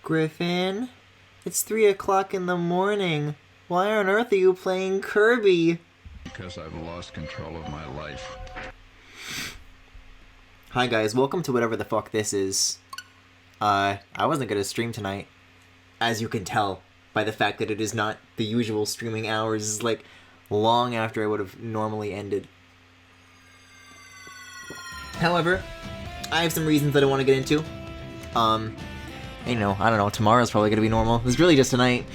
Griffin, it's 3 o'clock in the morning. Why on earth are you playing Kirby? Because I've lost control of my life. Hi guys, welcome to whatever the fuck this is. I wasn't gonna stream tonight. As you can tell by the fact that it is not the usual streaming hours. It's like long after I would have normally ended. However, I have some reasons that I want to get into. I don't know, tomorrow's probably gonna be normal. It's really just tonight.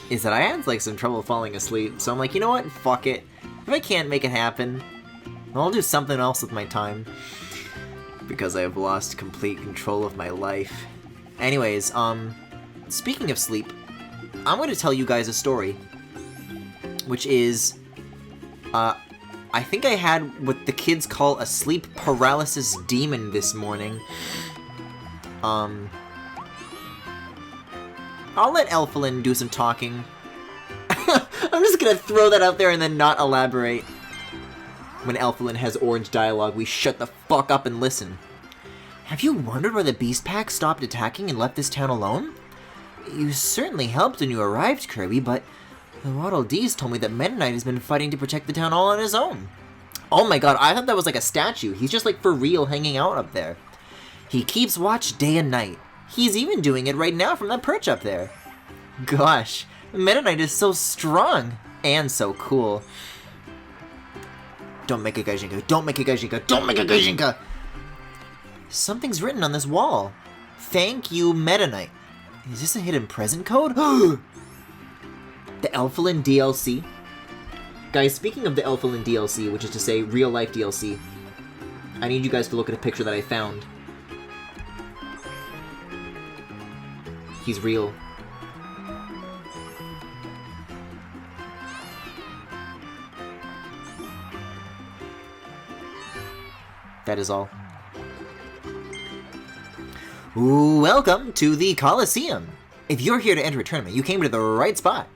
Is that I had like some trouble falling asleep, so I'm like, you know what, fuck it. If I can't make it happen, I'll do something else with my time. Because I have lost complete control of my life. Anyways, speaking of sleep, I'm going to tell you guys a story. Which is, I think I had what the kids call a sleep paralysis demon this morning. I'll let Elfilin do some talking. I'm just gonna throw that out there and then not elaborate. When Elfilin has orange dialogue, we shut the fuck up and listen. Have you wondered why the Beast Pack stopped attacking and left this town alone? You certainly helped when you arrived, Kirby, but the Waddle Dees told me that Meta Knight has been fighting to protect the town all on his own. Oh my god, I thought that was like a statue. He's just like for real hanging out up there. He keeps watch day and night. He's even doing it right now from that perch up there. Gosh, Meta Knight is so strong and so cool. Don't make a Gaijinka, don't make a Gaijinka, don't make a Gaijinka! Something's written on this wall. Thank you, Meta Knight. Is this a hidden present code? The Elfilin DLC. Guys, speaking of the Elfilin DLC, which is to say real life DLC, I need you guys to look at a picture that I found. He's real. That is all. Welcome to the Coliseum. If you're here to enter a tournament, you came to the right spot.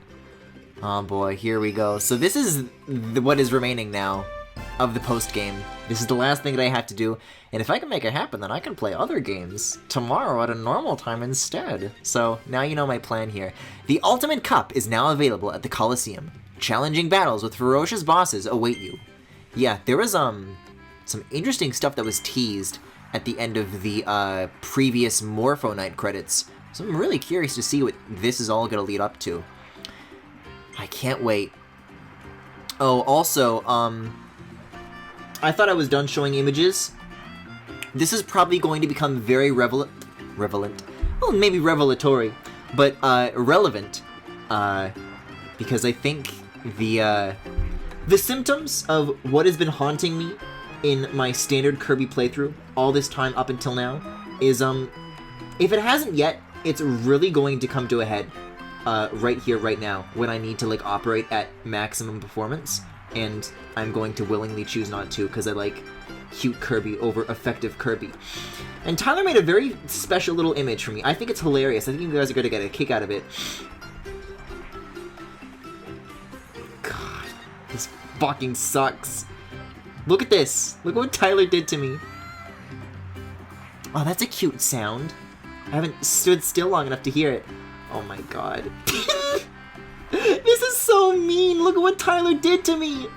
Oh boy, here we go. So this is what is remaining now of the post-game. This is the last thing that I have to do, and if I can make it happen, then I can play other games tomorrow at a normal time instead. So now you know my plan here. The Ultimate Cup is now available at the Coliseum. Challenging battles with ferocious bosses await you. Yeah, there was some interesting stuff that was teased at the end of the previous Morpho Night credits. So I'm really curious to see what this is all going to lead up to. I can't wait. Oh, also, I thought I was done showing images. This is probably going to become very relevant. Well, maybe revelatory, but relevant. Because I think the symptoms of what has been haunting me in my standard Kirby playthrough all this time up until now is, if it hasn't yet, it's really going to come to a head right here, right now, when I need to, like, operate at maximum performance, and I'm going to willingly choose not to, because I like cute Kirby over effective Kirby. And Tyler made a very special little image for me. I think it's hilarious. I think you guys are going to get a kick out of it. God, this fucking sucks. Look at this. Look at what Tyler did to me. Oh, that's a cute sound. I haven't stood still long enough to hear it. Oh my god. This is so mean. Look at what Tyler did to me.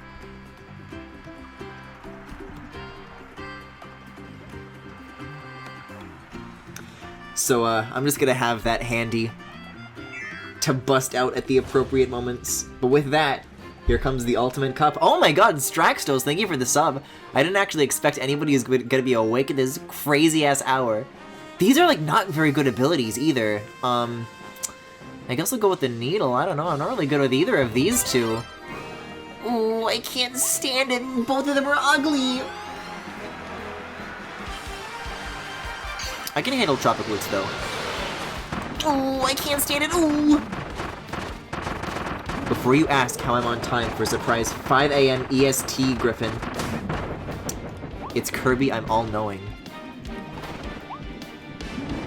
So, I'm just gonna have that handy to bust out at the appropriate moments. But with that, here comes the Ultimate Cup. Oh my god, Straxtos, thank you for the sub. I didn't actually expect anybody who's gonna be awake at this crazy-ass hour. These are, like, not very good abilities, either. I guess I'll go with the Needle. I don't know, I'm not really good with either of these two. Ooh, I can't stand it. Both of them are ugly. I can handle Tropic Roots, though. Ooh, I can't stand it. Ooh. Before you ask how I'm on time for a surprise 5 a.m. EST, Griffin, it's Kirby, I'm all-knowing.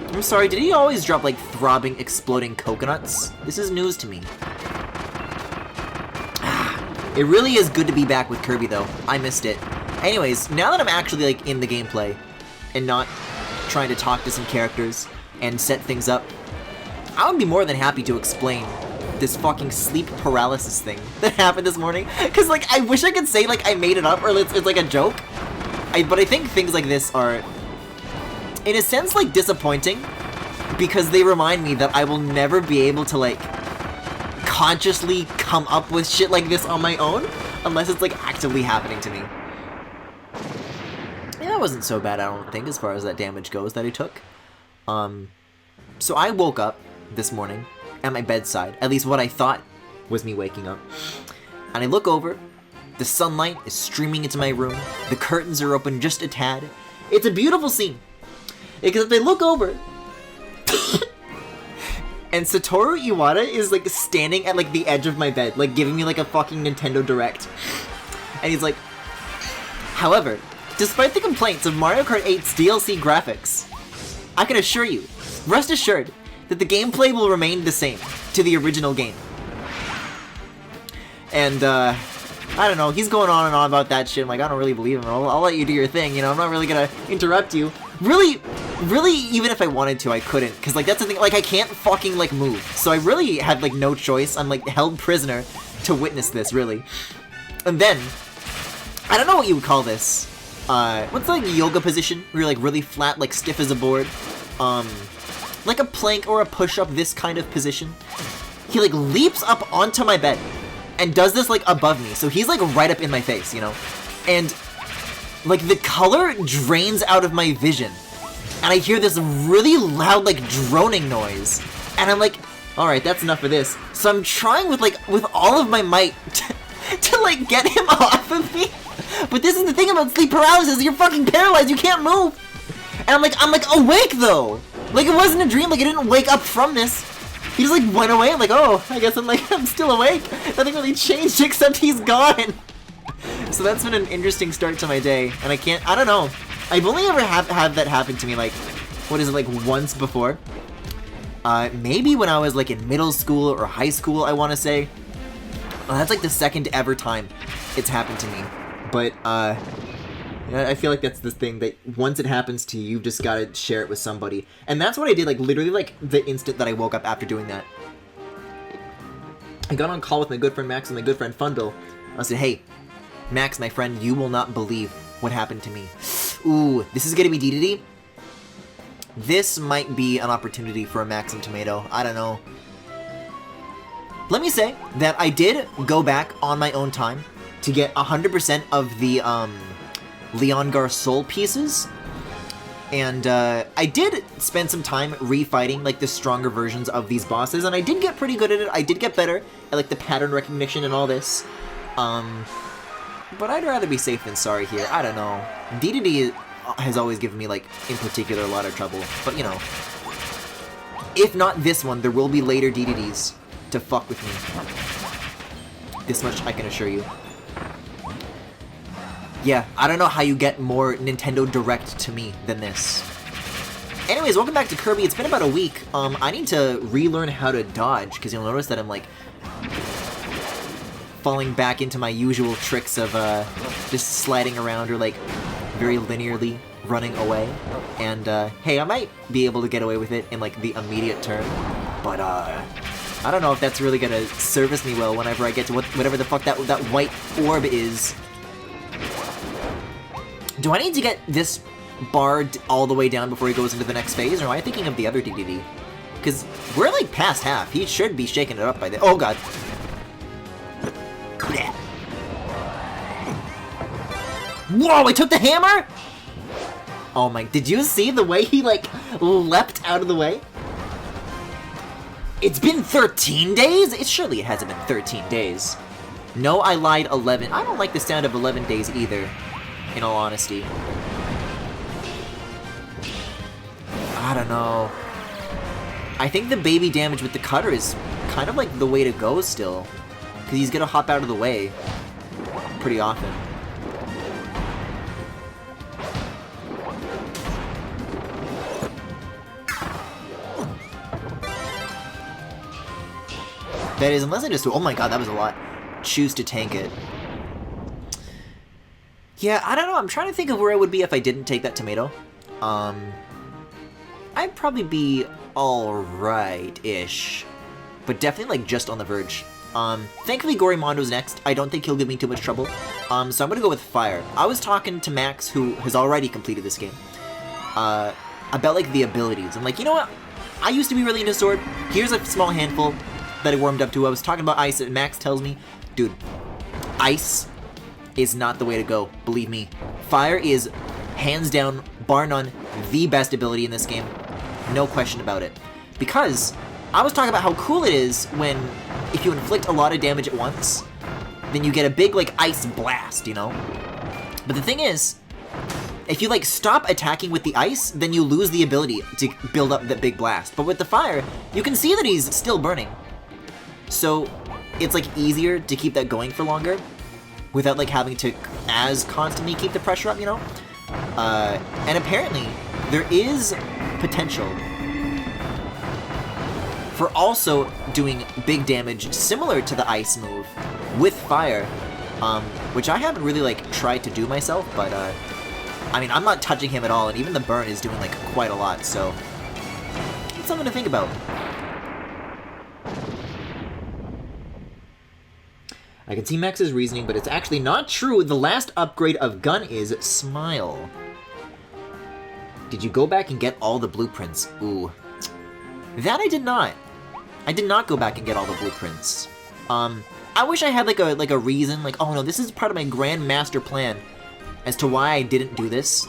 I'm sorry, did he always drop, like, throbbing, exploding coconuts? This is news to me. It really is good to be back with Kirby, though. I missed it. Anyways, now that I'm actually, like, in the gameplay, and not trying to talk to some characters and set things up, I would be more than happy to explain this fucking sleep paralysis thing that happened this morning. Cause like, I wish I could say like I made it up or it's like a joke. But I think things like this are, in a sense, like disappointing because they remind me that I will never be able to like consciously come up with shit like this on my own unless it's like actively happening to me. Yeah, that wasn't so bad, I don't think, as far as that damage goes that I took. So I woke up this morning at my bedside, at least what I thought was me waking up, and I look over, the sunlight is streaming into my room, the curtains are open just a tad. It's a beautiful scene, except I look over, and Satoru Iwata is like standing at like the edge of my bed, like giving me like a fucking Nintendo Direct, and he's like, however, despite the complaints of Mario Kart 8's DLC graphics, I can assure you, rest assured, that the gameplay will remain the same to the original game. And, I don't know, he's going on and on about that shit. I'm like, I don't really believe him. I'll let you do your thing, you know, I'm not really gonna interrupt you. Really, even if I wanted to, I couldn't. Because, like, that's the thing, like, I can't fucking, like, move. So I really had, like, no choice. I'm, like, held prisoner to witness this, really. And then, I don't know what you would call this. What's, like, yoga position? Where you're, like, really flat, like, stiff as a board. Like a plank or a push-up, this kind of position. He, like, leaps up onto my bed and does this, like, above me. So he's, like, right up in my face, you know? And, like, the color drains out of my vision. And I hear this really loud, like, droning noise. And I'm like, alright, that's enough of this. So I'm trying with all of my might to, like, get him off of me. But this is the thing about sleep paralysis, you're fucking paralyzed, you can't move. And I'm like awake though. Like it wasn't a dream, like I didn't wake up from this. He just like went away. I'm like, oh, I guess I'm still awake. Nothing really changed except he's gone. So that's been an interesting start to my day, and I don't know. I've only ever had that happen to me like, what is it, like once before? Maybe when I was like in middle school or high school, I want to say. That's like the second ever time it's happened to me. But, I feel like that's the thing that once it happens to you, you've just got to share it with somebody. And that's what I did, like, literally, like, the instant that I woke up after doing that. I got on call with my good friend Max and my good friend Fundle. I said, hey, Max, my friend, you will not believe what happened to me. Ooh, this is gonna be DDD? This might be an opportunity for a Max and Tomato. I don't know. Let me say that I did go back on my own time to get 100% of the, Leon Garcol pieces, and I did spend some time refighting like the stronger versions of these bosses, and I did get pretty good at it. I did get better at like the pattern recognition and all this, but I'd rather be safe than sorry here. I don't know. DDD has always given me like in particular a lot of trouble, but you know, if not this one, there will be later DDDs to fuck with me. This much I can assure you. Yeah, I don't know how you get more Nintendo Direct to me than this. Anyways, welcome back to Kirby. It's been about a week. I need to relearn how to dodge, because you'll notice that I'm, like, falling back into my usual tricks of, just sliding around or, like, very linearly running away. And, hey, I might be able to get away with it in, like, the immediate term, but, I don't know if that's really gonna service me well whenever I get to whatever the fuck that white orb is. Do I need to get this bar all the way down before he goes into the next phase, or am I thinking of the other DDD? Because we're like past half. He should be shaking it up by then. Oh god. Whoa, I took the hammer? Oh my, did you see the way he like leapt out of the way? It's been 13 days? Surely it hasn't been 13 days. No, I lied, 11. I don't like the sound of 11 days either. In all honesty. I don't know. I think the baby damage with the cutter is kind of like the way to go still. Because he's gonna hop out of the way pretty often. That is, unless I just do, oh my god, that was a lot. Choose to tank it. Yeah, I don't know, I'm trying to think of where I would be if I didn't take that tomato. I'd probably be alright-ish. But definitely, like, just on the verge. Thankfully, Gorimondo's next. I don't think he'll give me too much trouble. So I'm gonna go with Fire. I was talking to Max, who has already completed this game, about, like, the abilities. I'm like, you know what? I used to be really into Sword. Here's a small handful that I warmed up to. I was talking about Ice, and Max tells me, dude, Ice is not the way to go. Believe me. Fire is, hands down, bar none, the best ability in this game. No question about it. Because I was talking about how cool it is when, if you inflict a lot of damage at once, then you get a big, like, ice blast, you know? But the thing is, if you, like, stop attacking with the ice, then you lose the ability to build up that big blast. But with the fire, you can see that he's still burning. So, it's, like, easier to keep that going for longer without, like, having to as constantly keep the pressure up, you know? And apparently, there is potential for also doing big damage similar to the ice move with fire, which I haven't really, like, tried to do myself, but, I mean, I'm not touching him at all, and even the burn is doing, like, quite a lot, so it's something to think about. I can see Max's reasoning, but it's actually not true. The last upgrade of gun is Smile. Did you go back and get all the blueprints? Ooh. That I did not. I did not go back and get all the blueprints. I wish I had, like a reason, like, oh no, this is part of my grand master plan as to why I didn't do this.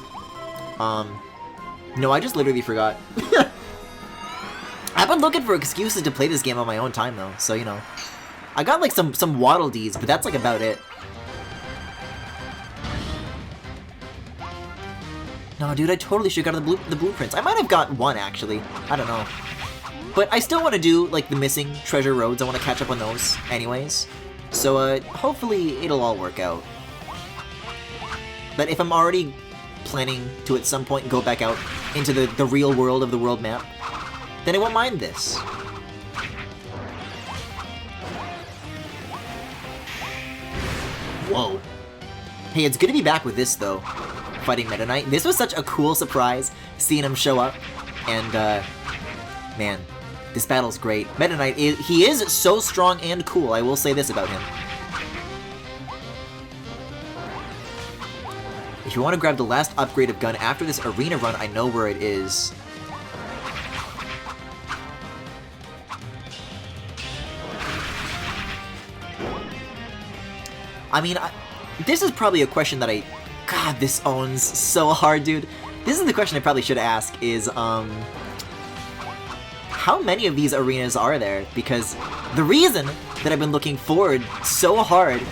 No, I just literally forgot. I've been looking for excuses to play this game on my own time, though, so, you know. I got, like, some Waddle Dees, but that's, like, about it. No, dude, I totally should have got the blueprints. I might have got one, actually. I don't know. But I still want to do, like, the missing treasure roads. I want to catch up on those anyways. So, hopefully it'll all work out. But if I'm already planning to at some point go back out into the real world of the world map, then I won't mind this. Whoa. Hey, it's good to be back with this, though. Fighting Meta Knight. This was such a cool surprise, seeing him show up. And, man, this battle's great. Meta Knight, he is so strong and cool, I will say this about him. If you want to grab the last upgrade of gun after this arena run, I know where it is. I mean, this is probably a question that God, this owns so hard, dude. This is the question I probably should ask is, how many of these arenas are there? Because the reason that I've been looking forward so hard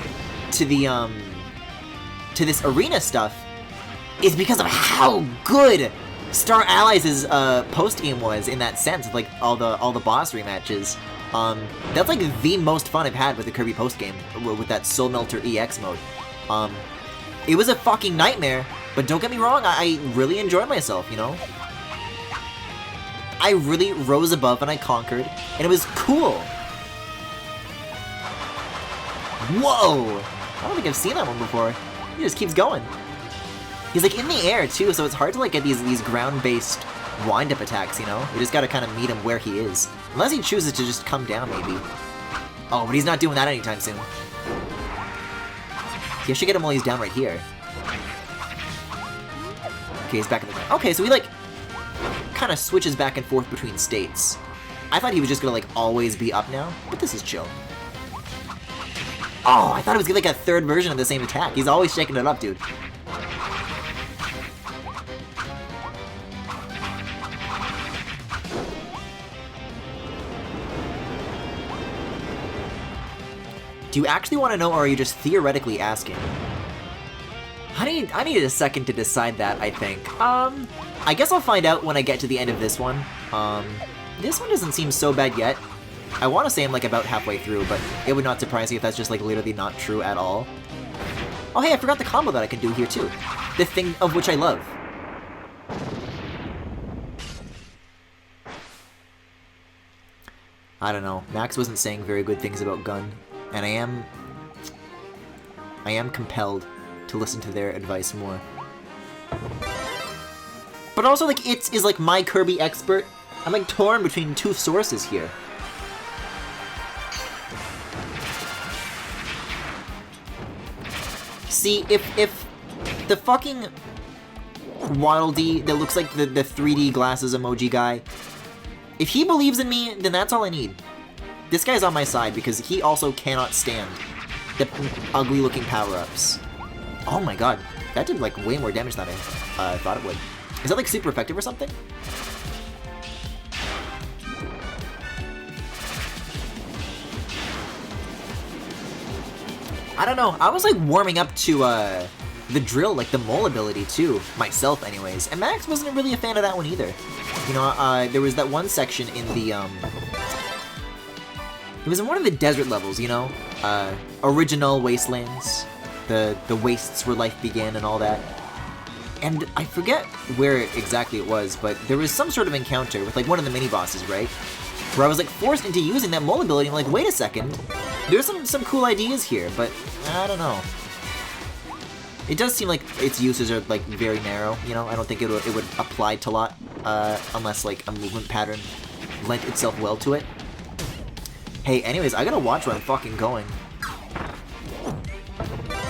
to the, to this arena stuff is because of how good Star Allies' post-game was in that sense, of, like, all the boss rematches. That's, like, the most fun I've had with the Kirby post-game, with that Soul Melter EX mode. It was a fucking nightmare, but don't get me wrong, I really enjoyed myself, you know? I really rose above and I conquered, and it was cool! Whoa! I don't think I've seen that one before. He just keeps going. He's, like, in the air, too, so it's hard to, like, get these ground-based wind-up attacks, you know? You just gotta kind of meet him where he is. Unless he chooses to just come down, maybe. Oh, but he's not doing that anytime soon. I should get him while he's down right here. Okay, he's back in the ground. Okay, so he, like, kind of switches back and forth between states. I thought he was just gonna, like, always be up now, but this is chill. Oh, I thought it was like a third version of the same attack. He's always shaking it up, dude. Do you actually want to know, or are you just theoretically asking? I need a second to decide that, I think. I guess I'll find out when I get to the end of this one. This one doesn't seem so bad yet. I want to say I'm, like, about halfway through, but it would not surprise me if that's just, like, literally not true at all. Oh, hey, I forgot the combo that I can do here, too. The thing of which I love. I don't know. Max wasn't saying very good things about Gun, and I am compelled to listen to their advice more. But also, like, it is, like, my Kirby expert. I'm, like, torn between two sources here. See, if the fucking Waddle Dee that looks like the 3D glasses emoji guy, if he believes in me, then that's all I need. This guy's on my side because he also cannot stand the ugly-looking power-ups. Oh my god, that did, like, way more damage than I thought it would. Is that, like, super effective or something? I don't know, I was, like, warming up to, the drill, like, the mole ability, too. Myself, anyways. And Max wasn't really a fan of that one either. You know, there was that one section in the, it was in one of the desert levels, you know? Original Wastelands. The wastes where life began and all that. And I forget where exactly it was, but there was some sort of encounter with, like, one of the mini-bosses, right? Where I was, like, forced into using that mole ability, and I'm like, wait a second. There's some cool ideas here, but I don't know. It does seem like its uses are, like, very narrow, you know? I don't think it would apply to a lot, unless, like, a movement pattern lent itself well to it. Hey, anyways, I gotta watch where I'm fucking going.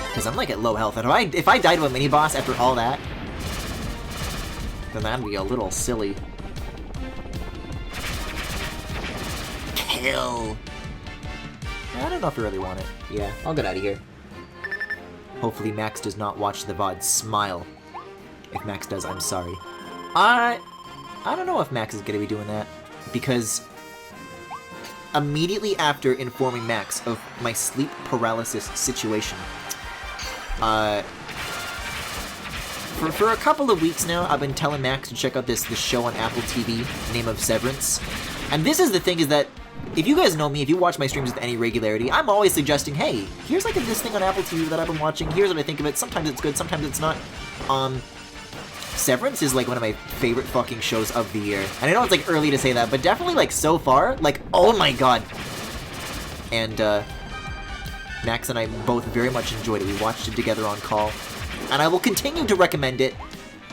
Because I'm, like, at low health, and if I die to a mini-boss after all that, then that'd be a little silly. Kill! I don't know if I really want it. Yeah, I'll get out of here. Hopefully Max does not watch the VOD. Smile. If Max does, I'm sorry. I don't know if Max is gonna be doing that, because immediately after informing Max of my sleep paralysis situation, for a couple of weeks now, I've been telling Max to check out this show on Apple TV, name of Severance. And this is the thing, is that if you guys know me, if you watch my streams with any regularity, I'm always suggesting, hey, here's like this thing on Apple TV that I've been watching, here's what I think of it, sometimes it's good, sometimes it's not. Severance is like one of my favorite fucking shows of the year. And I know it's like early to say that, but definitely like so far, like, oh my god. And Max and I both very much enjoyed it. We watched it together on call. And I will continue to recommend it,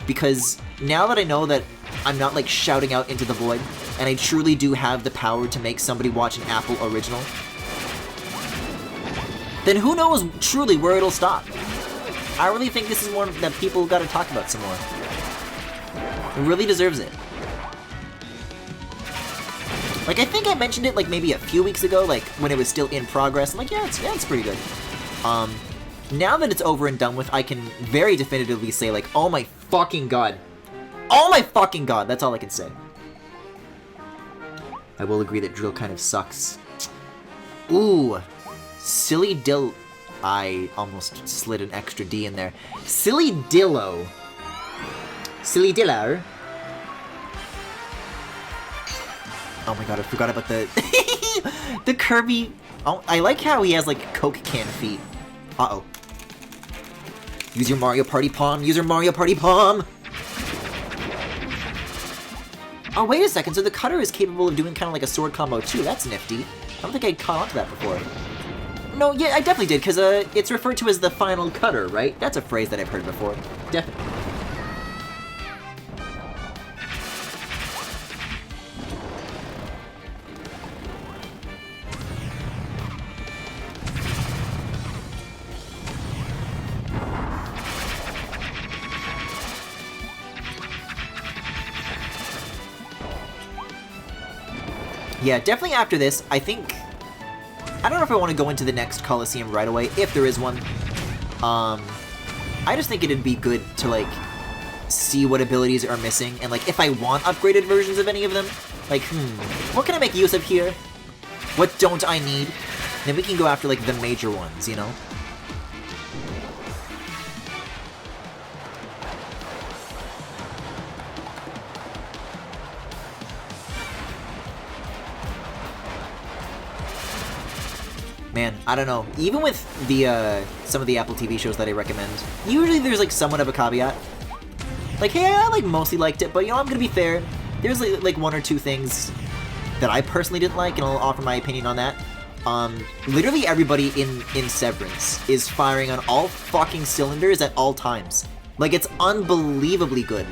because now that I know that I'm not like shouting out into the void, and I truly do have the power to make somebody watch an Apple original, then who knows truly where it'll stop. I really think this is one that people gotta talk about some more. It really deserves it. Like, I think I mentioned it like maybe a few weeks ago, like when it was still in progress. I'm like, yeah, it's pretty good. Now that it's over and done with, I can very definitively say, like, oh my fucking god. Oh my fucking god, that's all I can say. I will agree that drill kind of sucks. Ooh. Silly Dill... I almost slid an extra D in there. Silly Dillo. Silly Dillo. Oh my god, I forgot about the... the Kirby... Oh, I like how he has, like, Coke can feet. Uh-oh. Use your Mario Party Palm! Use your Mario Party Palm! Oh, wait a second, so the cutter is capable of doing kind of like a sword combo too. That's nifty. I don't think I'd caught on to that before. No, yeah, I definitely did, because it's referred to as the final cutter, right? That's a phrase that I've heard before. Definitely. Yeah, definitely after this, I think... I don't know if I want to go into the next Coliseum right away, if there is one. I just think it'd be good to, like, see what abilities are missing, and, like, if I want upgraded versions of any of them, like, what can I make use of here? What don't I need? Then we can go after, like, the major ones, you know? Man, I don't know. Even with the some of the Apple TV shows that I recommend, usually there's like somewhat of a caveat. Like, hey, I like mostly liked it, but you know, I'm gonna be fair. There's like one or two things that I personally didn't like, and I'll offer my opinion on that. Literally everybody in Severance is firing on all fucking cylinders at all times. Like, it's unbelievably good.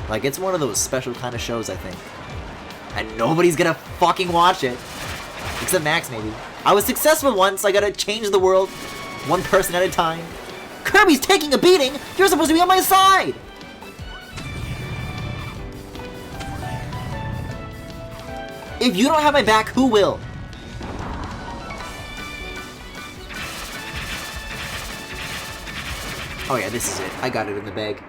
Like, it's one of those special kind of shows, I think. And nobody's gonna fucking watch it. Except Max, maybe. I was successful once, I gotta change the world. One person at a time. Kirby's taking a beating! You're supposed to be on my side! If you don't have my back, who will? Oh yeah, this is it. I got it in the bag.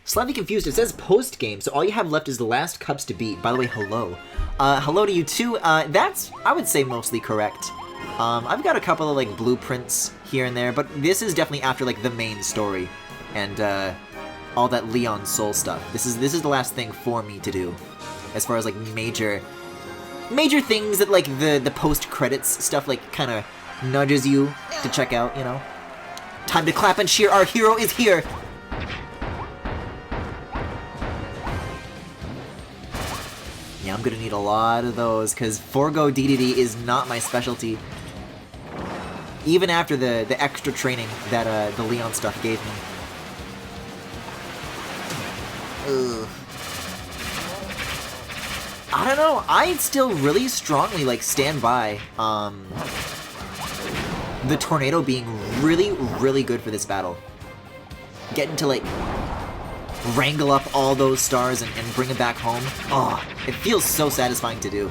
Slightly confused. It says post-game, so all you have left is the last cups to beat. By the way, hello. Hello to you too. That's, I would say, mostly correct. I've got a couple of, like, blueprints here and there, but this is definitely after, like, the main story. And, all that Leon Soul stuff. This is the last thing for me to do. As far as, like, major things that, like, the post-credits stuff, like, kind of nudges you to check out, you know? Time to clap and cheer, our hero is here! Yeah, I'm gonna need a lot of those, because Forgo DDD is not my specialty. Even after the extra training that the Leon stuff gave me. Ugh. I don't know, I still really strongly, like, stand by, the tornado being really, really good for this battle. Getting to, like, wrangle up all those stars and bring them back home. Oh, it feels so satisfying to do.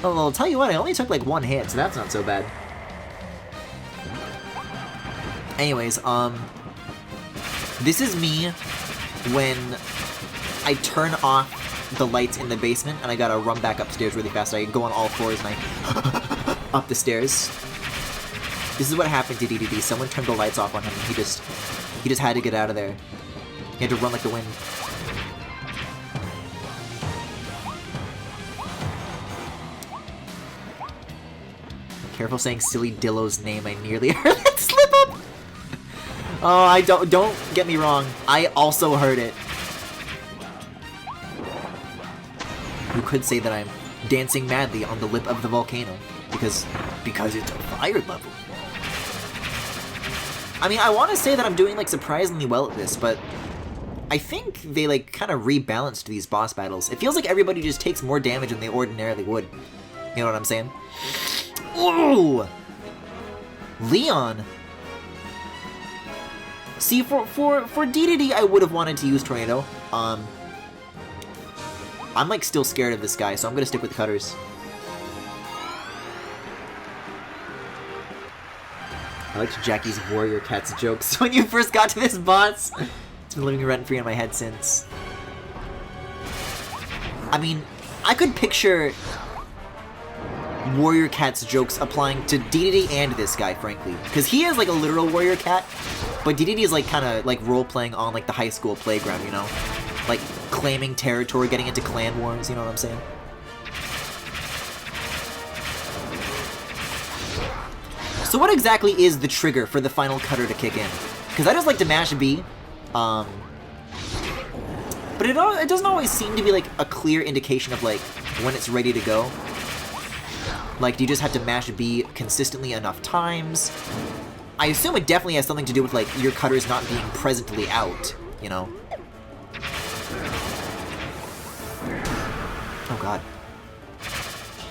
Oh, well, I'll tell you what, I only took, like, one hit, so that's not so bad. Anyways, this is me when I turn off the lights in the basement and I gotta run back upstairs really fast. I go on all fours and I up the stairs. This is what happened to DDD. Someone turned the lights off on him and he just had to get out of there. He had to run like the wind. Careful saying silly Dillo's name. I nearly heard it slip up. Oh, don't get me wrong. I also heard it. You could say that I'm dancing madly on the lip of the volcano because it's a fire level. I mean, I want to say that I'm doing, like, surprisingly well at this, but I think they, like, kind of rebalanced these boss battles. It feels like everybody just takes more damage than they ordinarily would. You know what I'm saying? Ooh! Leon! See, for DDD, I would have wanted to use Tornado. I'm, like, still scared of this guy, so I'm gonna stick with cutters. I liked Jackie's Warrior Cats jokes when you first got to this boss. It's been living rent-free in my head since. I mean, I could picture Warrior Cat's jokes applying to DDD and this guy, frankly. Because he is, like, a literal Warrior Cat, but DDD is, like, kind of, like, role-playing on, like, the high school playground, you know? Like, claiming territory, getting into clan wars, you know what I'm saying? So what exactly is the trigger for the final cutter to kick in? Because I just like to mash B, but it doesn't always seem to be, like, a clear indication of, like, when it's ready to go. Like, do you just have to mash B consistently enough times? I assume it definitely has something to do with, like, your cutters not being presently out, you know? Oh god.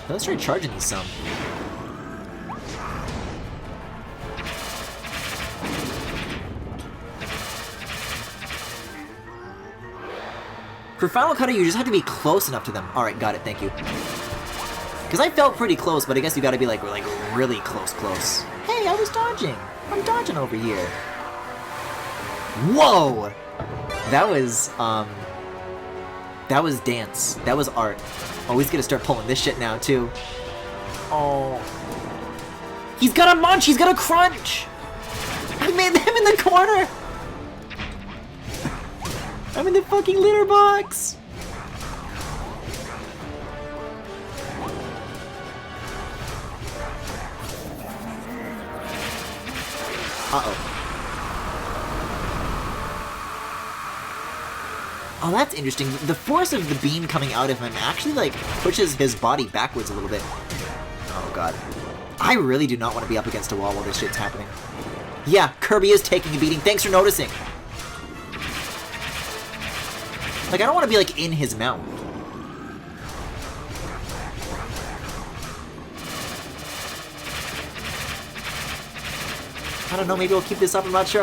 Let's try charging these some. For Final Cutter, you just have to be close enough to them. Alright, got it, thank you. Because I felt pretty close, but I guess you gotta be, like really close. Hey, I was dodging! I'm dodging over here. Whoa! That was dance. That was art. Oh, he's gonna start pulling this shit now, too. Oh. He's got a munch! He's got a crunch! I made him in the corner! I'm in the fucking litter box! Uh-oh. Oh, that's interesting. The force of the beam coming out of him actually, like, pushes his body backwards a little bit. Oh, god. I really do not want to be up against a wall while this shit's happening. Yeah, Kirby is taking a beating. Thanks for noticing. Like, I don't want to be, like, in his mouth. I don't know, maybe we'll keep this up. I'm not sure.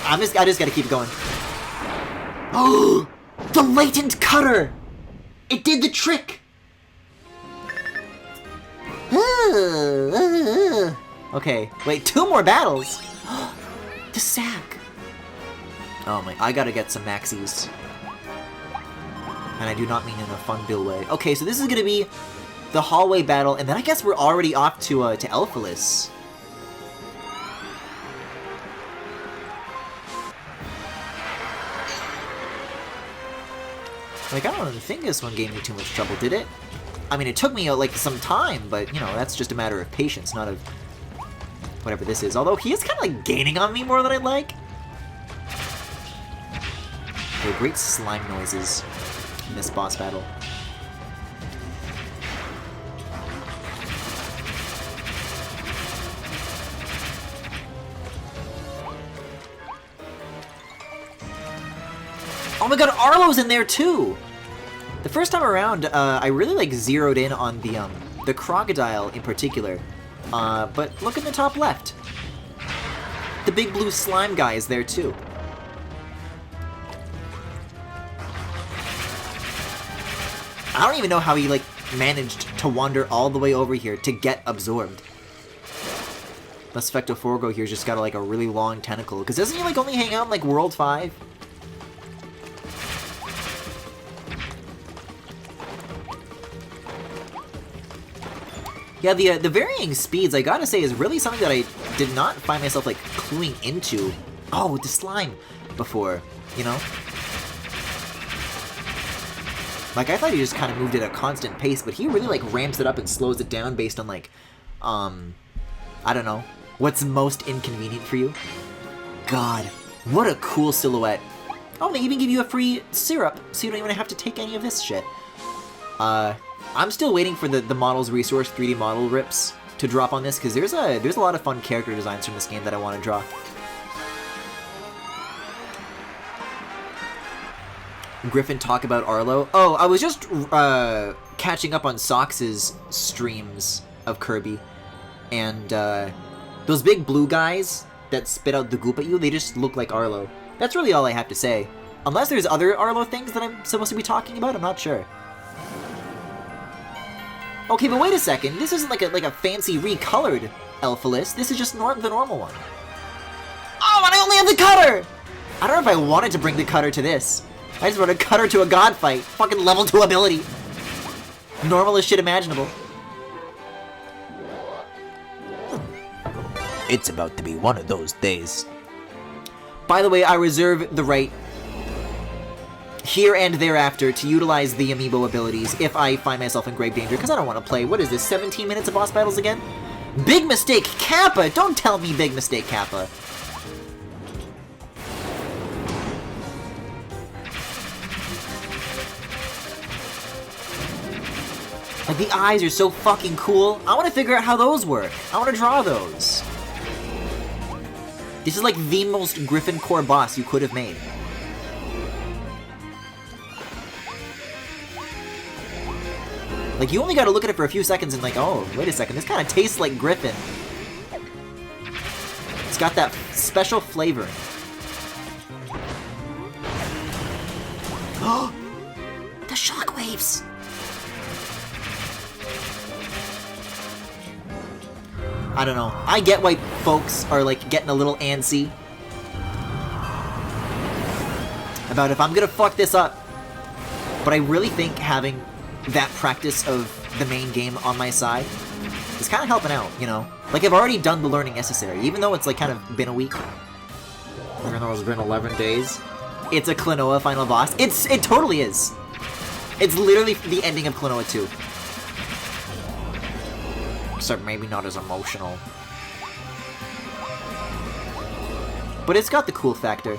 I just gotta keep going. Oh! The latent cutter! It did the trick! Okay, wait, 2 more battles? The sack! Oh my, I gotta get some maxis. And I do not mean in a fun Bill way. Okay, so this is gonna be the hallway battle, and then I guess we're already off to Elphalis. Like, I don't think this one gave me too much trouble, did it? I mean, it took me, like, some time, but, you know, that's just a matter of patience, not of whatever this is. Although, he is kind of, like, gaining on me more than I'd like. There are great slime noises in this boss battle. Oh my god, Arlo's in there too! The first time around, I really like zeroed in on the crocodile in particular. But look in the top left. The big blue slime guy is there too. I don't even know how he like managed to wander all the way over here to get absorbed. Specto Forgo here's just got like a really long tentacle. Because doesn't he like only hang out in like World 5? Yeah, the varying speeds, I gotta say, is really something that I did not find myself, like, cluing into. Oh, with the slime before, you know? Like, I thought he just kind of moved at a constant pace, but he really, like, ramps it up and slows it down based on, like, I don't know, what's most inconvenient for you. God, what a cool silhouette. Oh, they even give you a free syrup, so you don't even have to take any of this shit. I'm still waiting for the Models Resource 3D model rips to drop on this, because there's a lot of fun character designs from this game that I want to draw. Griffin talk about Arlo. Oh, I was just catching up on Sox's streams of Kirby, and those big blue guys that spit out the goop at you, they just look like Arlo. That's really all I have to say. Unless there's other Arlo things that I'm supposed to be talking about, I'm not sure. Okay, but wait a second. This isn't like a fancy recolored Elphalis. This is just the normal one. Oh, and I only have the cutter! I don't know if I wanted to bring the cutter to this. I just brought a cutter to a god fight. Fucking level 2 ability. Normal as shit imaginable. It's about to be one of those days. By the way, I reserve the right here and thereafter to utilize the amiibo abilities if I find myself in grave danger, because I don't want to play, what is this, 17 minutes of boss battles again? Big mistake, Kappa! Don't tell me big mistake, Kappa. Like, the eyes are so fucking cool. I want to figure out how those work. I want to draw those. This is like the most Griffin core boss you could have made. Like, you only gotta look at it for a few seconds and like, oh, wait a second, this kind of tastes like Griffin. It's got that special flavor. Oh! The shockwaves! I don't know. I get why folks are, like, getting a little antsy about if I'm gonna fuck this up. But I really think having that practice of the main game on my side is kind of helping out, you know? Like, I've already done the learning necessary, even though it's, like, kind of been a week. Even though it's been 11 days. It's a Klonoa final boss. It totally is. It's literally the ending of Klonoa 2. Except maybe not as emotional. But it's got the cool factor.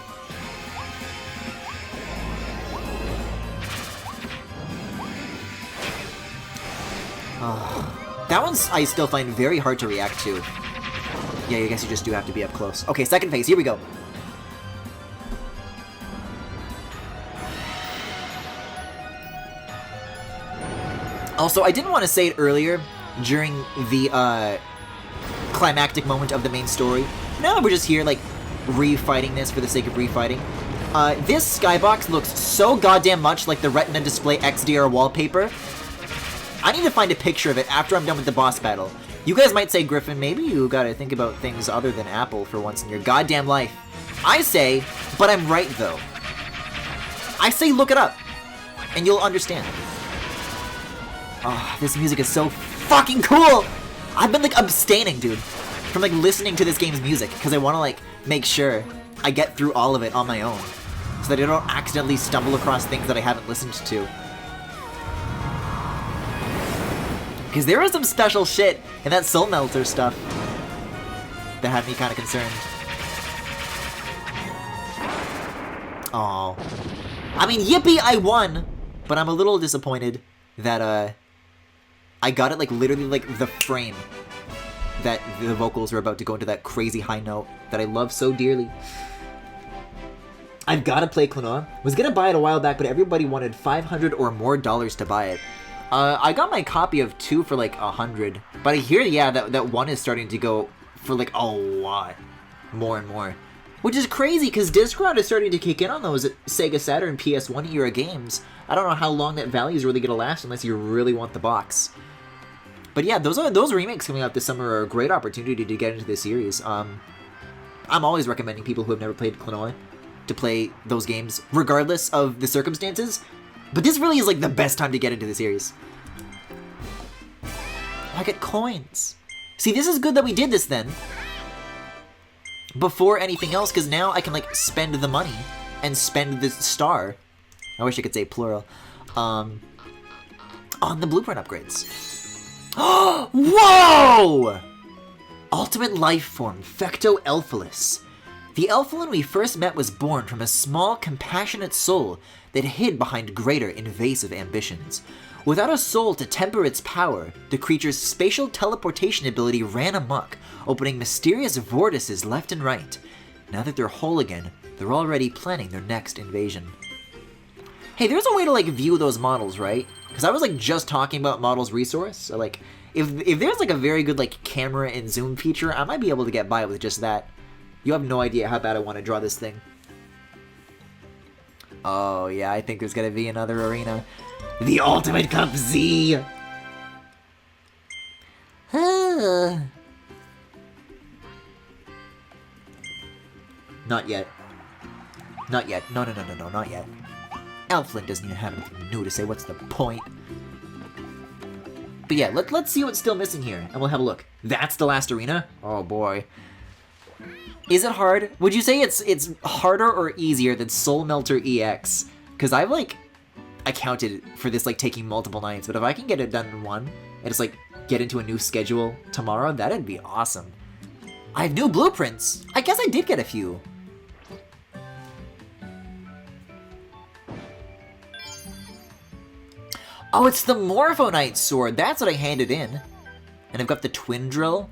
That one's I still find very hard to react to. Yeah, I guess you just do have to be up close. Okay, second phase, here we go. Also, I didn't want to say it earlier during the climactic moment of the main story. Now that we're just here, like, refighting this for the sake of refighting. This skybox looks so goddamn much like the Retina Display XDR wallpaper. I need to find a picture of it after I'm done with the boss battle. You guys might say, Griffin, maybe you gotta think about things other than Apple for once in your goddamn life. I say, but I'm right though. I say look it up, and you'll understand. Oh, this music is so fucking cool! I've been, like, abstaining, dude, from, like, listening to this game's music, because I want to, like, make sure I get through all of it on my own, so that I don't accidentally stumble across things that I haven't listened to. Because there was some special shit in that Soul Melter stuff that had me kind of concerned. Aww. I mean, yippee, I won! But I'm a little disappointed that, I got it, like, literally, like, the frame that the vocals were about to go into that crazy high note that I love so dearly. I've got to play Klonoa. Was gonna buy it a while back, but everybody wanted $500 or more to buy it. I got my copy of 2 for, like, 100. But I hear, yeah, that 1 is starting to go for, like, a lot more and more. Which is crazy, because Discord is starting to kick in on those Sega Saturn PS1 era games. I don't know how long that value is really going to last unless you really want the box. But yeah, those remakes coming out this summer are a great opportunity to get into this series. I'm always recommending people who have never played Klonoa to play those games, regardless of the circumstances. But this really is, like, the best time to get into the series. I get coins. See, this is good that we did this then. Before anything else, because now I can, like, spend the money and spend the star. I wish I could say plural. On the blueprint upgrades. Whoa! Ultimate life form, Fecto-Elphalus. The Elphalin we first met was born from a small, compassionate soul that hid behind greater, invasive ambitions. Without a soul to temper its power, the creature's spatial teleportation ability ran amok, opening mysterious vortices left and right. Now that they're whole again, they're already planning their next invasion. Hey, there's a way to, like, view those models, right? Because I was, like, just talking about models resource, so, like, if there's, like, a very good, like, camera and zoom feature, I might be able to get by with just that. You have no idea how bad I want to draw this thing. Oh, yeah, I think there's gonna be another arena. The Ultimate Cup Z! Not yet. Not yet. No, not yet. Elflin doesn't even have anything new to say. What's the point? But yeah, let's see what's still missing here, and we'll have a look. That's the last arena? Oh boy. Is it hard? Would you say it's harder or easier than Soul Melter EX? Because I've, like, accounted for this, like, taking multiple nights, but if I can get it done in one, and just, like, get into a new schedule tomorrow, that'd be awesome. I have new blueprints! I guess I did get a few. Oh, it's the Morphonite sword! That's what I handed in. And I've got the Twin Drill.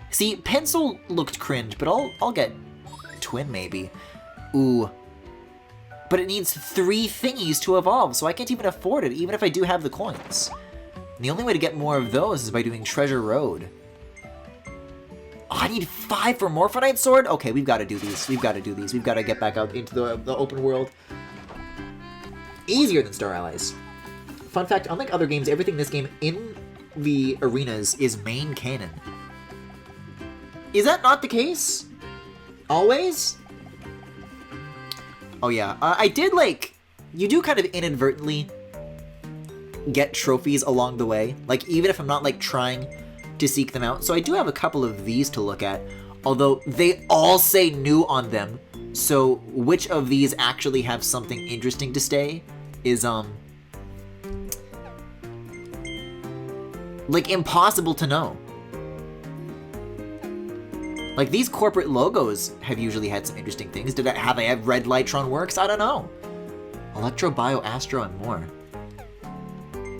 See, Pencil looked cringe, but I'll get Twin, maybe. Ooh. But it needs 3 thingies to evolve, so I can't even afford it, even if I do have the coins. And the only way to get more of those is by doing Treasure Road. Oh, I need 5 for Morphonite Sword? Okay, we've got to do these. We've got to do these. We've got to get back out into the open world. Easier than Star Allies. Fun fact, unlike other games, everything in this game in the arenas is main canon. Is that not the case? Always? Oh yeah, I did, like, you do kind of inadvertently get trophies along the way, like, even if I'm not, like, trying to seek them out. So I do have a couple of these to look at, although they all say new on them, so which of these actually have something interesting to say is, like, impossible to know. Like, these corporate logos have usually had some interesting things. Have I had Red Lightron Works? I don't know. Electro, Bio, Astro, and more.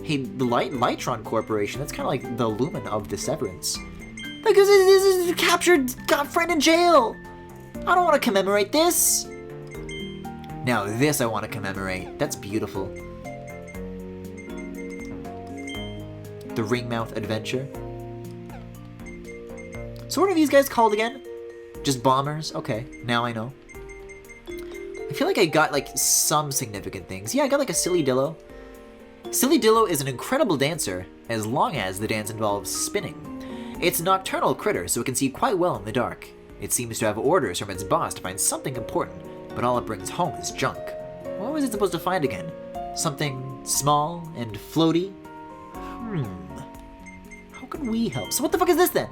Hey, the Lightron Corporation, that's kind of like the Lumen of the Severance. Like, this is captured, got friend in jail. I don't want to commemorate this. Now this I want to commemorate. That's beautiful. The Ringmouth Adventure. So what are these guys called again? Just bombers? Okay, now I know. I feel like I got like some significant things. Yeah, I got like a Silly Dillo. Silly Dillo is an incredible dancer, as long as the dance involves spinning. It's a nocturnal critter, so it can see quite well in the dark. It seems to have orders from its boss to find something important, but all it brings home is junk. What was it supposed to find again? Something small and floaty? How can we help? So what the fuck is this then?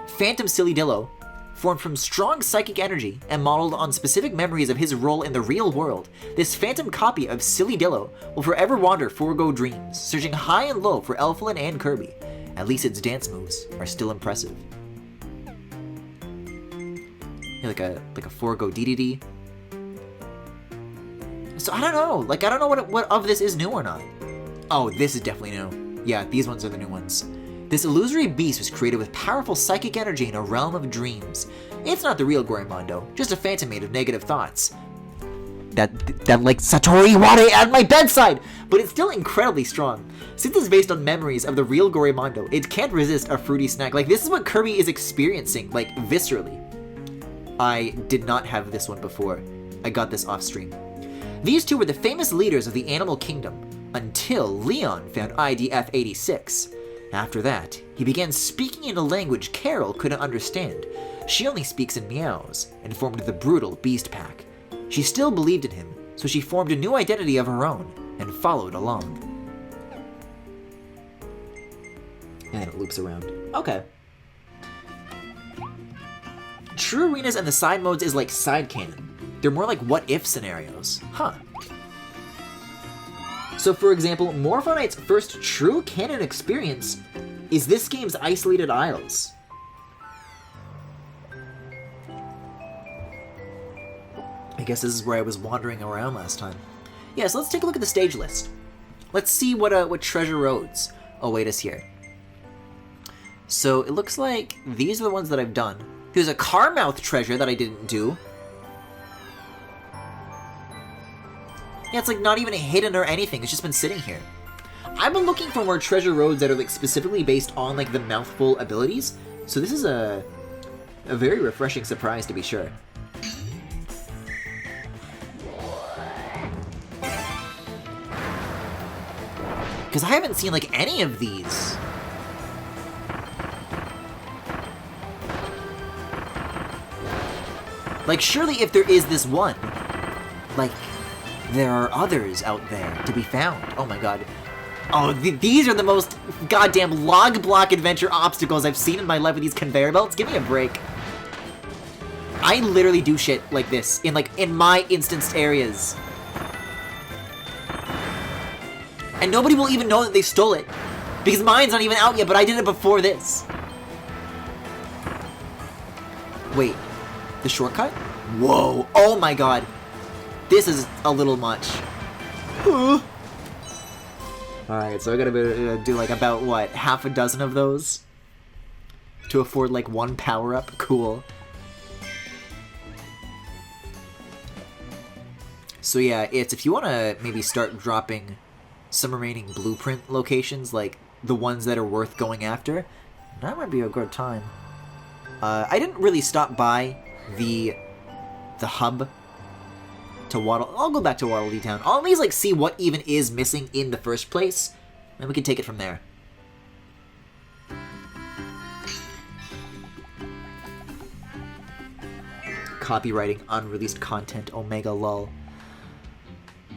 Phantom Silly Dillo, formed from strong psychic energy and modeled on specific memories of his role in the real world, this phantom copy of Silly Dillo will forever wander Forgo dreams, searching high and low for Elflin and Kirby. At least its dance moves are still impressive. Yeah, like a Forgo DDD. So I don't know. Like, I don't know what of this is new or not. Oh, this is definitely new. Yeah, these ones are the new ones. This illusory beast was created with powerful psychic energy in a realm of dreams. It's not the real Gorimondo, just a phantom made of negative thoughts. That like Satori Iwate at my bedside! But it's still incredibly strong. Since it's based on memories of the real Gorimondo, it can't resist a fruity snack. Like, this is what Kirby is experiencing, like, viscerally. I did not have this one before. I got this off stream. These two were the famous leaders of the animal kingdom, until Leon found IDF-86. After that, he began speaking in a language Carol couldn't understand. She only speaks in meows, and formed the brutal Beast Pack. She still believed in him, so she formed a new identity of her own, and followed along. And then it loops around. Okay. True arenas and the side modes is like side canon. They're more like what-if scenarios. Huh. So for example, Morphonite's first true canon experience is this game's isolated isles. I guess this is where I was wandering around last time. Yeah, so let's take a look at the stage list. Let's see what treasure roads await us here. So it looks like these are the ones that I've done. There's a Carmouth treasure that I didn't do. Yeah, it's like not even hidden or anything. It's just been sitting here. I've been looking for more treasure roads that are like specifically based on like the mouthful abilities. So this is a very refreshing surprise to be sure. Because I haven't seen like any of these. Like, surely if there is this one, like, there are others out there to be found. Oh my god. Oh, these are the most goddamn log block adventure obstacles I've seen in my life with these conveyor belts. Give me a break. I literally do shit like this in my instanced areas. And nobody will even know that they stole it. Because mine's not even out yet, but I did it before this. Wait. The shortcut? Whoa. Oh my god. This is a little much. Alright, so I gotta do like about, what, half a dozen of those? To afford like one power-up? Cool. So yeah, it's if you want to maybe start dropping some remaining blueprint locations, like the ones that are worth going after, that might be a good time. I didn't really stop by the hub to Waddle. I'll go back to Waddle Dee Town. I'll at least like see what even is missing in the first place, and we can take it from there. Copywriting unreleased content, Omega lol.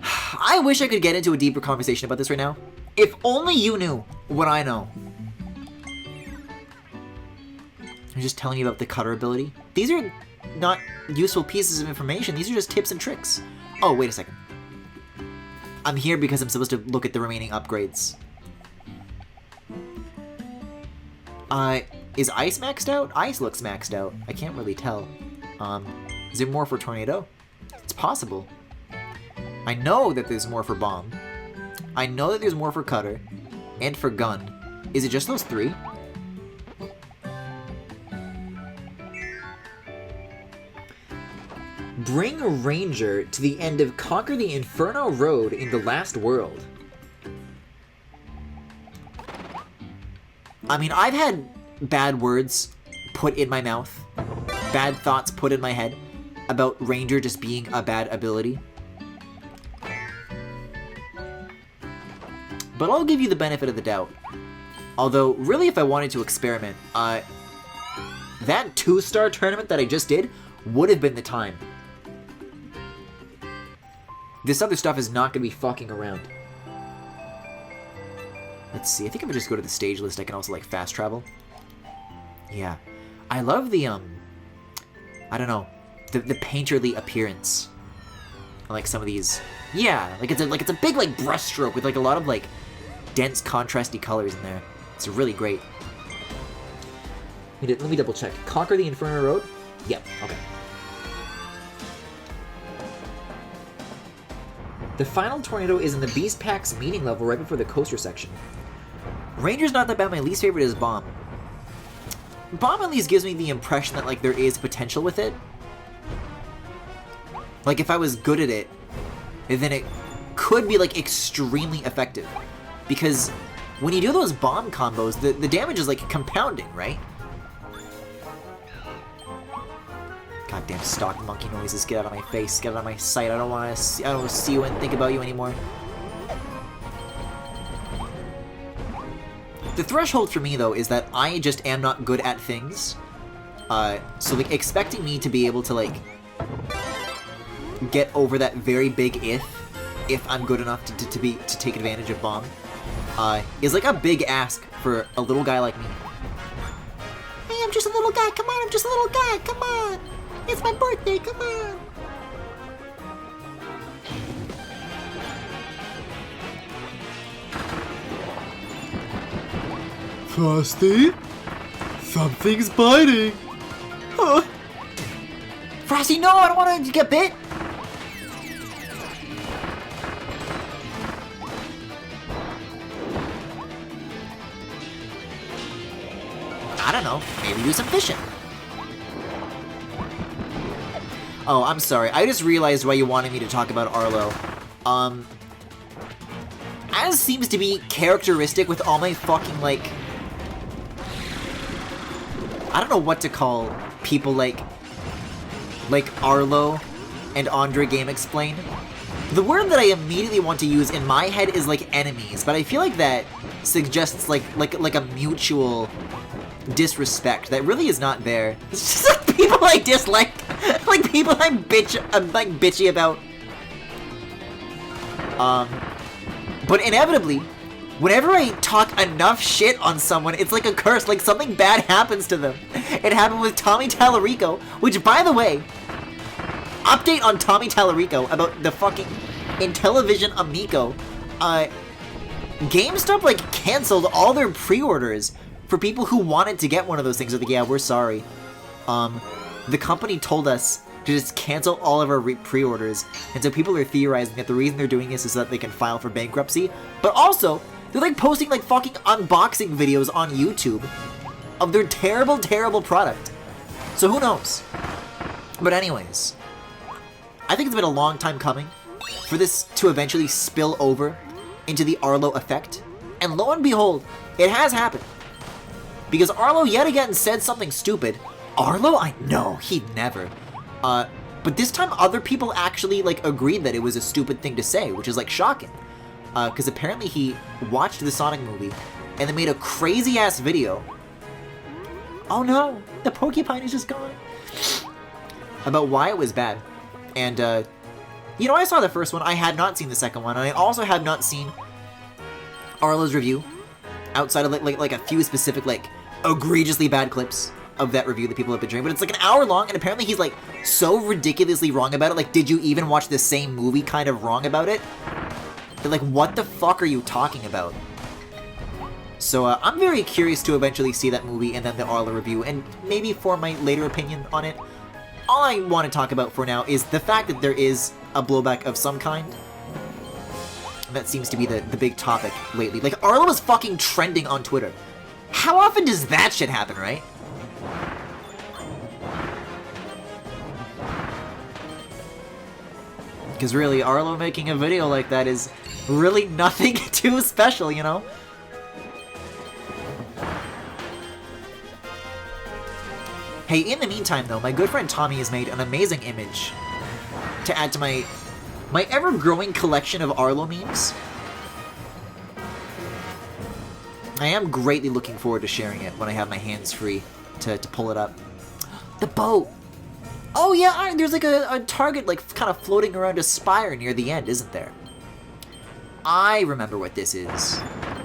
I wish I could get into a deeper conversation about this right now. If only you knew what I know. I'm just telling you about the cutter ability. These are not useful pieces of information. These are just tips and tricks. Oh, wait a second. I'm here because I'm supposed to look at the remaining upgrades. Is Ice maxed out? Ice looks maxed out. I can't really tell. Is there more for Tornado? It's possible. I know that there's more for Bomb. I know that there's more for Cutter. And for Gun. Is it just those three? Bring a ranger to the end of Conquer the Inferno Road in the Last World. I mean, I've had bad words put in my mouth, bad thoughts put in my head about Ranger just being a bad ability. But I'll give you the benefit of the doubt. Although, really, if I wanted to experiment, that 2-star tournament that I just did would have been the time. This other stuff is not going to be fucking around. Let's see, I think if I just go to the stage list, I can also, like, fast travel. Yeah. I love the, I don't know, the painterly appearance. Like some of these. Yeah, like it's a big, like, brush stroke with, like, a lot of, like, dense, contrasty colors in there. It's really great. Let me double check. Conquer the Inferno Road? Yep, okay. The final tornado is in the Beast Pack's meeting level right before the coaster section. Ranger's not that bad. My least favorite is Bomb. Bomb at least gives me the impression that, like, there is potential with it. Like, if I was good at it, then it could be, like, extremely effective. Because when you do those bomb combos, the damage is, like, compounding, right? Goddamn stock monkey noises, get out of my face, get out of my sight. I don't want to see you and think about you anymore. The threshold for me, though, is that I just am not good at things. So, like, expecting me to be able to, like, get over that very big if I'm good enough to take advantage of Bomb, is, like, a big ask for a little guy like me. Hey, I'm just a little guy, come on, I'm just a little guy, come on! It's my birthday, come on! Frosty? Something's biting! Huh? Frosty, no! I don't want to get bit! I don't know. Maybe do some fishing. Oh, I'm sorry. I just realized why you wanted me to talk about Arlo. As seems to be characteristic with all my fucking, like... I don't know what to call people like Arlo and Andre Game Explain. The word that I immediately want to use in my head is, like, enemies, but I feel like that suggests, like a mutual disrespect that really is not there. It's just, like, people I dislike. Like, people I'm bitchy about. But inevitably, whenever I talk enough shit on someone, it's like a curse, like something bad happens to them. It happened with Tommy Tallarico, which, by the way, update on Tommy Tallarico about the fucking Intellivision Amico. GameStop, like, canceled all their pre-orders for people who wanted to get one of those things. They're like, yeah, we're sorry. The company told us to just cancel all of our pre-orders, and so people are theorizing that the reason they're doing this is so that they can file for bankruptcy, but also, they're, like, posting, like, fucking unboxing videos on YouTube of their terrible, terrible product. So who knows? But anyways, I think it's been a long time coming for this to eventually spill over into the Arlo effect, and lo and behold, it has happened. Because Arlo yet again said something stupid. Arlo? I know, he'd never. But this time other people actually, like, agreed that it was a stupid thing to say, which is, like, shocking. Because apparently he watched the Sonic movie and then made a crazy-ass video. Oh no, the porcupine is just gone. About why it was bad. And, you know, I saw the first one, I had not seen the second one, and I also had not seen Arlo's review, outside of, like a few specific, like, egregiously bad clips of that review that people have been doing, but it's like an hour long, and apparently he's, like, so ridiculously wrong about it. Like, did you even watch the same movie kind of wrong about it? They're like, what the fuck are you talking about? So, I'm very curious to eventually see that movie and then the Arlo review, and maybe form my later opinion on it. All I want to talk about for now is the fact that there is a blowback of some kind. That seems to be the big topic lately. Like, Arlo is fucking trending on Twitter. How often does that shit happen, right? Because really, Arlo making a video like that is really nothing too special, you know? Hey, in the meantime though, my good friend Tommy has made an amazing image to add to my ever-growing collection of Arlo memes. I am greatly looking forward to sharing it when I have my hands free to pull it up. The boat! Oh yeah, there's like a target like kind of floating around a spire near the end, isn't there? I remember what this is. I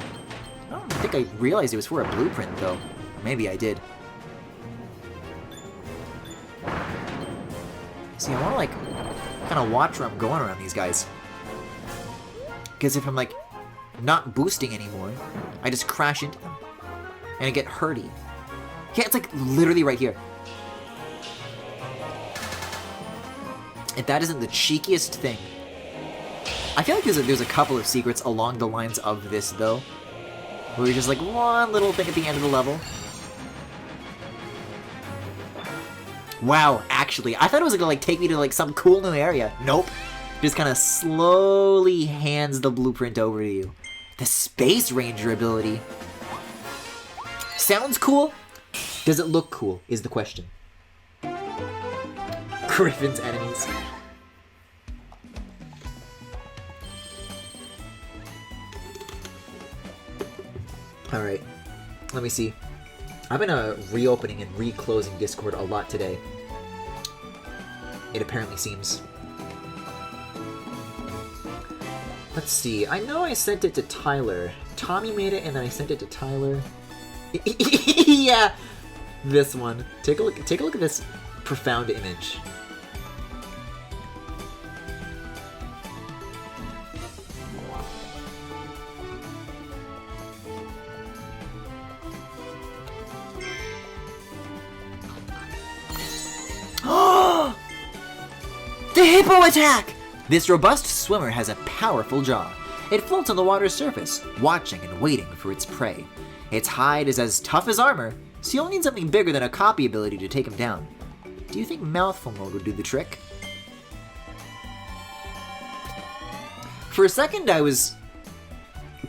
don't think I realized it was for a blueprint though. Maybe I did. See, I want to like kind of watch where I'm going around these guys. Because if I'm like not boosting anymore, I just crash into them. And I get hurty. Yeah, it's like literally right here. If that isn't the cheekiest thing. I feel like there's a couple of secrets along the lines of this, though. Where you're just like one little thing at the end of the level. Wow, actually, I thought it was gonna like take me to like some cool new area. Nope. Just kind of slowly hands the blueprint over to you. The Space Ranger ability. Sounds cool. Does it look cool, is the question. Griffin's enemies. Alright, let me see. I've been reopening and reclosing Discord a lot today. It apparently seems. Let's see, I know I sent it to Tyler. Tommy made it and then I sent it to Tyler. Yeah! This one. Take a look at this profound image. The hippo attack! This robust swimmer has a powerful jaw. It floats on the water's surface, watching and waiting for its prey. Its hide is as tough as armor, so you'll need something bigger than a copy ability to take him down. Do you think mouthful mode would do the trick? For a second, I was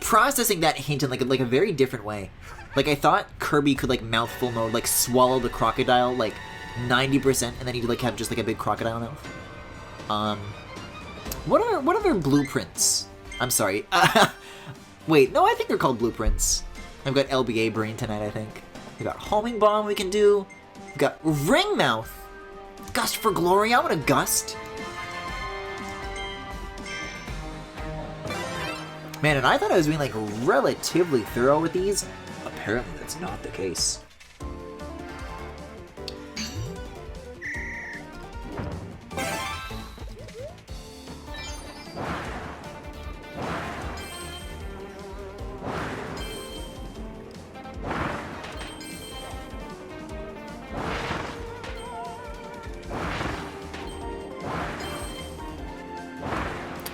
processing that hint in like a very different way. Like I thought Kirby could like mouthful mode, like swallow the crocodile like 90%, and then he'd like have just like a big crocodile mouth. What other blueprints? I'm sorry. Wait, no, I think they're called blueprints. I've got LBA brain tonight, I think. We got homing bomb we can do. We got ring mouth. Gust for glory. I want a gust. Man, and I thought I was being like relatively thorough with these. Apparently that's not the case.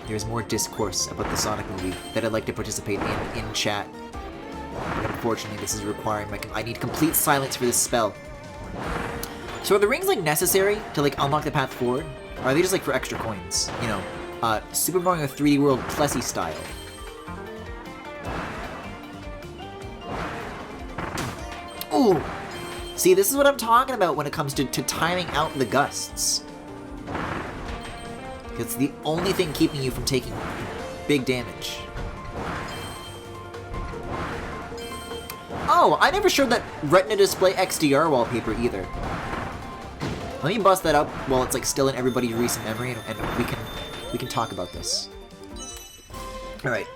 There's more discourse about the Sonic movie that I'd like to participate in chat. But unfortunately, this is requiring I need complete silence for this spell. So are the rings like necessary to like unlock the path forward? Or are they just like for extra coins? You know, Super Mario 3D World Plessy style. Ooh! See, this is what I'm talking about when it comes to timing out the gusts. It's the only thing keeping you from taking big damage. Oh, I never showed that Retina Display XDR wallpaper either. Let me bust that up while it's like still in everybody's recent memory, and we can talk about this. All right.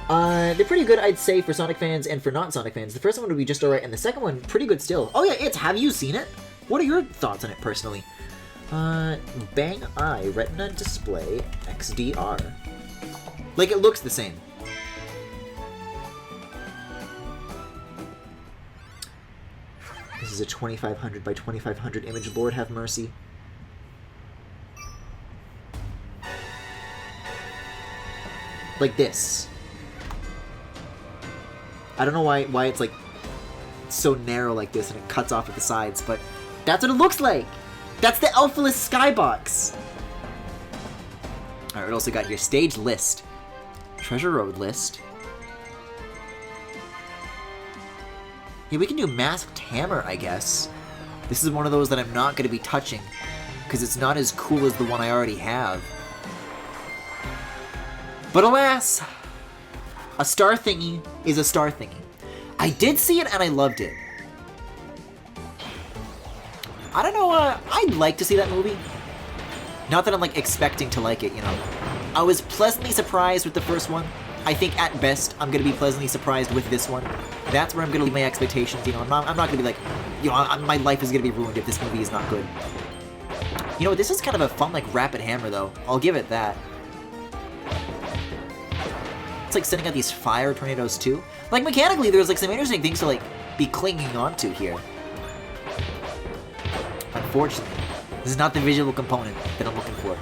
They're pretty good, I'd say, for Sonic fans and for non-Sonic fans. The first one would be just alright, and the second one, pretty good still. Oh yeah, have you seen it? What are your thoughts on it personally? Bang Eye Retina Display XDR. Like, it looks the same. This is a 2500 by 2500 image board, have mercy. Like this. I don't know why it's like so narrow like this and it cuts off at the sides, but that's what it looks like! That's the Alphaless Skybox! Alright, what else we got here? Stage list. Treasure Road list. Yeah, we can do Masked Hammer, I guess. This is one of those that I'm not going to be touching, because it's not as cool as the one I already have. But alas, a star thingy is a star thingy. I did see it and I loved it. I don't know, I'd like to see that movie. Not that I'm, like, expecting to like it, you know. I was pleasantly surprised with the first one. I think, at best, I'm gonna be pleasantly surprised with this one. That's where I'm gonna leave my expectations, you know. I'm not gonna be like, you know, my life is gonna be ruined if this movie is not good. You know, this is kind of a fun, like, rapid hammer, though. I'll give it that. It's like sending out these fire tornadoes, too. Like, mechanically, there's, like, some interesting things to, like, be clinging onto here. Unfortunately, this is not the visual component that I'm looking for.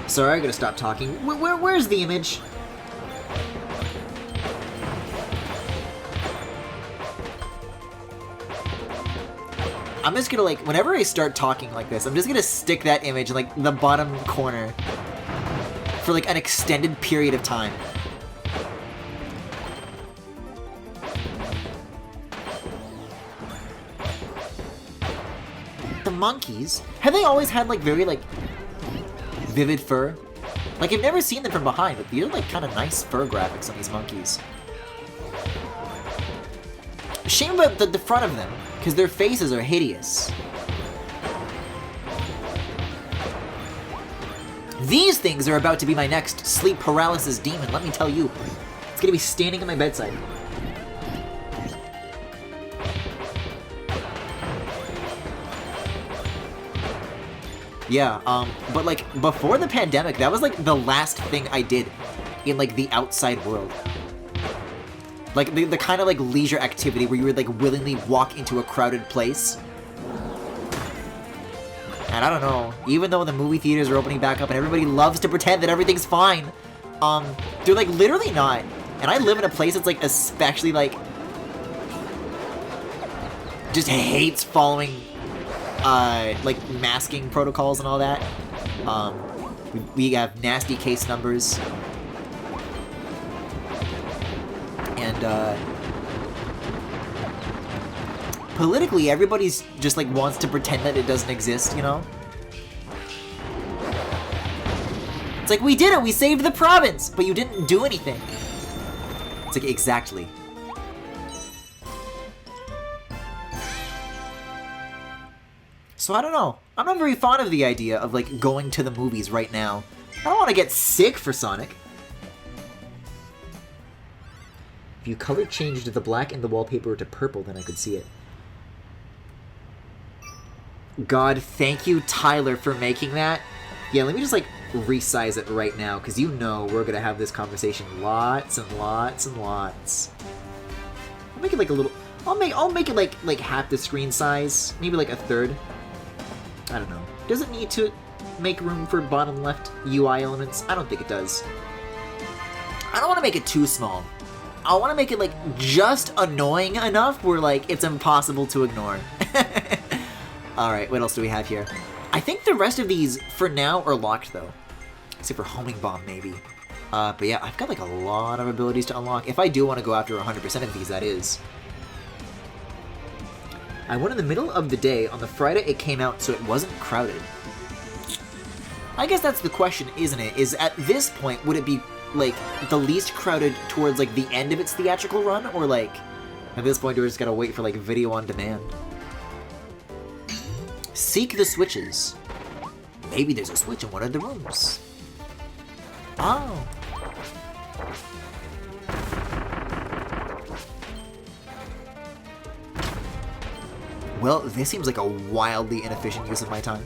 Sorry, I gotta stop talking. Where's the image? I'm just gonna, like, whenever I start talking like this, I'm just gonna stick that image in, like, the bottom corner for, like, an extended period of time. The monkeys? Have they always had, like, very, like, vivid fur? Like, I've never seen them from behind, but these are, like, kind of nice fur graphics on these monkeys. Shame about the front of them, because their faces are hideous. These things are about to be my next sleep paralysis demon, let me tell you. It's gonna be standing at my bedside. Yeah, but, like, before the pandemic, that was, like, the last thing I did in, like, the outside world. Like, the kind of, like, leisure activity where you would, like, willingly walk into a crowded place. And I don't know, even though the movie theaters are opening back up and everybody loves to pretend that everything's fine, they're, like, literally not. And I live in a place that's, like, especially, like, just hates following like, masking protocols and all that. We have nasty case numbers. And, politically, everybody's just, like, wants to pretend that it doesn't exist, you know? It's like, we did it! We saved the province! But you didn't do anything. It's like, exactly. So I don't know. I'm not very fond of the idea of, like, going to the movies right now. I don't want to get sick for Sonic. If you color changed the black in the wallpaper to purple, then I could see it. God, thank you, Tyler, for making that. Yeah, let me just, like, resize it right now, because you know we're gonna have this conversation lots and lots and lots. I'll make it, like, a little... I'll make it, like half the screen size. Maybe, like, a third. I don't know. Does it need to make room for bottom left UI elements? I don't think it does. I don't want to make it too small. I want to make it, like, just annoying enough where, like, it's impossible to ignore. Alright, what else do we have here? I think the rest of these, for now, are locked, though. Except for Homing Bomb, maybe. But yeah, I've got, like, a lot of abilities to unlock. If I do want to go after 100% of these, that is. I went in the middle of the day. On the Friday it came out, so it wasn't crowded. I guess that's the question, isn't it? Is at this point, would it be, like, the least crowded towards, like, the end of its theatrical run? Or, like, at this point, do we just gotta wait for, like, video on demand? Seek the switches. Maybe there's a switch in one of the rooms. Oh. Well, this seems like a wildly inefficient use of my time.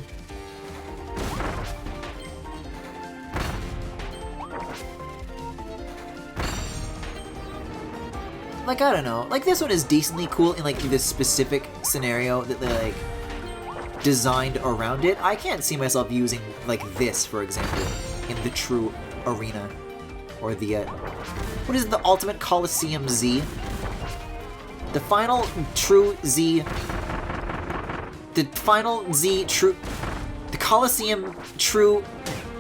Like, I don't know. Like, this one is decently cool in, like, this specific scenario that they, like, designed around it. I can't see myself using, like, this, for example, in the true arena. Or the, what is it, the Ultimate Coliseum Z? The final true Z... The final Z true... The Coliseum true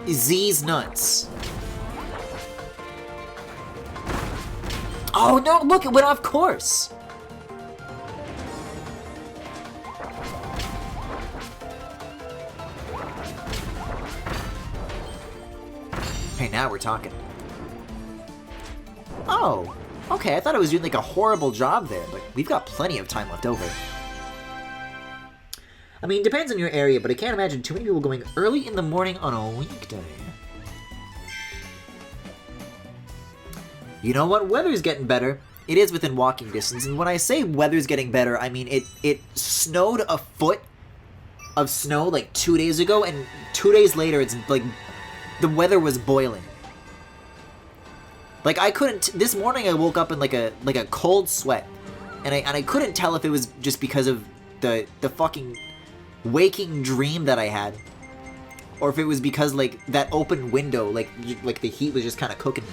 Z's nuts. Oh no, look, it went off course! Hey, now we're talking. Oh, okay, I thought I was doing like a horrible job there, but we've got plenty of time left over. I mean, depends on your area, but I can't imagine too many people going early in the morning on a weekday. You know what? Weather's getting better. It is within walking distance, and when I say weather's getting better, I mean it snowed a foot of snow like 2 days ago, and 2 days later it's like the weather was boiling. Like I couldn't. This morning I woke up in like a cold sweat, and I couldn't tell if it was just because of the fucking waking dream that I had, or if it was because like that open window, like the heat was just kind of cooking me.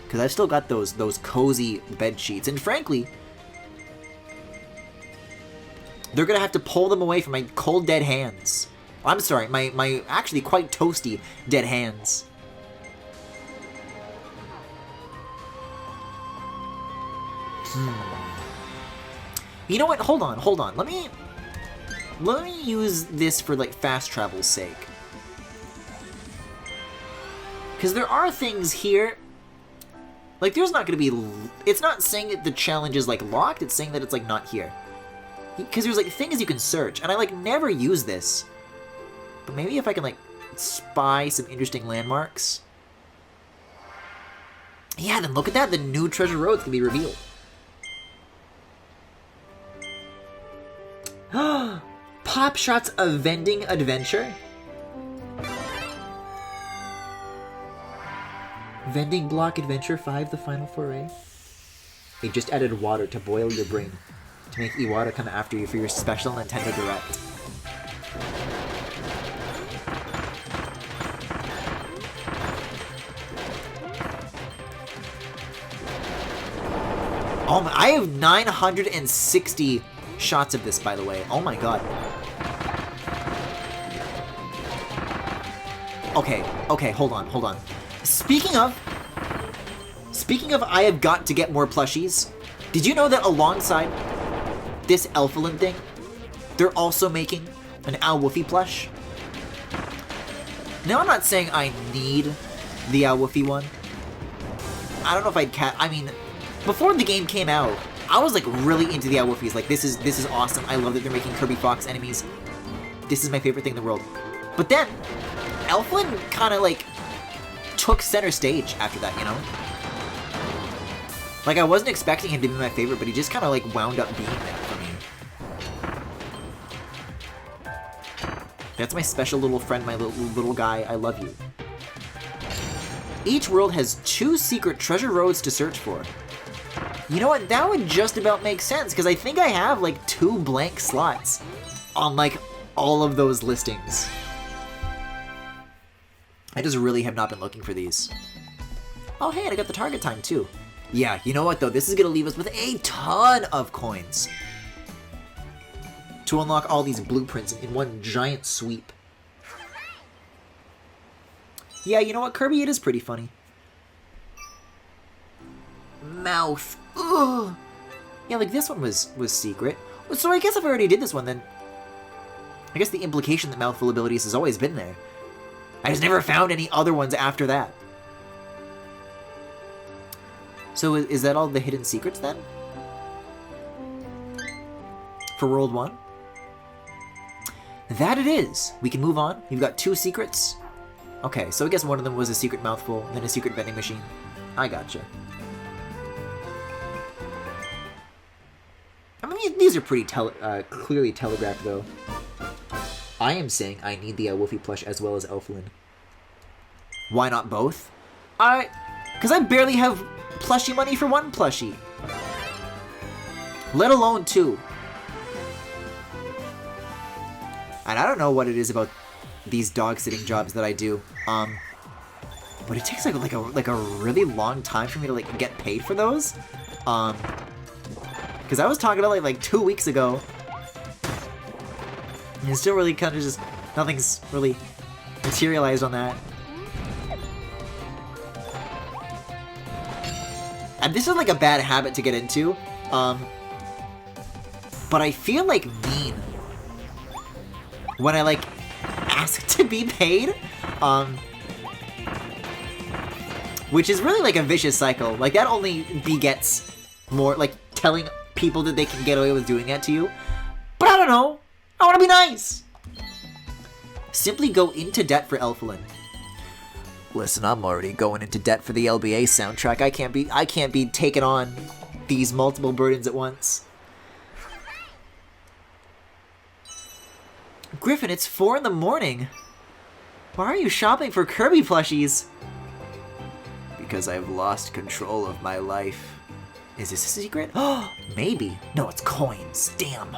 Because I've still got those cozy bed sheets, and frankly, they're gonna have to pull them away from my cold dead hands. I'm sorry, my actually quite toasty dead hands. You know what? Hold on. Let me use this for like fast travel's sake. Because there are things here. Like, there's not going to be... It's not saying that the challenge is, like, locked. It's saying that it's, like, not here. Because there's, like, things you can search. And I, like, never use this. But maybe if I can, like, spy some interesting landmarks. Yeah, then look at that. The new treasure roads can be revealed. Pop Shot's a vending adventure? Vending Block Adventure 5, the final foray. They just added water to boil your brain, to make Iwata come after you for your special Nintendo Direct. Oh my, I have 960 shots of this, by the way. Oh my god. Okay, hold on. Speaking of, I have got to get more plushies. Did you know that alongside this Elfilin thing, they're also making an Owl Woofy plush? Now, I'm not saying I need the Owl Woofy one. I don't know if I'd I mean, before the game came out, I was like really into the Owl Woofies. Like, this is awesome. I love that they're making Kirby Fox enemies. This is my favorite thing in the world. But then, Elfilin kind of like took center stage after that, you know? Like, I wasn't expecting him to be my favorite, but he just kind of, like, wound up being that for me. That's my special little friend, my little guy. I love you. Each world has 2 secret treasure roads to search for. You know what? That would just about make sense, because I think I have, like, 2 blank slots on, like, all of those listings. I just really have not been looking for these. Oh, hey, and I got the target time, too. Yeah, you know what, though? This is going to leave us with a ton of coins to unlock all these blueprints in one giant sweep. Yeah, you know what, Kirby? It is pretty funny. Mouth. Ugh. Yeah, like, this one was secret. So I guess if I already did this one, then I guess the implication that mouthful abilities has always been there. I just never found any other ones after that. So is that all the hidden secrets then? For World 1? That it is! We can move on. We've got 2 secrets. Okay, so I guess one of them was a secret mouthful, then a secret vending machine. I gotcha. I mean, these are pretty clearly telegraphed, though. I am saying I need the Woofy plush as well as Elfilin. Why not both? Because I barely have plushie money for one plushie. Let alone 2. And I don't know what it is about these dog-sitting jobs that I do. But it takes like a really long time for me to like get paid for those. Because Because I was talking about like 2 weeks ago. And it's still really kind of just... Nothing's really materialized on that. And this is like a bad habit to get into. But I feel like mean when I like ask to be paid. Which is really like a vicious cycle. Like that only begets more like telling people that they can get away with doing that to you. But I don't know. I want to be nice. Simply go into debt for Elflin. Listen, I'm already going into debt for the LBA soundtrack. I can't be taking on these multiple burdens at once. Griffin, it's 4 in the morning. Why are you shopping for Kirby plushies? Because I've lost control of my life. Is this a secret? Oh, maybe. No, it's coins. Damn.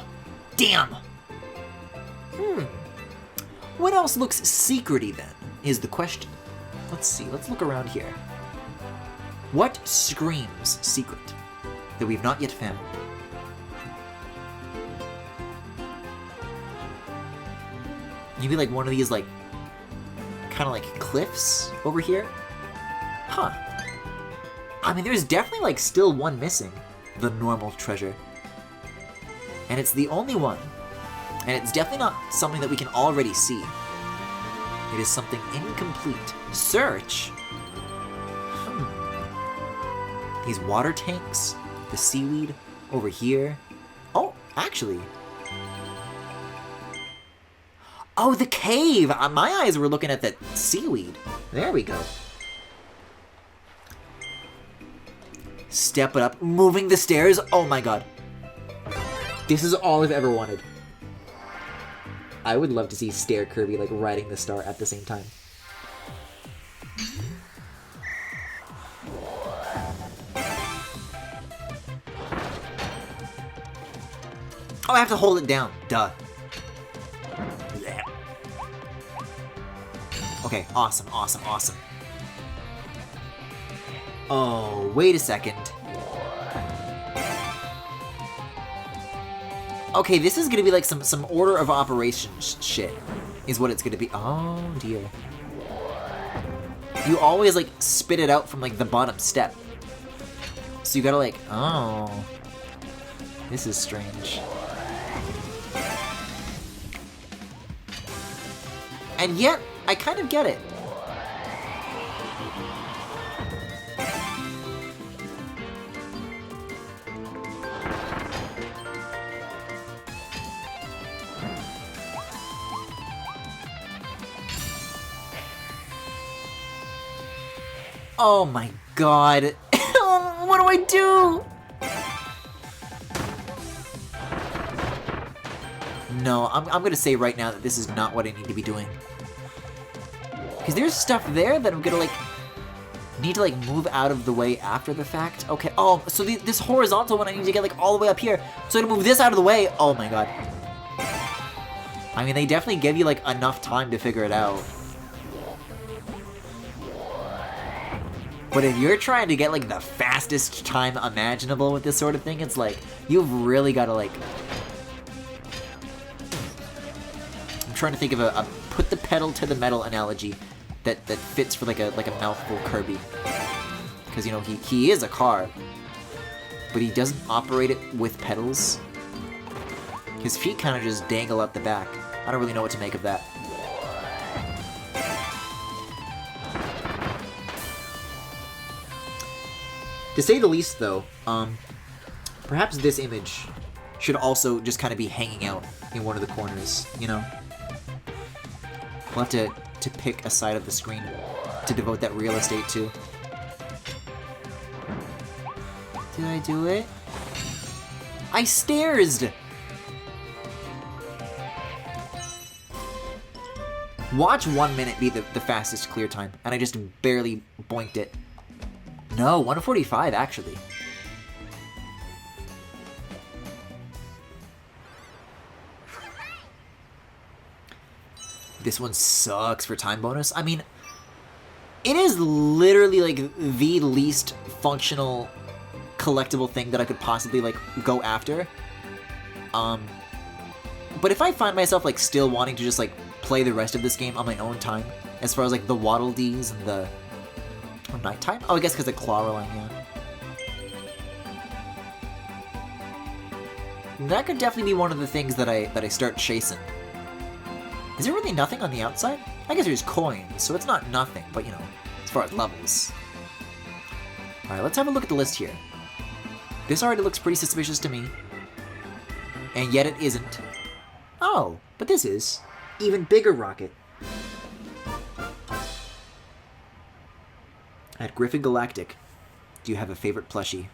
Damn. What else looks secrety then, is the question. Let's see, let's look around here. What screams secret that we've not yet found? Maybe like one of these like, kind of like cliffs over here? Huh. I mean, there's definitely like still one missing. The normal treasure. And it's the only one. And it's definitely not something that we can already see. It is something incomplete. Search? These water tanks, the seaweed over here. Oh, actually. Oh, the cave! My eyes were looking at that seaweed. There we go. Step it up. Moving the stairs. Oh my god. This is all I've ever wanted. I would love to see Stair Kirby like riding the star at the same time. Oh, I have to hold it down. Duh. Okay, awesome, awesome, awesome. Oh, wait a second. Okay, this is gonna be like some order of operations shit, is what it's gonna be. Oh dear. You always like spit it out from like the bottom step. So you gotta like, oh. This is strange. And yet, I kind of get it. Oh my god. What do I do? No, I'm gonna say right now that this is not what I need to be doing. Because there's stuff there that I'm gonna like need to like move out of the way after the fact. Okay, oh, so this horizontal one I need to get like all the way up here. So to move this out of the way, oh my god. I mean, they definitely give you like enough time to figure it out. But if you're trying to get like the fastest time imaginable with this sort of thing, it's like, you've really got to like... I'm trying to think of a put the pedal to the metal analogy that fits for like a mouthful Kirby. Because, you know, he is a car, but he doesn't operate it with pedals. His feet kind of just dangle up the back. I don't really know what to make of that. To say the least, though, perhaps this image should also just kind of be hanging out in one of the corners, you know? We'll have to pick a side of the screen to devote that real estate to. Did I do it? I stairsed! Watch 1 minute be the fastest clear time, and I just barely boinked it. No, 1:45 actually. This one sucks for time bonus. I mean, it is literally like the least functional collectible thing that I could possibly, like, go after. But if I find myself, like, still wanting to just, like, play the rest of this game on my own time, as far as, like, the Waddle Dees and the... Oh, nighttime? Oh, I guess because the Clawline, yeah. That could definitely be one of the things that I start chasing. Is there really nothing on the outside? I guess there's coins, so it's not nothing, but, you know, as far as levels. Alright, let's have a look at the list here. This already looks pretty suspicious to me. And yet it isn't. Oh, but this is. Even bigger rocket. At GRIFFINGALACTIC, do you have a favorite plushie?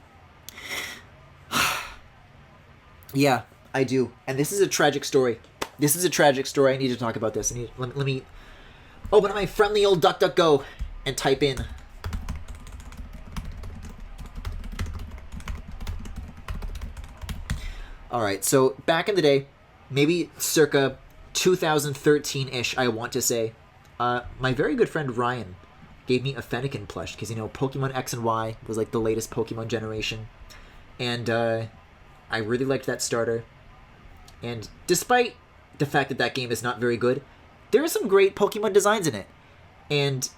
Yeah, I do. And this is a tragic story. This is a tragic story. I need to talk about this. Let me open up my friendly old DuckDuckGo and type in. Alright, so back in the day, maybe circa 2013-ish, I want to say, my very good friend Ryan gave me a Fennekin plush, because, you know, Pokemon X and Y was, like, the latest Pokemon generation. And, I really liked that starter. And despite the fact that that game is not very good, there are some great Pokemon designs in it. And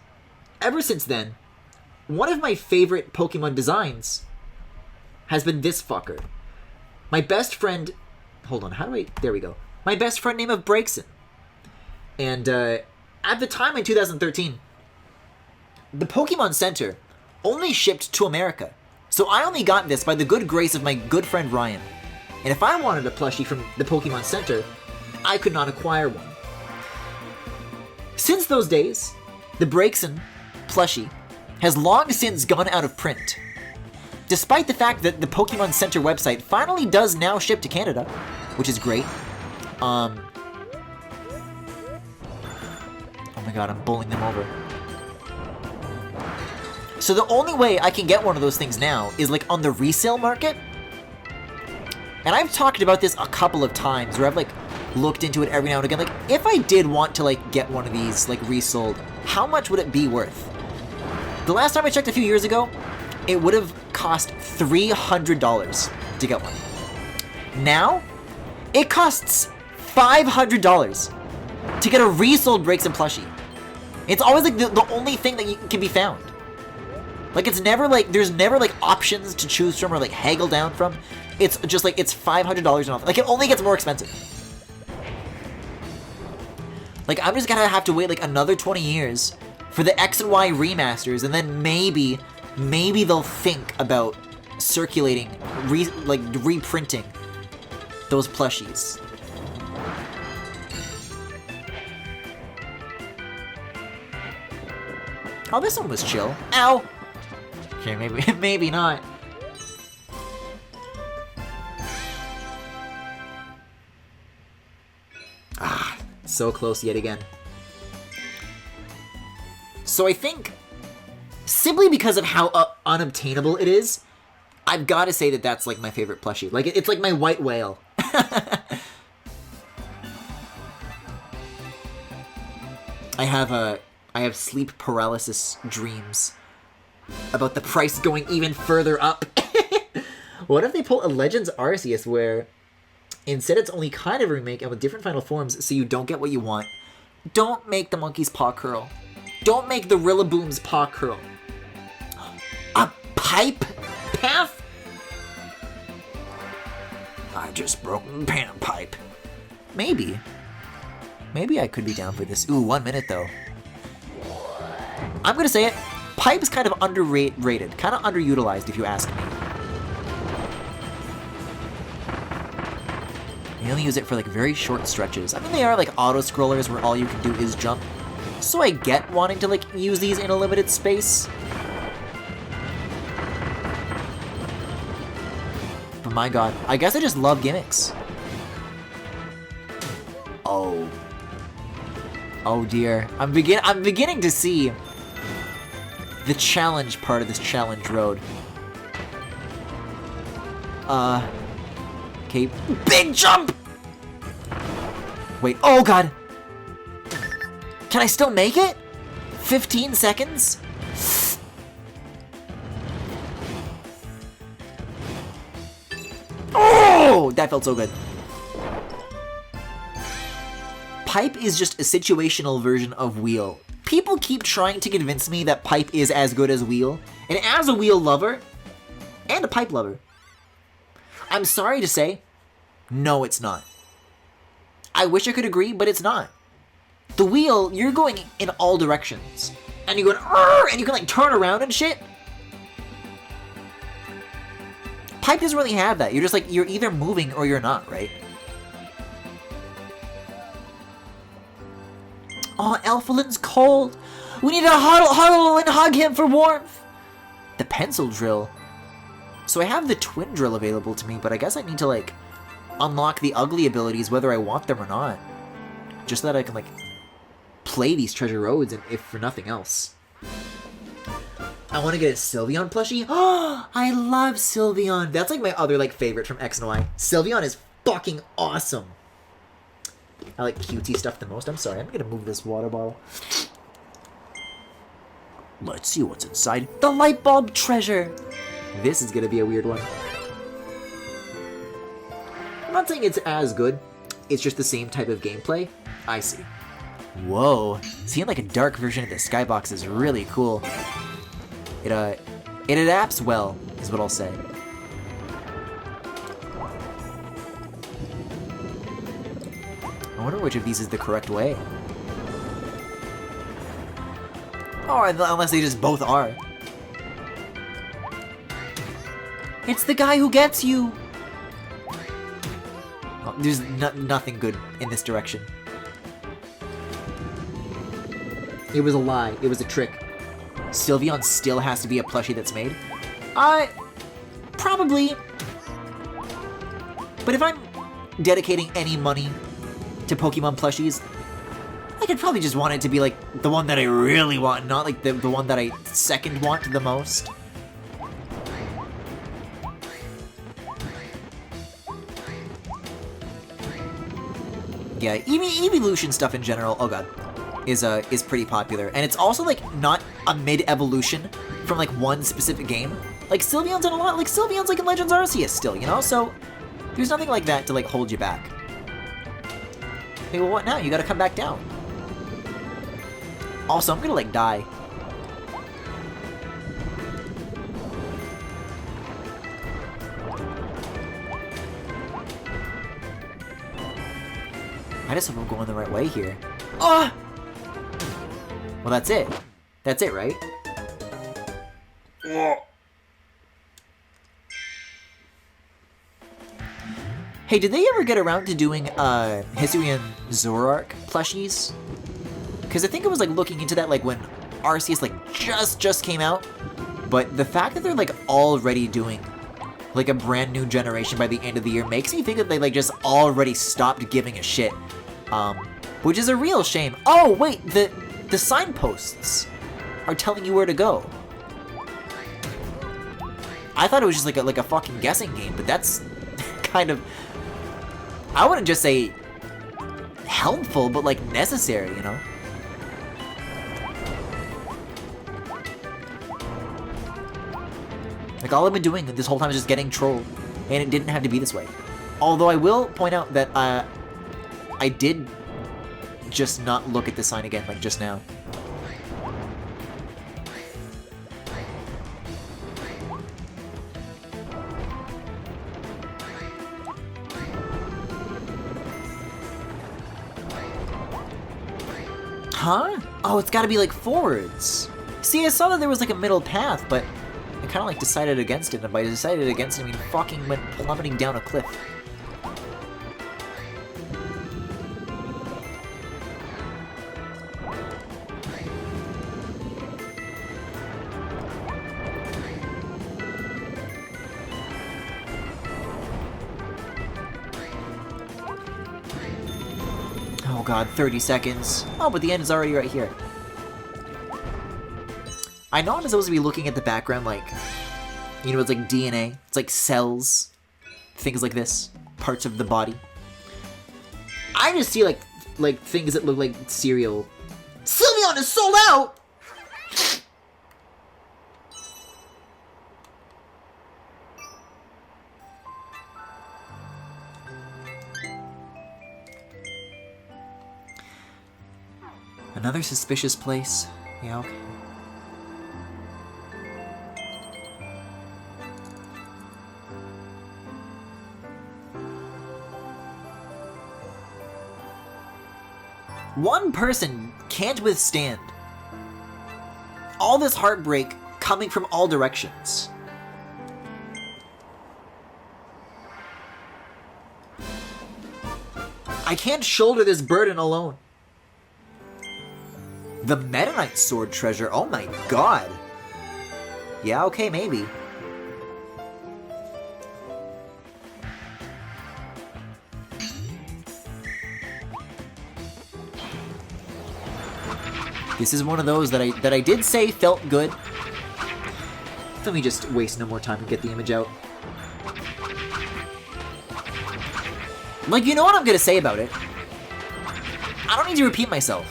ever since then, one of my favorite Pokemon designs has been this fucker. My best friend... Hold on, how do I... There we go. My best friend name of Brakeson. And at the time in 2013, the Pokemon Center only shipped to America. So I only got this by the good grace of my good friend Ryan. And if I wanted a plushie from the Pokemon Center, I could not acquire one. Since those days, the Brakeson plushie has long since gone out of print. Despite the fact that the Pokemon Center website finally does now ship to Canada, which is great. Oh my god, I'm bowling them over. So the only way I can get one of those things now is, like, on the resale market. And I've talked about this a couple of times, where I've, like, looked into it every now and again. Like, if I did want to, like, get one of these, like, resold, how much would it be worth? The last time I checked a few years ago, it would have cost $300 to get one. Now, it costs $500 to get a resold Brakeson plushie. It's always, like, the only thing that can be found. Like, it's never, like, there's never, like, options to choose from or, like, haggle down from. It's just, like, it's $500 off. Like, it only gets more expensive. Like, I'm just gonna have to wait, like, another 20 years for the X and Y remasters, and then maybe they'll think about circulating, reprinting those plushies. Oh, this one was chill. Ow! Okay, maybe not. Ah, so close yet again. So I think, simply because of how unobtainable it is, I've got to say that that's, like, my favorite plushie. Like, it's like my white whale. I have sleep paralysis dreams about the price going even further up. What if they pull a Legends Arceus where instead it's only kind of a remake and with different final forms, so you don't get what you want? Don't make the monkey's paw curl. Don't make the Rillaboom's paw curl. A pipe path? I just broke the panpipe. Maybe I could be down for this. Ooh, 1 minute though. I'm gonna say it. Pipe's kind of underrated, kind of underutilized if you ask me. You only use it for, like, very short stretches. I mean, they are, like, auto-scrollers where all you can do is jump. So I get wanting to, like, use these in a limited space. But my god, I guess I just love gimmicks. Oh. Oh dear. I'm beginning to see the challenge part of this challenge road. Okay, big jump! Wait, oh god! Can I still make it? 15 seconds? Oh, that felt so good. Pipe is just a situational version of Wheel. People keep trying to convince me that Pipe is as good as Wheel. And as a Wheel lover, and a Pipe lover, I'm sorry to say, no, it's not. I wish I could agree, but it's not. The Wheel, you're going in all directions. And you're going, "Arr!" and you can like turn around and shit. Pipe doesn't really have that. You're just like, you're either moving or you're not, right? Oh, Elflin's cold. We need to huddle and hug him for warmth. The pencil drill. So I have the twin drill available to me, but I guess I need to like unlock the ugly abilities whether I want them or not. Just so that I can like play these treasure roads, and if for nothing else. I want to get a Sylveon plushie. Oh, I love Sylveon. That's like my other like favorite from X and Y. Sylveon is fucking awesome. I like cutesy stuff the most. I'm sorry, I'm gonna move this water bottle. Let's see what's inside. The light bulb treasure. This is gonna be a weird one. I'm not saying it's as good. It's just the same type of gameplay. I see. Whoa, seeing like a dark version of the skybox is really cool. It adapts well, is what I'll say. I wonder which of these is the correct way. Or unless they just both are. It's the guy who gets you! Oh, there's nothing good in this direction. It was a lie. It was a trick. Sylveon still has to be a plushie that's made? Probably. But if I'm dedicating any money to Pokemon plushies, I could probably just want it to be like the one that I really want, not like the one that I second want the most. Yeah, evolution stuff in general, oh god, is pretty popular. And it's also like not a mid-evolution from like one specific game. Like Sylveon's in a lot, like Sylveon's like in Legends Arceus still, you know? So there's nothing like that to like hold you back. Okay, well what now? You gotta come back down. Also, I'm gonna like die. I just hope I'm going the right way here. Ah! Well, that's it. That's it, right? Hey, did they ever get around to doing Hisuian Zoroark plushies? Because I think I was like looking into that like when Arceus like just came out. But the fact that they're like already doing like a brand new generation by the end of the year makes me think that they like just already stopped giving a shit. Which is a real shame. Oh wait, the signposts are telling you where to go. I thought it was just like a fucking guessing game, but that's kind of, I wouldn't just say helpful, but like necessary, you know? Like all I've been doing this whole time is just getting trolled, and it didn't have to be this way. Although I will point out that I did just not look at the sign again, like just now. Huh? Oh, it's gotta be like forwards. See, I saw that there was like a middle path, but I kinda like decided against it, and by decided against it, I mean fucking went plummeting down a cliff. Oh god, 30 seconds. Oh, but the end is already right here. I know I'm supposed to be looking at the background like, you know, it's like DNA. It's like cells. Things like this. Parts of the body. I just see like things that look like cereal. Sylveon is sold out! Another suspicious place. Yeah, okay. One person can't withstand all this heartbreak coming from all directions. I can't shoulder this burden alone. The Meta Knight sword treasure, oh my god. Yeah, okay, maybe. This is one of those that I did say felt good. Let me just waste no more time and get the image out. Like, you know what I'm gonna say about it. I don't need to repeat myself.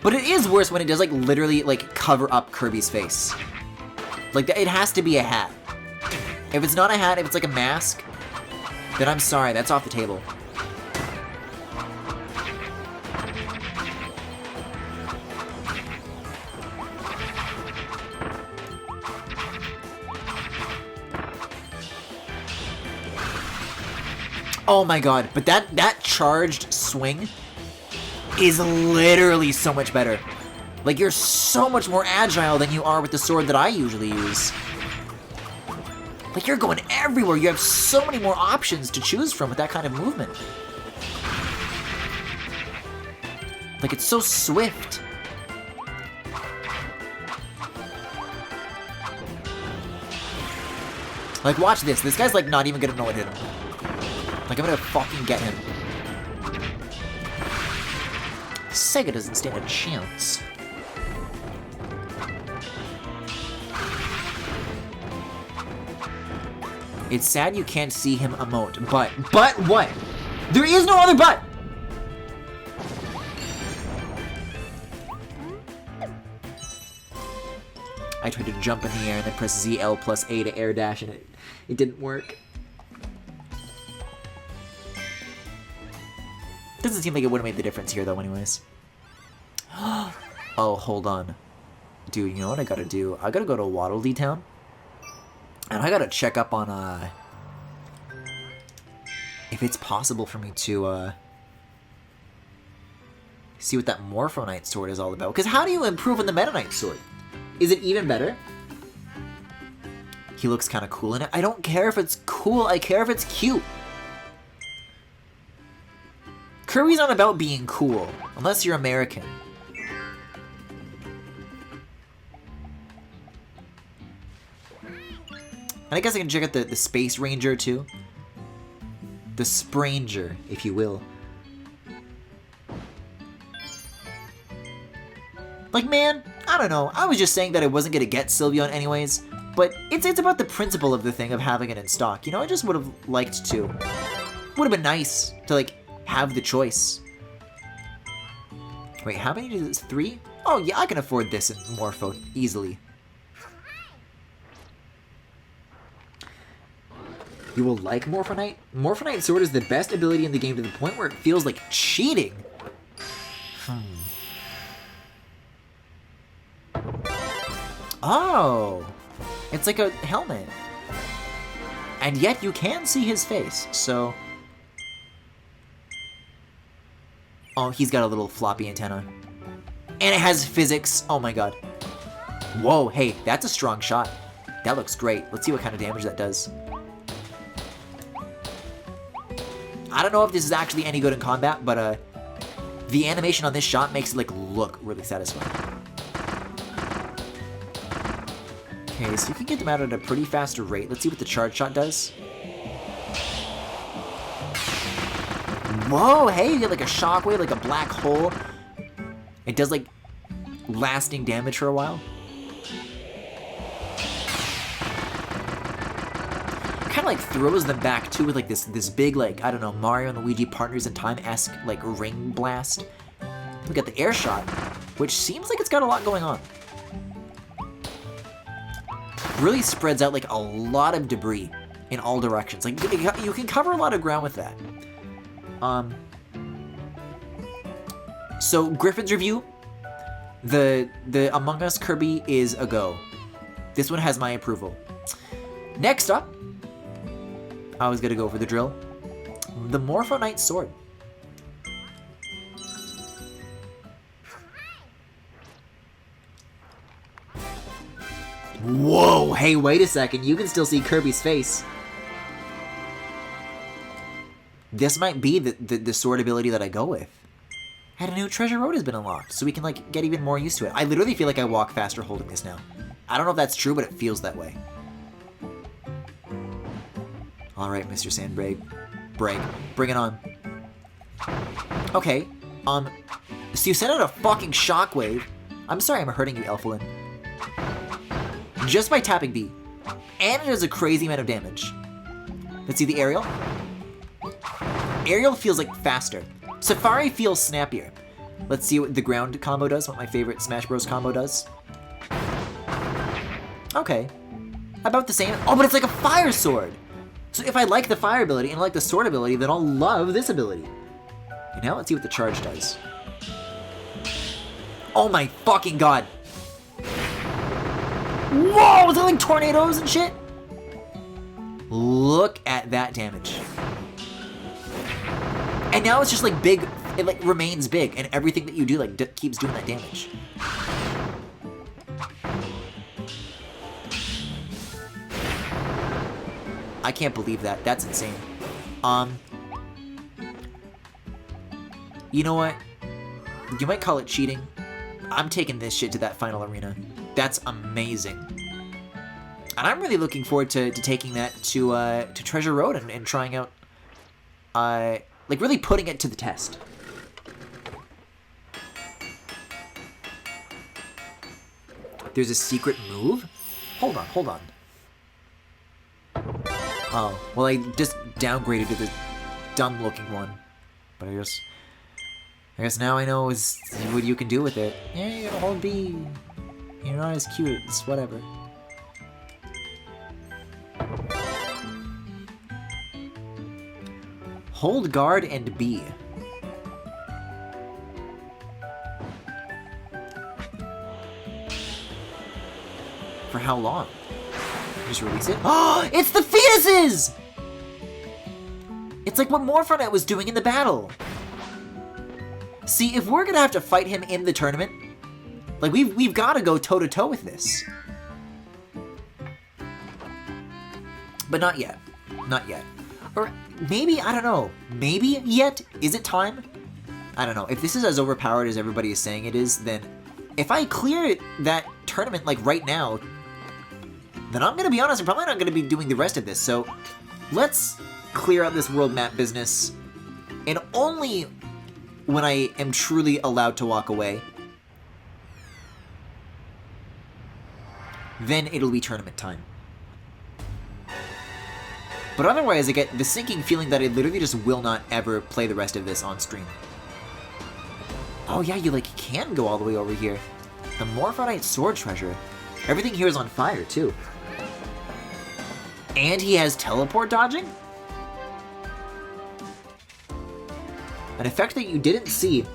But it is worse when it does, like, literally, like, cover up Kirby's face. Like, it has to be a hat. If it's not a hat, if it's like a mask, then I'm sorry, that's off the table. Oh my god, but that charged swing is literally so much better. Like, you're so much more agile than you are with the sword that I usually use. Like, you're going everywhere. You have so many more options to choose from with that kind of movement. Like, it's so swift. Like, watch this. This guy's, like, not even gonna know what hit him. Like, I'm gonna fucking get him. Sega doesn't stand a chance. It's sad you can't see him emote, but what? There is no other but! I tried to jump in the air and then press ZL plus A to air dash and it didn't work. Doesn't seem like it would have made the difference here though anyways. Oh, hold on. Dude, you know what I gotta do? I gotta go to Waddle Dee Town. And I gotta check up on, if it's possible for me to, see what that Morpho Knight sword is all about. Because how do you improve on the Meta Knight sword? Is it even better? He looks kind of cool in it. I don't care if it's cool, I care if it's cute. Kirby's not about being cool, unless you're American. And I guess I can check out the Space Ranger, too. The Spranger, if you will. Like, man, I don't know. I was just saying that I wasn't going to get Sylveon anyways. But it's about the principle of the thing of having it in stock. You know, I just would have liked to. Would have been nice to, like, have the choice. Wait, how many is this? 3? Oh, yeah, I can afford this in Morpho easily. You will like Morpho Knight? Morpho Knight Sword is the best ability in the game to the point where it feels like cheating. Oh, it's like a helmet. And yet you can see his face, so... Oh, he's got a little floppy antenna. And it has physics. Oh my god. Whoa, hey, that's a strong shot. That looks great. Let's see what kind of damage that does. I don't know if this is actually any good in combat, but the animation on this shot makes it like look really satisfying. Okay, so you can get them out at a pretty fast rate. Let's see what the charge shot does. Whoa, hey, you get like a shockwave, like a black hole. It does like lasting damage for a while. Kind of like throws them back too with like this big like, I don't know, Mario and Luigi Partners in Time-esque like ring blast. We got the air shot, which seems like it's got a lot going on. Really spreads out like a lot of debris. in all directions. Like, you can cover a lot of ground with that. So, Griffin's review, the Among Us Kirby is a go. This one has my approval. Next up, I was gonna go for the drill. The Morpho Knight's Sword. Whoa, hey, wait a second. You can still see Kirby's face. This might be the sword ability that I go with. And a new treasure road has been unlocked, so we can, like, get even more used to it. I literally feel like I walk faster holding this now. I don't know if that's true, but it feels that way. Alright, Mr. Sandbrag. Bring it on. Okay, so you sent out a fucking shockwave. I'm sorry I'm hurting you, Elflin. Just by tapping B. And it does a crazy amount of damage. Let's see the aerial. Aerial feels like faster. Safari feels snappier. Let's see what the ground combo does, what my favorite Smash Bros. Combo does. Okay. About the same. Oh, but it's like a fire sword! So if I like the fire ability and I like the sword ability, then I'll love this ability. And now let's see what the charge does. Oh my fucking god! Whoa! Is it like tornadoes and shit? Look at that damage. And now it's just like big, it like remains big, and everything that you do like keeps doing that damage. I can't believe that. That's insane. You know what? You might call it cheating. I'm taking this shit to that final arena. That's amazing. And I'm really looking forward to taking that to Treasure Road and trying out, like really putting it to the test. There's a secret move? Hold on. Oh, well I just downgraded to the dumb-looking one. But I guess now I know what you can do with it. Yeah, you gotta hold B. You're not as cute, it's whatever. Hold guard and B. For how long? Just release it? Oh, it's the fetuses! It's like what Morphonet was doing in the battle. See, if we're gonna have to fight him in the tournament, like we've got to go toe-to-toe with this. But not yet. Not yet. Or maybe, I don't know. Maybe yet? Is it time? I don't know. If this is as overpowered as everybody is saying it is, then if I clear that tournament like right now, then I'm gonna be honest, I'm probably not gonna be doing the rest of this. So let's clear out this world map business, and only when I am truly allowed to walk away, then it'll be tournament time. But otherwise, I get the sinking feeling that I literally just will not ever play the rest of this on stream. Oh yeah, you like can go all the way over here. The Morphodite Sword Treasure. Everything here is on fire too. And he has teleport dodging? An effect that you didn't see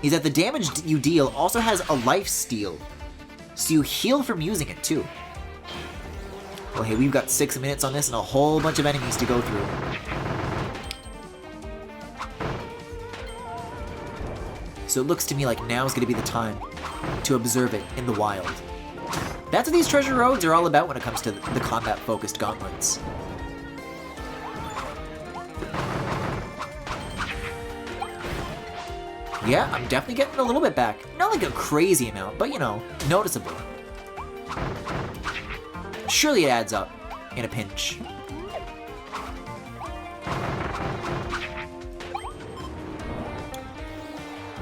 is that the damage you deal also has a life steal. So you heal from using it too. Well, hey, we've got 6 minutes on this and a whole bunch of enemies to go through. So it looks to me like now is going to be the time to observe it in the wild. That's what these treasure roads are all about when it comes to the combat-focused gauntlets. Yeah, I'm definitely getting a little bit back. Not like a crazy amount, but you know, noticeable. Surely it adds up in a pinch.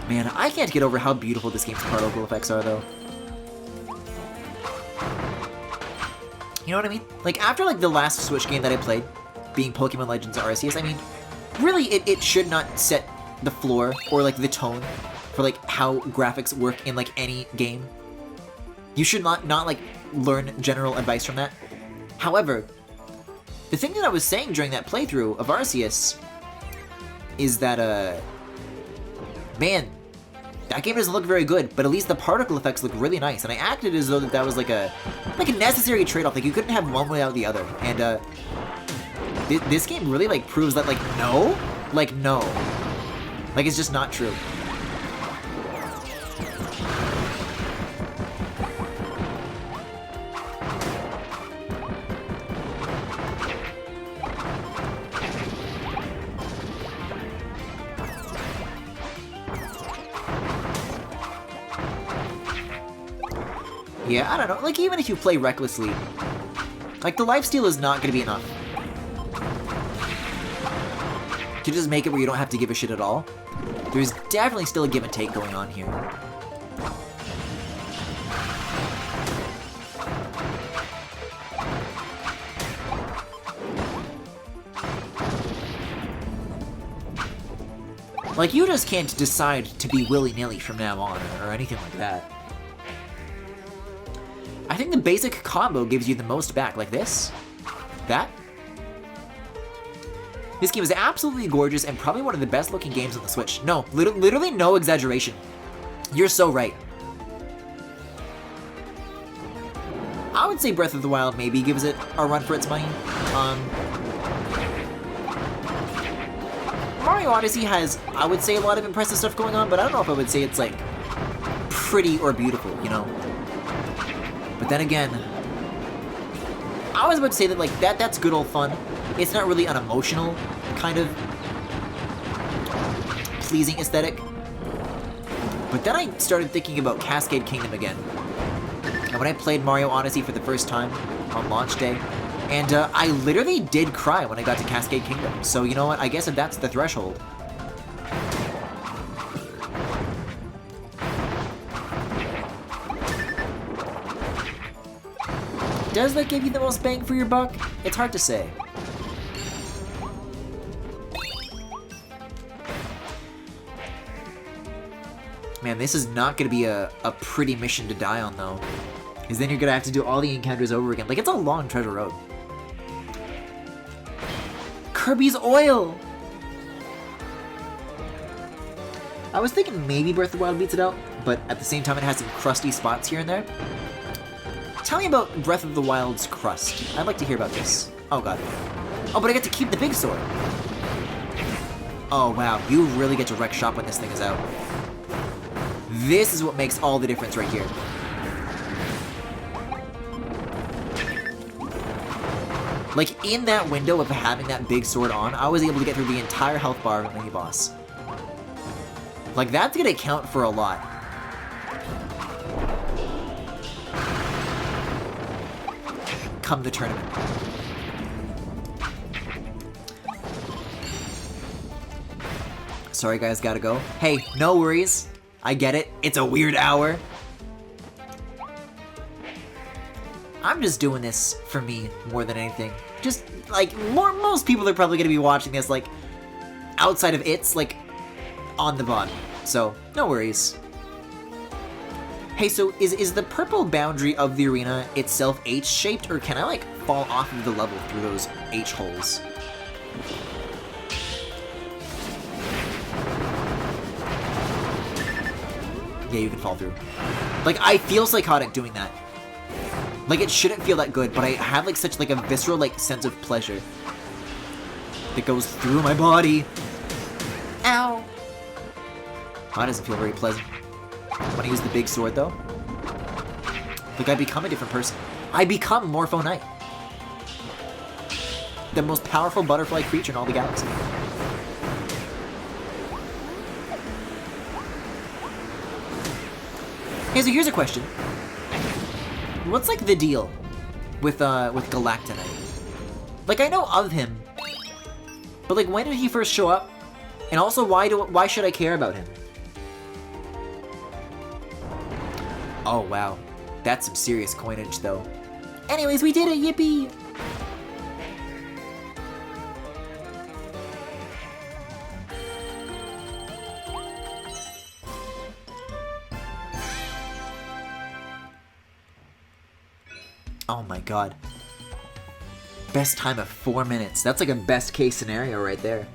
Man, I can't get over how beautiful this game's particle effects are, though. You know what I mean? Like, after like the last Switch game that I played, being Pokemon Legends Arceus, I mean, really, it should not set the floor or like the tone for like how graphics work in like any game. You should not like learn general advice from that. However, The thing that I was saying during that playthrough of Arceus is that, man, that game doesn't look very good, but at least the particle effects look really nice, and I acted as though that was like a necessary trade-off. Like, you couldn't have one without the other, and, this game really, like, proves that, like, no. Like, it's just not true. Yeah, I don't know, like, even if you play recklessly, like, the lifesteal is not gonna be enough to just make it where you don't have to give a shit at all. There's definitely still a give and take going on here. Like, you just can't decide to be willy-nilly from now on, or anything like that. I think the basic combo gives you the most back, like this, that. This game is absolutely gorgeous and probably one of the best looking games on the Switch. No, literally no exaggeration. You're so right. I would say Breath of the Wild maybe gives it a run for its money. Mario Odyssey has, I would say, a lot of impressive stuff going on, but I don't know if I would say it's, like, pretty or beautiful, you know? But then again, I was about to say that, like, that's good old fun. It's not really an emotional kind of pleasing aesthetic. But then I started thinking about Cascade Kingdom again. And when I played Mario Odyssey for the first time on launch day, and I literally did cry when I got to Cascade Kingdom. So you know what, I guess if that's the threshold. Does that give you the most bang for your buck? It's hard to say. Man, this is not going to be a pretty mission to die on, though. Because then you're going to have to do all the encounters over again. Like, it's a long treasure road. Kirby's oil! I was thinking maybe Breath of the Wild beats it out, but at the same time it has some crusty spots here and there. Tell me about Breath of the Wild's crust. I'd like to hear about this. Oh god. Oh, but I get to keep the big sword. Oh wow, you really get to wreck shop when this thing is out. This is what makes all the difference right here. Like, in that window of having that big sword on, I was able to get through the entire health bar of a mini-boss. Like, that's gonna count for a lot. Come the tournament. Sorry guys, gotta go. Hey, no worries. I get it. It's a weird hour. I'm just doing this for me more than anything. Just, like, most people are probably gonna be watching this, like, outside of it's, like, on the VOD. So, no worries. Hey, so is the purple boundary of the arena itself H-shaped, or can I, like, fall off of the level through those H holes? Yeah, you can fall through. Like, I feel psychotic doing that. Like, it shouldn't feel that good, but I have, like, such, like, a visceral, like, sense of pleasure that goes through my body. Ow! Oh, that doesn't feel very pleasant. When I use the big sword, though, like, I become a different person. I become Morpho Knight. The most powerful butterfly creature in all the galaxy. Hey, so here's a question. What's, like, the deal with Galactonite? Like, I know of him, but, like, when did he first show up? And also, why should I care about him? Oh, wow. That's some serious coinage, though. Anyways, we did it! Yippee! Oh my god. Best time of 4 minutes. That's like a best case scenario right there.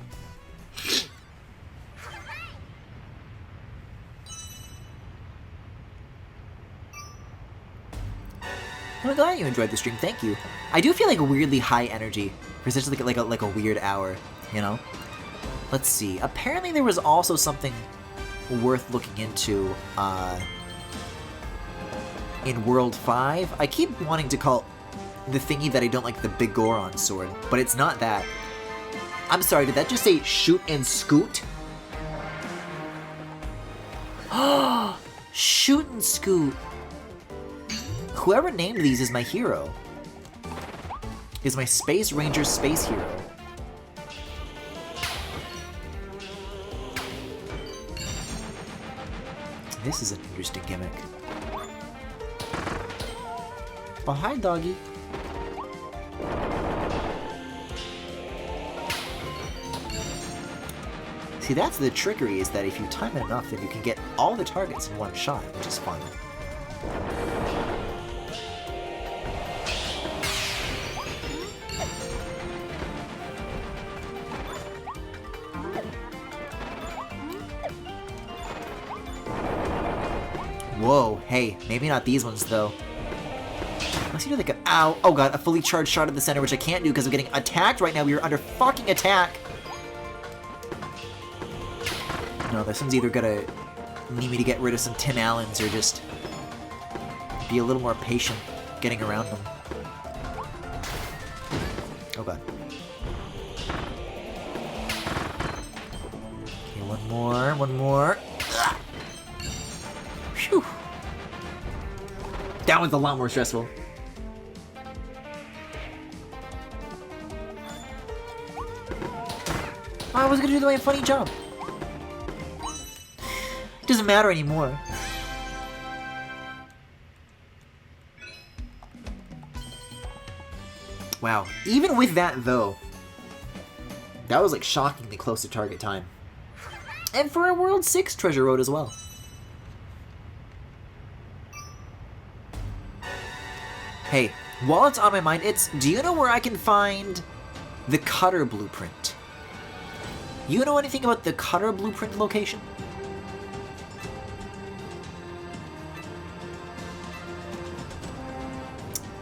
I'm glad you enjoyed the stream. Thank you. I do feel like weirdly high energy for such like a weird hour, you know? Let's see. Apparently there was also something worth looking into in World 5. I keep wanting to call the thingy that I don't like the Big Goron sword, but it's not that. I'm sorry, did that just say shoot and scoot? Shoot and scoot. Whoever named these is my hero. Is my Space Ranger space hero. This is an interesting gimmick. Oh, hi, doggy. See, that's the trickery, is that if you time it enough, then you can get all the targets in one shot, which is fun. Whoa, hey, maybe not these ones, though. Unless you do like a- ow, oh god, a fully charged shot at the center, which I can't do because I'm getting attacked right now. We are under fucking attack. No, this one's either gonna need me to get rid of some Tim Allens or just be a little more patient getting around them. Oh god. Okay, one more. Ugh. Phew. That one's a lot more stressful. I was gonna do the funny jump. Doesn't matter anymore. Wow. Even with that, though, that was like shockingly close to target time. And for a World 6 treasure road as well. Hey, while it's on my mind, do you know where I can find the Cutter Blueprint? You know anything about the Cutter Blueprint location?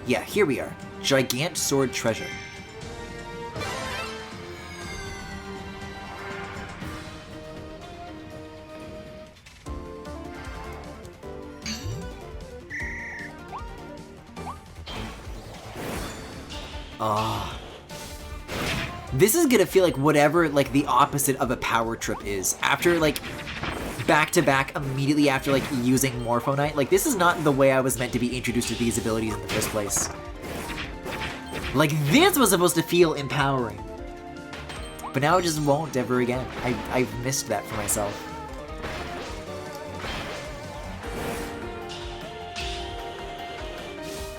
Yeah, here we are. Gigant Sword Treasure. Ah. This is gonna feel like whatever, like, the opposite of a power trip is. After, like, back-to-back immediately after, like, using Morphonite. Like, this is not the way I was meant to be introduced to these abilities in the first place. Like, this was supposed to feel empowering. But now it just won't ever again. I've missed that for myself.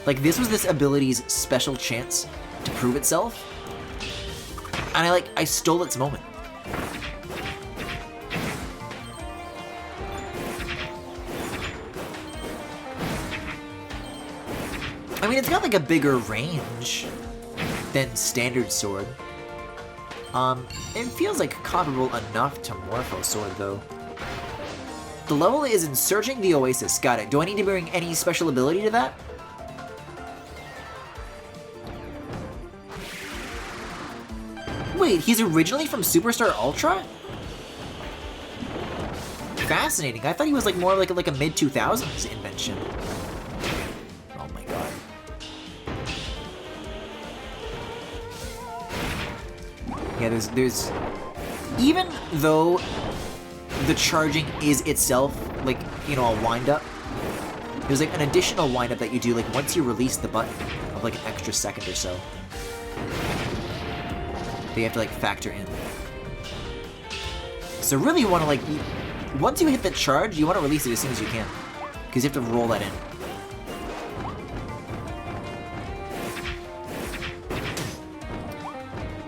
Like, this was this ability's special chance to prove itself. And I stole its moment. I mean, it's got like a bigger range than standard sword. It feels like comparable enough to Morpho Sword, though. The level is in Searching the Oasis. Got it. Do I need to bring any special ability to that? Wait, he's originally from Superstar Ultra? Fascinating. I thought he was like more like a mid-2000s invention. Oh my god. Yeah, there's... Even though the charging is itself, like, you know, a wind-up, there's like an additional wind-up that you do, like, once you release the button of like an extra second or so. You have to like factor in. So really you want to like, once you hit the charge, you want to release it as soon as you can, because you have to roll that in.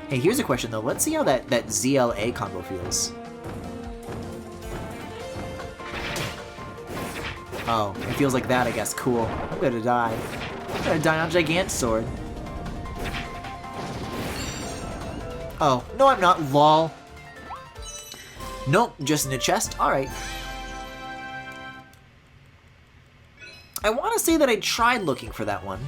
Hey, here's a question though. Let's see how that ZLA combo feels. Oh, it feels like that, I guess. Cool. I'm gonna die. I'm gonna die on Gigant Sword. Oh, no I'm not, lol. Nope, just in a chest, alright. I want to say that I tried looking for that one.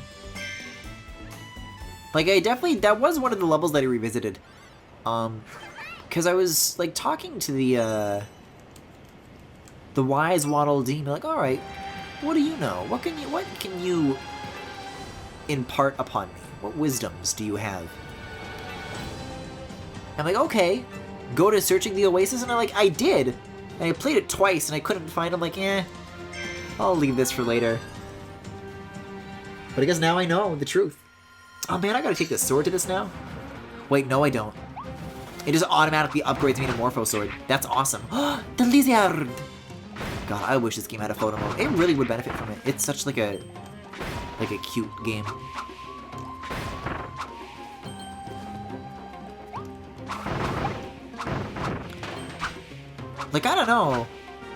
Like, that was one of the levels that I revisited. Because I was, like, talking to the wise Waddle Dee, like, alright, what do you know? What can you impart upon me? What wisdoms do you have? I'm like, okay, go to searching the Oasis, and I did, and I played it twice, and I couldn't find him, like, I'll leave this for later. But I guess now I know the truth. Oh man, I gotta take the sword to this now? Wait, no I don't. It just automatically upgrades me to Morpho Sword. That's awesome. The lizard! God, I wish this game had a photo mode. It really would benefit from it. It's such like a cute game. Like, I don't know.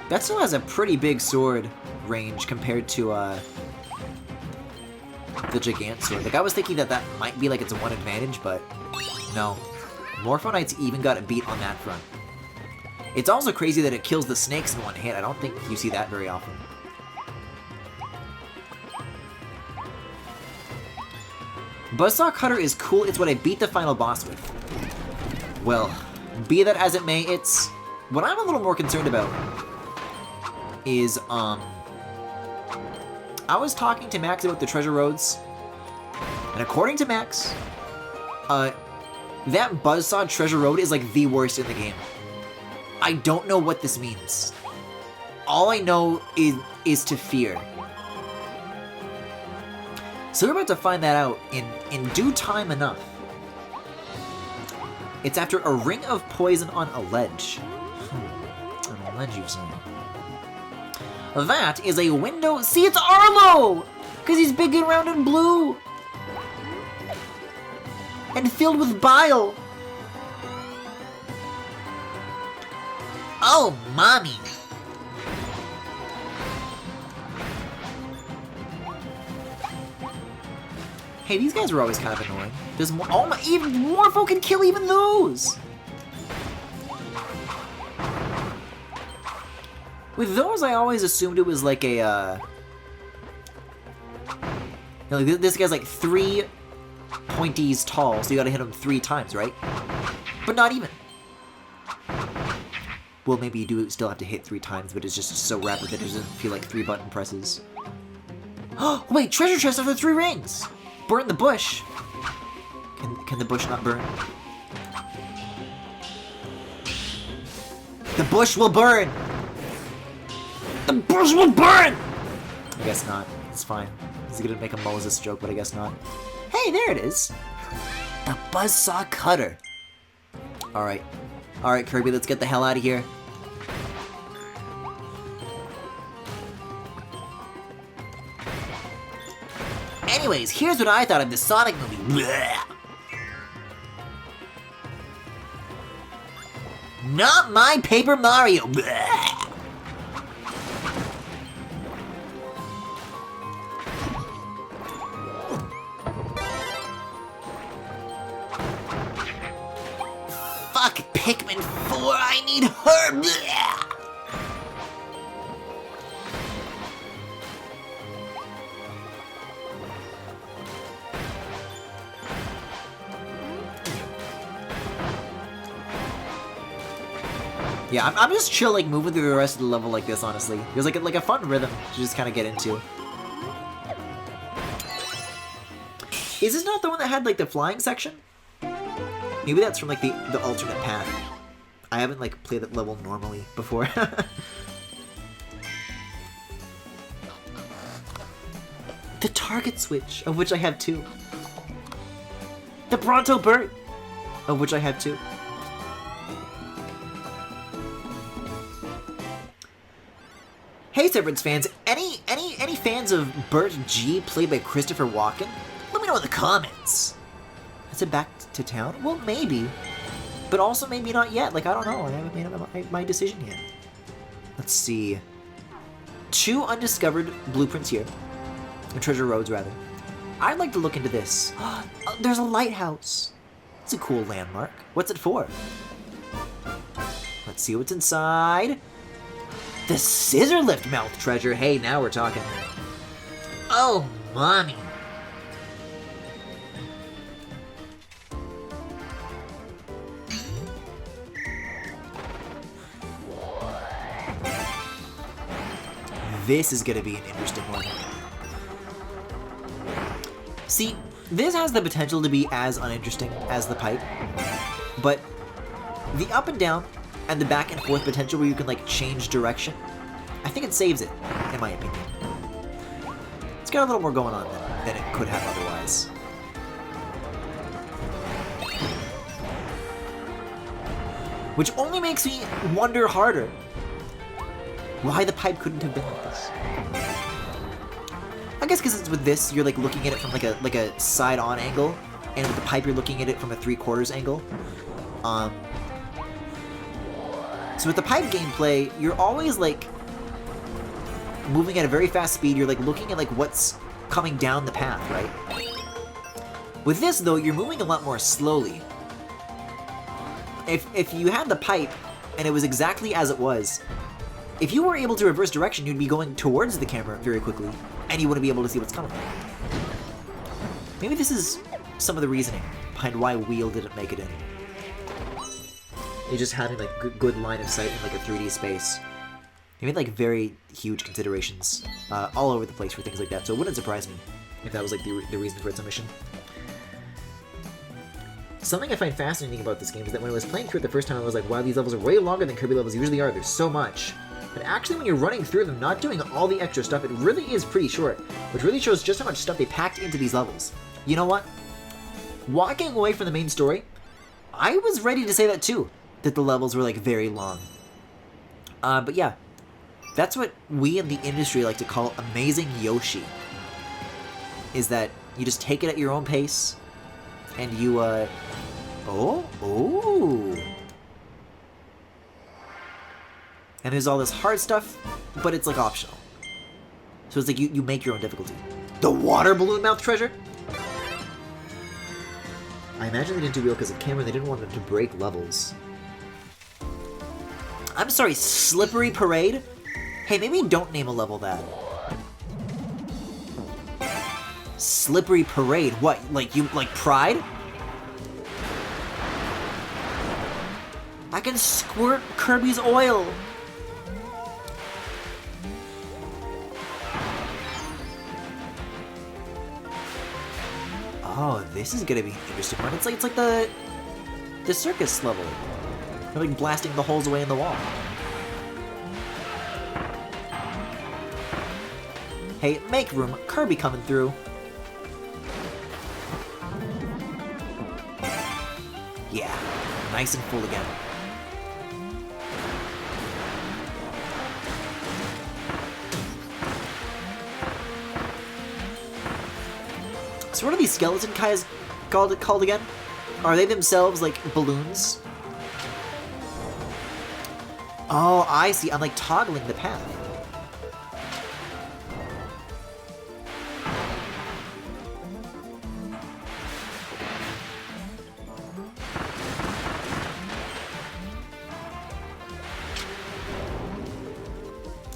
That still has a pretty big sword range compared to, the Gigant Sword. Like, I was thinking that might be, like, its one advantage, but no. Morpho Knight's even got a beat on that front. It's also crazy that it kills the snakes in one hit. I don't think you see that very often. Buzzsaw Cutter is cool. It's what I beat the final boss with. Well, be that as it may, it's... What I'm a little more concerned about is, I was talking to Max about the treasure roads, and according to Max, that Buzzsaw treasure road is like the worst in the game. I don't know what this means. All I know is to fear. So we're about to find that out in due time enough. It's after a ring of poison on a ledge. On a ledge, you say. That is a window. See, it's Arlo! Because he's big and round and blue. And filled with bile. Oh, mommy. Hey, these guys are always kind of annoying. There's more. Oh my! Even Morpho can kill even those. With those, I always assumed it was like a, like this guy's like 3 pointies tall, so you gotta hit him 3 times, right? But not even. Well, maybe you do still have to hit 3 times, but it's just so rapid that it doesn't feel like 3 button presses. Oh, wait, treasure chest after 3 rings! Burn the bush! Can the bush not burn? The bush will burn! The bush will burn! I guess not. It's fine. He's gonna make a Moses joke, but I guess not. Hey, there it is! The Buzzsaw Cutter! Alright. Alright, Kirby, let's get the hell out of here. Anyways, here's what I thought of the Sonic movie. Blech. Not my Paper Mario. Blech. Fuck Pikmin 4, I need her. Blech. Yeah, I'm just chill, like, moving through the rest of the level like this, honestly. It was like a fun rhythm to just kind of get into. Is this not the one that had, like, the flying section? Maybe that's from, like, the alternate path. I haven't, like, played that level normally before. The target switch, of which I have 2. The Bronto Bird, of which I have 2. Hey Severance fans, any fans of Bert G played by Christopher Walken? Let me know in the comments. Is it back to town? Well, maybe. But also maybe not yet. Like, I don't know. I haven't made up my decision yet. Let's see. 2 undiscovered blueprints here. Or treasure roads, rather. I'd like to look into this. Oh, there's a lighthouse. It's a cool landmark. What's it for? Let's see what's inside. The scissor lift mouth treasure. Hey, now we're talking. Oh, mommy. This is gonna be an interesting one. See, this has the potential to be as uninteresting as the pipe, but the up and down and the back and forth potential where you can like change direction, I think it saves it, in my opinion. It's got a little more going on than it could have otherwise. Which only makes me wonder harder why the pipe couldn't have been like this. I guess because it's with this, you're like looking at it from like a side-on angle, and with the pipe, you're looking at it from a 3/4 angle. So with the pipe gameplay, you're always like moving at a very fast speed. You're like looking at like what's coming down the path, right? With this though, you're moving a lot more slowly. If you had the pipe and it was exactly as it was, if you were able to reverse direction, you'd be going towards the camera very quickly, and you wouldn't be able to see what's coming. Maybe this is some of the reasoning behind why Wheel didn't make it in. You're just having like good line of sight in like a 3D space. They made like very huge considerations all over the place for things like that, so it wouldn't surprise me if that was like the reason for its omission. Something I find fascinating about this game is that when I was playing through it the first time, I was like, wow, these levels are way longer than Kirby levels usually are. There's so much. But actually, when you're running through them, not doing all the extra stuff, it really is pretty short, which really shows just how much stuff they packed into these levels. You know what? Walking away from the main story, I was ready to say that too, that the levels were like very long. But yeah, that's what we in the industry like to call amazing Yoshi. Is that you just take it at your own pace, and you, oh. And there's all this hard stuff, but it's like optional. So it's like you make your own difficulty. The water balloon mouth treasure? I imagine they didn't do Wheel because of camera, they didn't want it to break levels. I'm sorry, Slippery Parade? Hey, maybe don't name a level that. Slippery Parade? What, like you, like Pride? I can squirt Kirby's oil! Oh, this is gonna be an interesting one. It's like the circus level. They're like blasting the holes away in the wall. Hey, make room. Kirby coming through. Yeah, nice and full again. So what are these skeleton guys called again? Are they themselves like balloons? Oh, I see. I'm like toggling the path.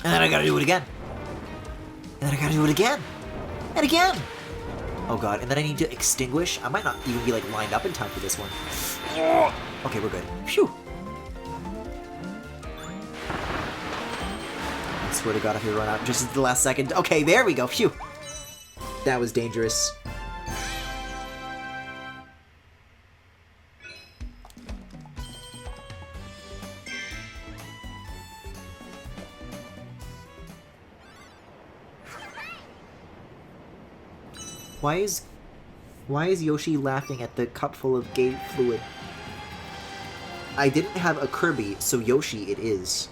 And then I gotta do it again. And then I gotta do it again. And again! Oh god, and then I need to extinguish? I might not even be like lined up in time for this one. Okay, we're good. Phew! I swear to god if we run out just at the last second. Okay, there we go. Phew! That was dangerous. Why is Yoshi laughing at the cup full of gay fluid? I didn't have a Kirby, so Yoshi it is.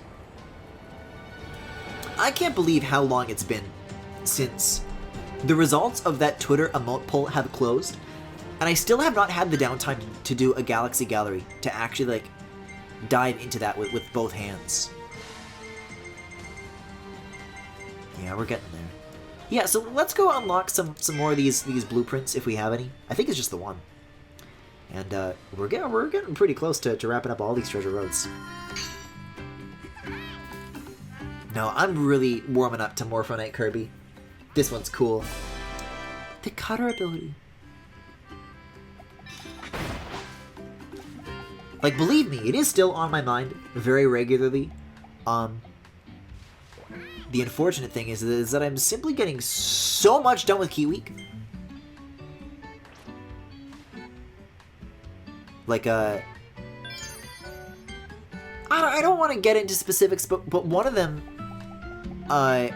I can't believe how long it's been since the results of that Twitter emote poll have closed, and I still have not had the downtime to do a Galaxy Gallery to actually like dive into that with both hands. Yeah, we're getting there. Yeah, so let's go unlock some more of these blueprints if we have any. I think it's just the one. And we're getting pretty close to wrapping up all these treasure roads. No, I'm really warming up to Morphonite Kirby. This one's cool. The cutter ability. Like, believe me, it is still on my mind very regularly. The unfortunate thing is that I'm simply getting so much done with Key Week. Like, I don't want to get into specifics, but one of them, I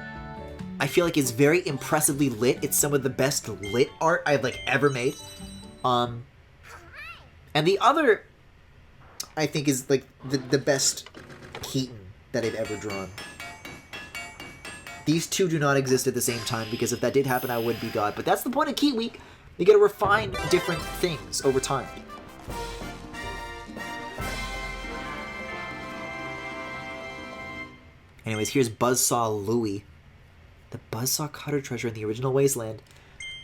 feel like is very impressively lit. It's some of the best lit art I've, like, ever made. And the other, I think, is, like, the best Keaton that I've ever drawn. These two do not exist at the same time, because if that did happen, I would be God. But that's the point of Key Week. You gotta refine different things over time. Anyways, here's Buzzsaw Louie. The Buzzsaw Cutter treasure in the original Wasteland.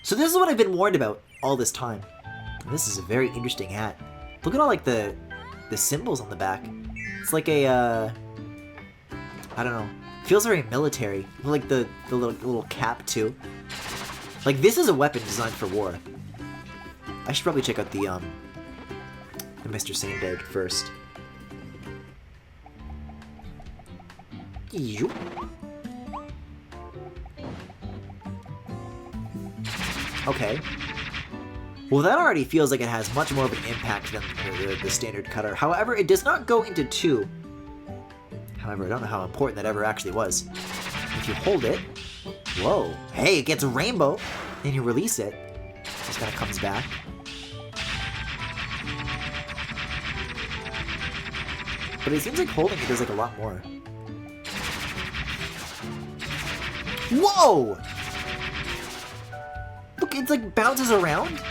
So this is what I've been warned about all this time. And this is a very interesting hat. Look at all, like, the symbols on the back. It's like a, I don't know. Feels very military. Like the little cap, too. Like, this is a weapon designed for war. I should probably check out the Mr. Sandbag first. Okay. Well, that already feels like it has much more of an impact than the standard cutter. However, it does not go into two. However, I don't know how important that ever actually was. If you hold it... Whoa. Hey, it gets a rainbow. Then you release it. It just kind of comes back. But it seems like holding it does, like, a lot more. Whoa! Look, it's like bounces around.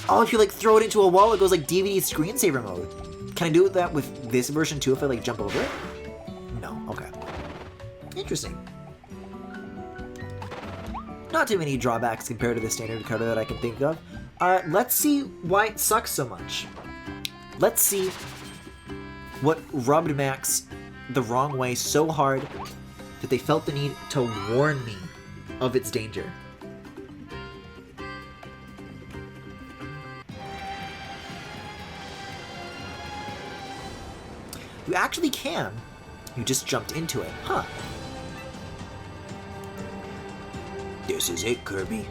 Oh, if you like throw it into a wall, it goes like DVD screensaver mode. Can I do that with this version too if I like jump over it? No, okay. Interesting. Not too many drawbacks compared to the standard cutter that I can think of. Let's see why it sucks so much. Let's see what rubbed Max the wrong way so hard that they felt the need to warn me of its danger. You actually can. You just jumped into it, huh? This is it, Kirby.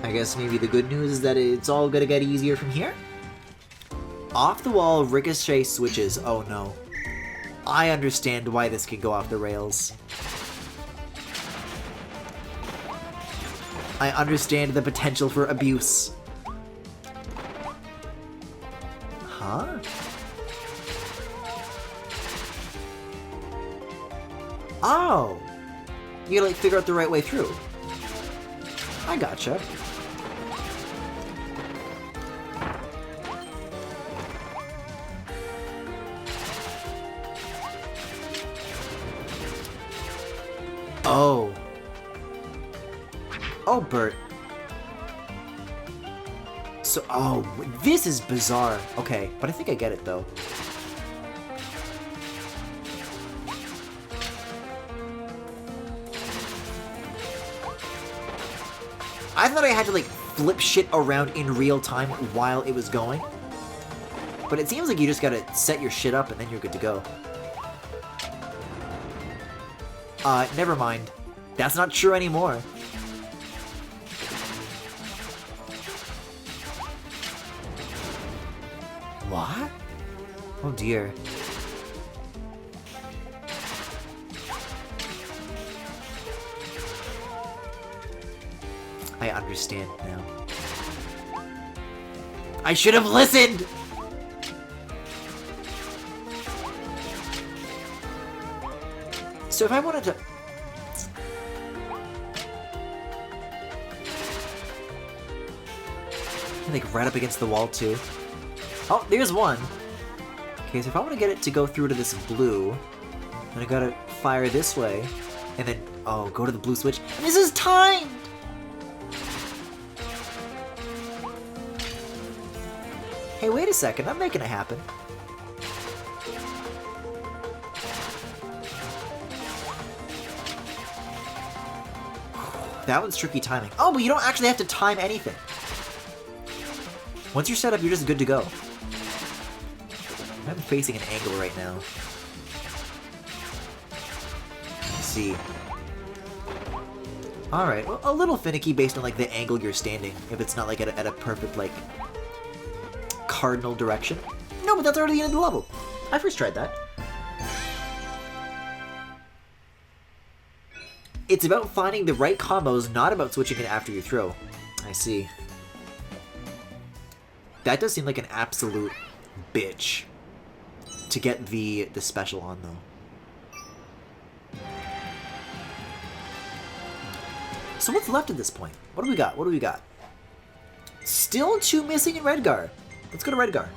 I guess maybe the good news is that it's all gonna get easier from here? Off the wall ricochet switches. Oh no. I understand why this could go off the rails. I understand the potential for abuse. Huh? Oh! You gotta, like, figure out the right way through. I gotcha. Oh. Oh, Bert. So, oh, this is bizarre. Okay, but I think I get it, though. I thought I had to, like, flip shit around in real time while it was going. But it seems like you just gotta set your shit up and then you're good to go. Never mind. That's not true anymore. What? Oh dear. I understand now. I should have listened! So if I wanted to... like right up against the wall too. Oh, there's one. Okay, so if I want to get it to go through to this blue, then I gotta fire this way, and then, oh, go to the blue switch. And this is timed! Hey, wait a second, I'm making it happen. That one's tricky timing. Oh, but you don't actually have to time anything. Once you're set up, you're just good to go. I'm facing an angle right now. Let's see. Alright, well, a little finicky based on like the angle you're standing, if it's not like at a perfect like cardinal direction. No, but that's already the end of the level. I first tried that. It's about finding the right combos, not about switching it after you throw. I see. That does seem like an absolute bitch to get the special on, though. So what's left at this point? What do we got? What do we got? Still 2 missing in Redgar. Let's go to Redgar.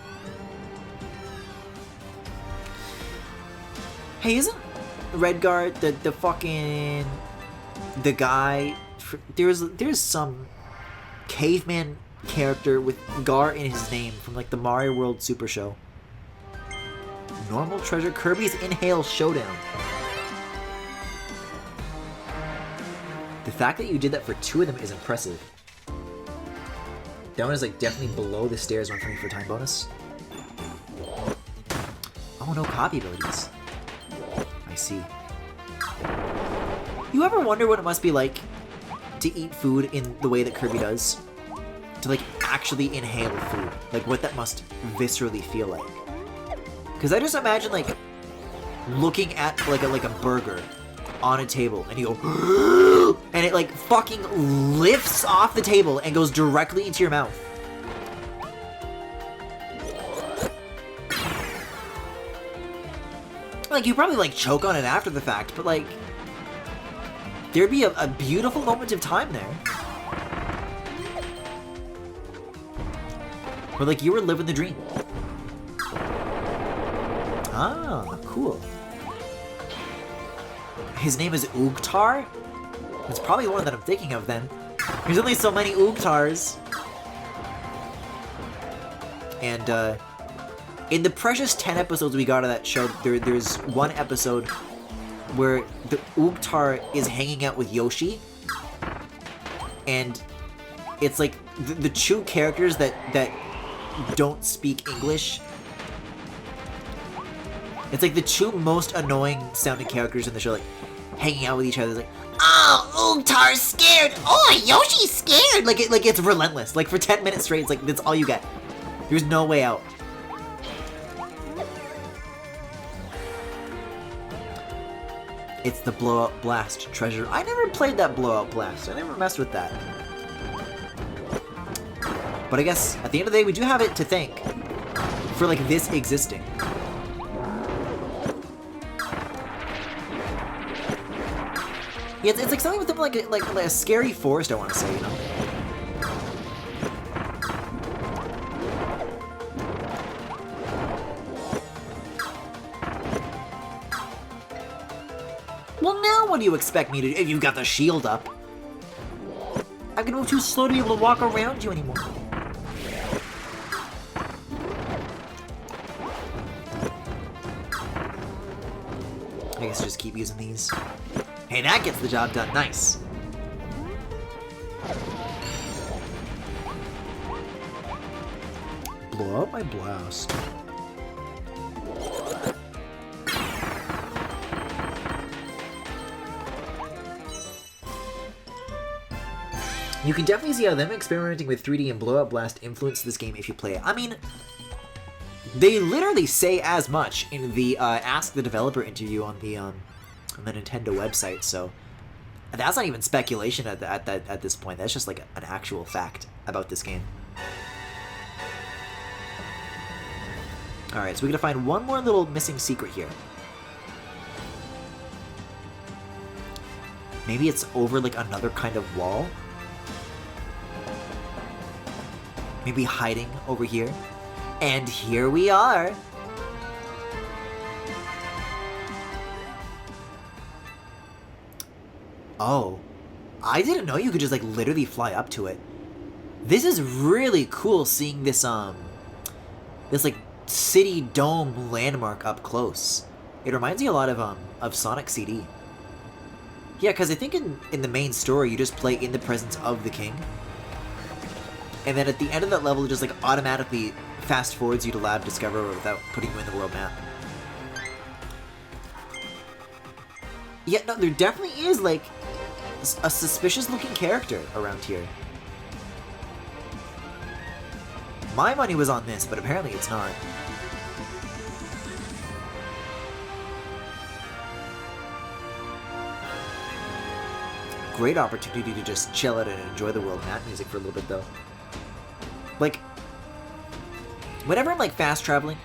Hey, isn't Redgar the fucking... the guy... There's some caveman character with Gar in his name from like the Mario World Super Show. Normal treasure, Kirby's Inhale Showdown. The fact that you did that for 2 of them is impressive. That one is like definitely below the stairs one for me for time bonus. Oh, no copy abilities. I see. You ever wonder what it must be like to eat food in the way that Kirby does? To like actually inhale food, like what that must viscerally feel like. Because I just imagine like looking at like a burger on a table and you go and it like fucking lifts off the table and goes directly into your mouth. Like you probably like choke on it after the fact, but like there'd be a beautiful moment of time there. Where, like, you were living the dream. Ah, cool. His name is Oogtar? It's probably one that I'm thinking of, then. There's only so many Oogtars. And, in the precious 10 episodes we got of that show, there's one episode where the Oogtar is hanging out with Yoshi. And it's, like, the 2 characters that don't speak English. It's like the 2 most annoying sounding characters in the show, like hanging out with each other. It's like, oh, Oogtar's scared. Oh, Yoshi's scared. Like it's relentless. Like for 10 minutes straight, it's like that's all you get. There's no way out. It's the Blowout Blast treasure. I never played that Blowout Blast. I never messed with that. But I guess, at the end of the day, we do have it to thank for, like, this existing. Yeah, it's like something with them, like a scary forest, I want to say, you know? Well, now what do you expect me to do if you've got the shield up? I'm gonna move too slow to be able to walk around you anymore. I guess just keep using these. Hey, that gets the job done. Nice. Blow up my blast. You can definitely see how them experimenting with 3D and Blowout Blast influenced this game if you play it. I mean, they literally say as much in the Ask the Developer interview on the Nintendo website, so that's not even speculation at this point. That's just like an actual fact about this game. Alright, so we gotta find one more little missing secret here. Maybe it's over like another kind of wall? Maybe hiding over here? And here we are! Oh. I didn't know you could just like literally fly up to it. This is really cool seeing this this like city dome landmark up close. It reminds me a lot of Sonic CD. Yeah, because I think in the main story you just play in the presence of the king, and then at the end of that level it just like automatically fast forwards you to Lab Discover without putting you in the world map. Yeah, no, there definitely is like a suspicious looking character around here. My money was on this, but apparently it's not. Great opportunity to just chill out and enjoy the world map music for a little bit, though. Like, whenever I'm like fast traveling,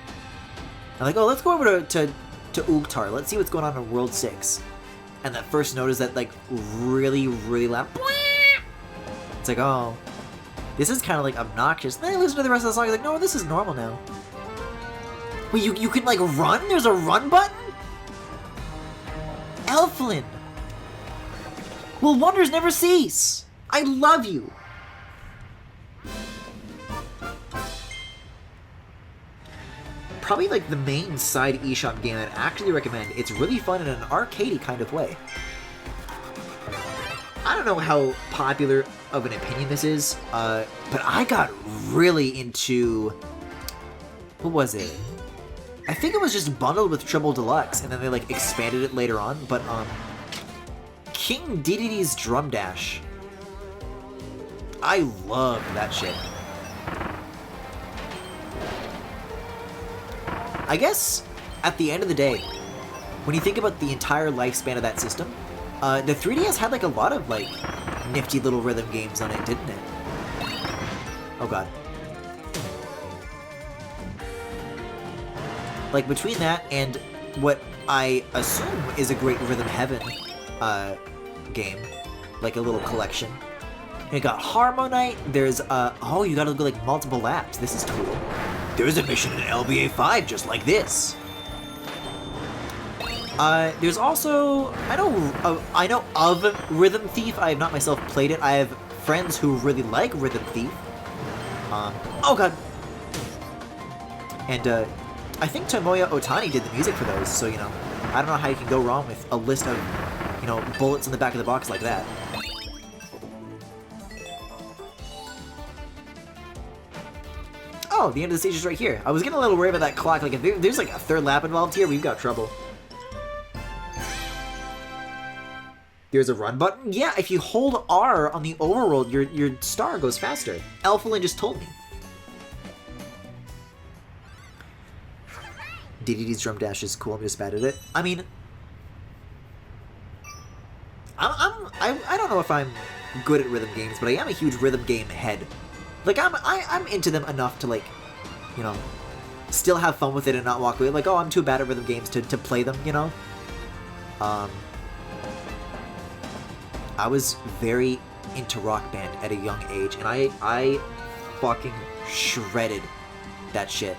I'm like, oh, let's go over to Ulgtar. Let's see what's going on in World 6. And that first note is that like really, really loud. It's like, oh, this is kind of like obnoxious. Then I listen to the rest of the song. It's like, no, this is normal now. Wait, you can like run? There's a run button? Elflin! Will wonders never cease? I love you! Probably like the main side eShop game I'd actually recommend. It's really fun in an arcadey kind of way. I don't know how popular of an opinion this is, but I got really into... What was it? I think it was just bundled with Triple Deluxe, and then they like expanded it later on, but King Dedede's Drum Dash. I love that shit. I guess, at the end of the day, when you think about the entire lifespan of that system, the 3DS had like a lot of like nifty little rhythm games on it, didn't it? Oh god. Like between that and what I assume is a great Rhythm Heaven game, like a little collection. And you got Harmonite, there's oh, you gotta go like multiple laps. This is cool. There's a mission in LBA 5 just like this. There's also, I know of Rhythm Thief. I have not myself played it. I have friends who really like Rhythm Thief. Oh god. And I think Tomoya Otani did the music for those, so you know, I don't know how you can go wrong with a list of, you know, bullets in the back of the box like that. Oh, the end of the stage is right here. I was getting a little worried about that clock. Like, if there's like a third lap involved here, we've got trouble. There's a run button? Yeah, if you hold R on the overworld, your star goes faster. Elflin just told me. Dedede's Drum Dash is cool. I'm just bad at it. I mean, I don't know if I'm good at rhythm games, but I am a huge rhythm game head. Like, I'm into them enough to, like, you know, still have fun with it and not walk away. Like, oh, I'm too bad at rhythm games to play them, you know? I was very into Rock Band at a young age, and I fucking shredded that shit.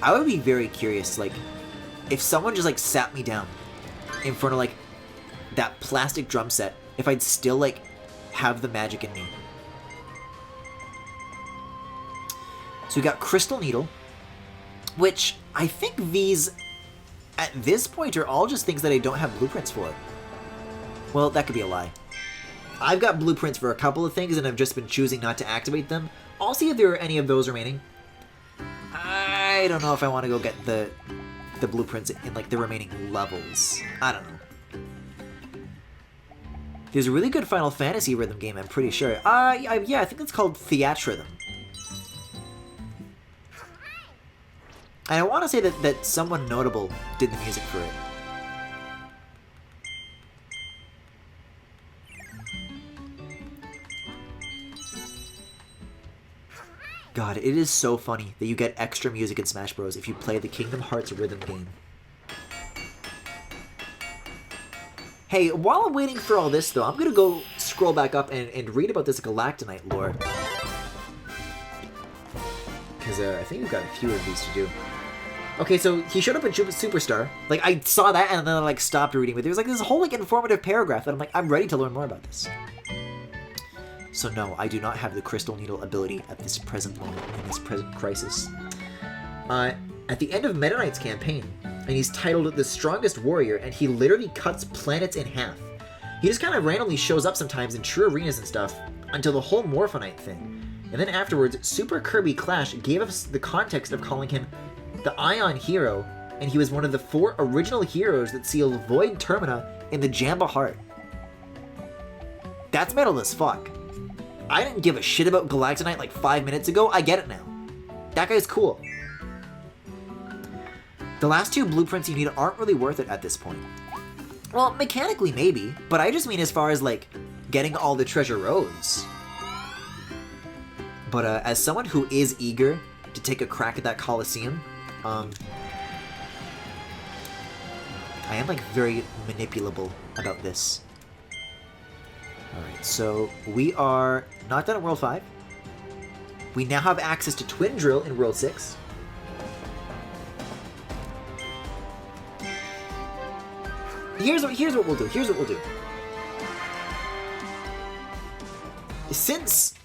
I would be very curious, like, if someone just, like, sat me down in front of, like, that plastic drum set, if I'd still, like, have the magic in me. So we got Crystal Needle, which I think these, at this point, are all just things that I don't have blueprints for. Well, that could be a lie. I've got blueprints for a couple of things, and I've just been choosing not to activate them. I'll see if there are any of those remaining. I don't know if I want to go get the blueprints in, like, the remaining levels. I don't know. There's a really good Final Fantasy rhythm game, I'm pretty sure. Yeah, I think it's called Theatrhythm. And I want to say that someone notable did the music for it. God, it is so funny that you get extra music in Smash Bros. If you play the Kingdom Hearts rhythm game. Hey, while I'm waiting for all this, though, I'm gonna go scroll back up and read about this Galactonite lore. Because I think we've got a few of these to do. Okay, so he showed up in Superstar. Like, I saw that and then I, like, stopped reading. But there was, like, this whole, like, informative paragraph that I'm like, I'm ready to learn more about this. So no, I do not have the Crystal Needle ability at this present moment, in this present crisis. At the end of Meta Knight's campaign, and he's titled The Strongest Warrior, and he literally cuts planets in half. He just kind of randomly shows up sometimes in true arenas and stuff, until the whole Morphinite thing. And then afterwards, Super Kirby Clash gave us the context of calling him the Ion Hero, and he was one of the 4 original heroes that sealed Void Termina in the Jamba Heart. That's metal as fuck. I didn't give a shit about Galactonite like 5 minutes ago, I get it now. That guy's cool. The last 2 blueprints you need aren't really worth it at this point. Well, mechanically maybe, but I just mean as far as like, getting all the treasure roads. But as someone who is eager to take a crack at that Colosseum, I am like very manipulable about this. Alright, so we are not done at World 5. We now have access to Twin Drill in World 6. Here's what we'll do. Since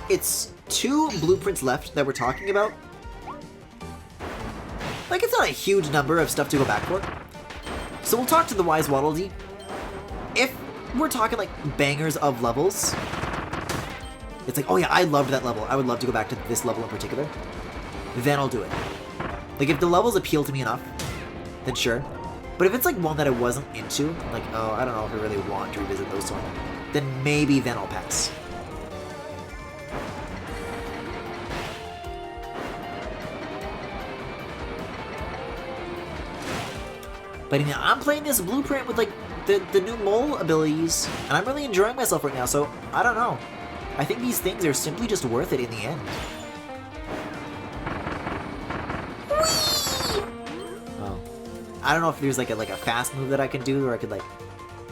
it's 2 blueprints left that we're talking about, like, it's not a huge number of stuff to go back for. So we'll talk to the Wise Waddle Dee. If we're talking, like, bangers of levels, it's like, oh yeah, I loved that level, I would love to go back to this level in particular, then I'll do it. Like, if the levels appeal to me enough, then sure. But if it's, like, one that I wasn't into, like, oh, I don't know if I really want to revisit those ones, then maybe then I'll pass. But I mean, I'm playing this blueprint with, like, the new mole abilities, and I'm really enjoying myself right now, so I don't know. I think these things are simply just worth it in the end. Oh. I don't know if there's like a fast move that I can do, or I could like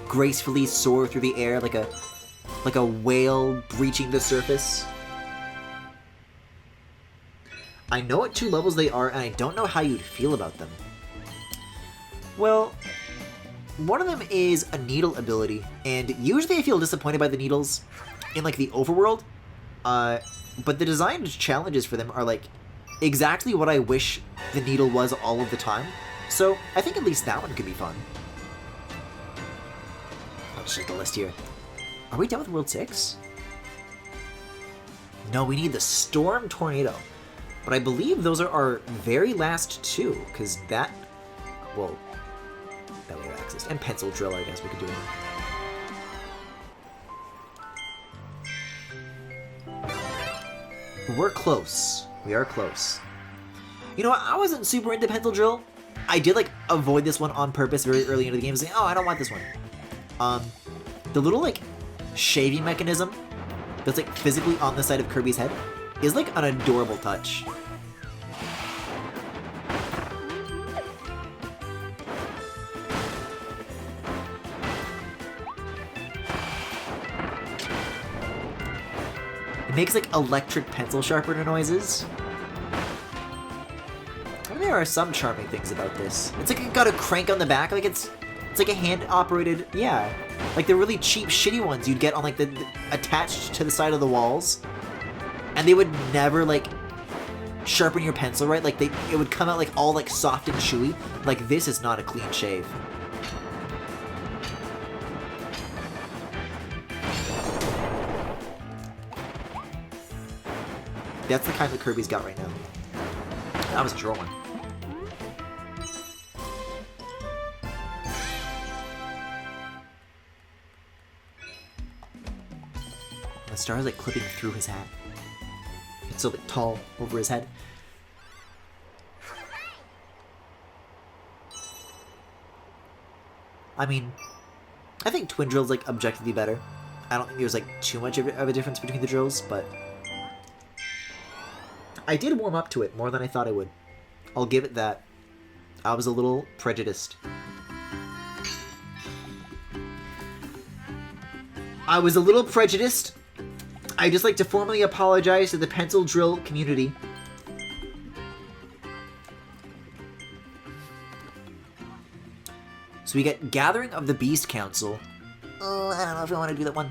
gracefully soar through the air like a whale breaching the surface. I know what 2 levels they are, and I don't know how you'd feel about them. Well, one of them is a needle ability, and usually I feel disappointed by the needles in like the overworld, but the designed challenges for them are like exactly what I wish the needle was all of the time, so I think at least that one could be fun. I'll just check the list here. Are we done with World 6? No, we need the Storm Tornado, but I believe those are our very last 2, because that, well, that we have access, and Pencil Drill I guess we could do it. We're close. We are close. You know what? I wasn't super into Pencil Drill. I did like avoid this one on purpose very early into the game, saying, "Oh, I don't want this one." The little like shaving mechanism that's like physically on the side of Kirby's head is like an adorable touch. It makes like electric pencil sharpener noises. And there are some charming things about this. It's like it got a crank on the back, like it's like a hand-operated, yeah. Like the really cheap, shitty ones you'd get on like the attached to the side of the walls. And they would never like sharpen your pencil right, like it would come out like all like soft and chewy. Like this is not a clean shave. That's the kind that Kirby's got right now. That was a draw one. The star is like clipping through his hat. It's so like tall over his head. I mean, I think Twin Drill's like objectively better. I don't think there's like too much of a difference between the drills, but I did warm up to it more than I thought I would. I'll give it that. I was a little prejudiced. I'd just like to formally apologize to the Pencil Drill community. So we get Gathering of the Beast Council. Oh, I don't know if I want to do that one.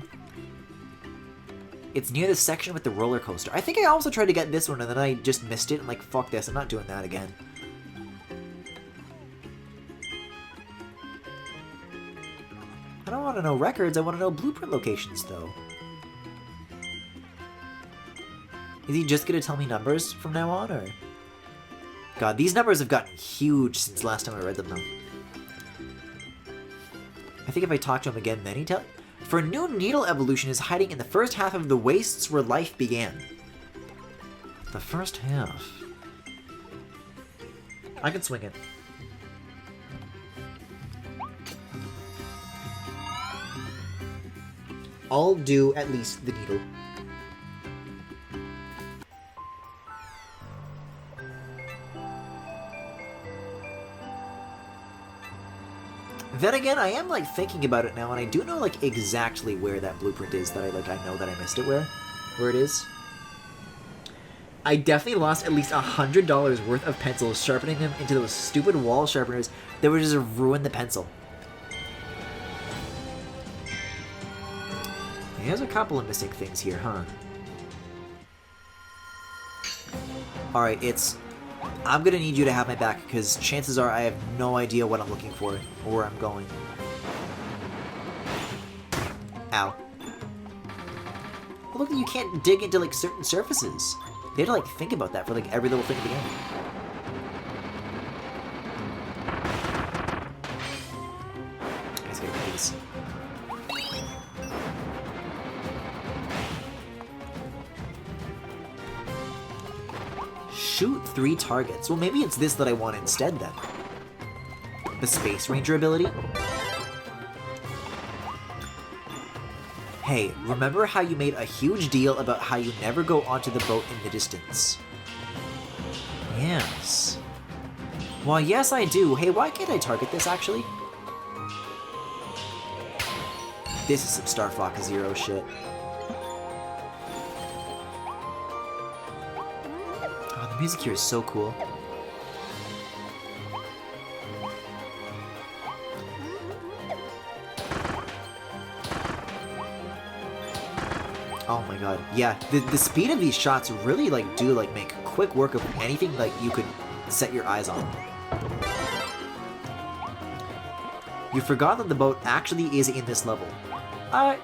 It's near the section with the roller coaster. I think I also tried to get this one and then I just missed it. I'm like, fuck this, I'm not doing that again. I don't want to know records, I want to know blueprint locations, though. Is he just going to tell me numbers from now on, or...? God, these numbers have gotten huge since last time I read them, though. I think if I talk to him again, then he tell... For new needle evolution is hiding in the first half of the wastes where life began. The first half. I can swing it. I'll do at least the needle. Then again, I am like thinking about it now, and I do know like exactly where that blueprint is. That I know that I missed it where it is. I definitely lost at least $100 worth of pencils sharpening them into those stupid wall sharpeners that would just ruin the pencil. There's a couple of missing things here, huh? Alright, I'm gonna need you to have my back, because chances are I have no idea what I'm looking for, or where I'm going. Ow. Well, look, you can't dig into, like, certain surfaces. They have to, like, think about that for, like, every little thing at the end. I just gotta do this. Shoot 3 targets. Well, maybe it's this that I want instead, then. The Space Ranger ability? Hey, remember how you made a huge deal about how you never go onto the boat in the distance? Yes. Well, yes I do. Hey, why can't I target this, actually? This is some Star Fox Zero shit. The music here is so cool. Oh my god, yeah, the speed of these shots really like do like make quick work of anything like you could set your eyes on. You forgot that the boat actually is in this level. I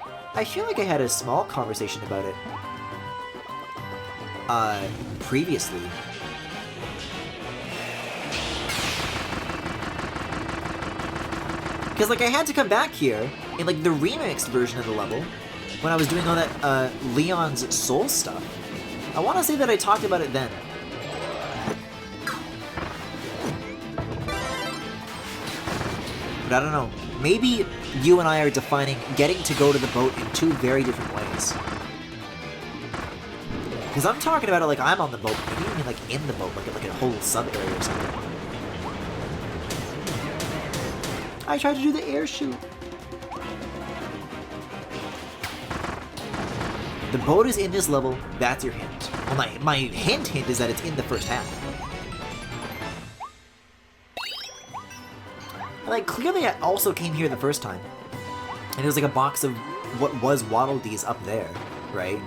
feel like I had a small conversation about it. Previously. Because, like, I had to come back here in, like, the remixed version of the level when I was doing all that, Leon's Soul stuff. I want to say that I talked about it then. But I don't know. Maybe you and I are defining getting to go to the boat in 2 very different ways. Because I'm talking about it like I'm on the boat, maybe you mean like in the boat, like a whole sub-area or something. I tried to do the air shoot. The boat is in this level, that's your hint. Well, my hint is that it's in the first half. And like, clearly I also came here the first time. And it was like a box of what was Waddle Dees up there, right?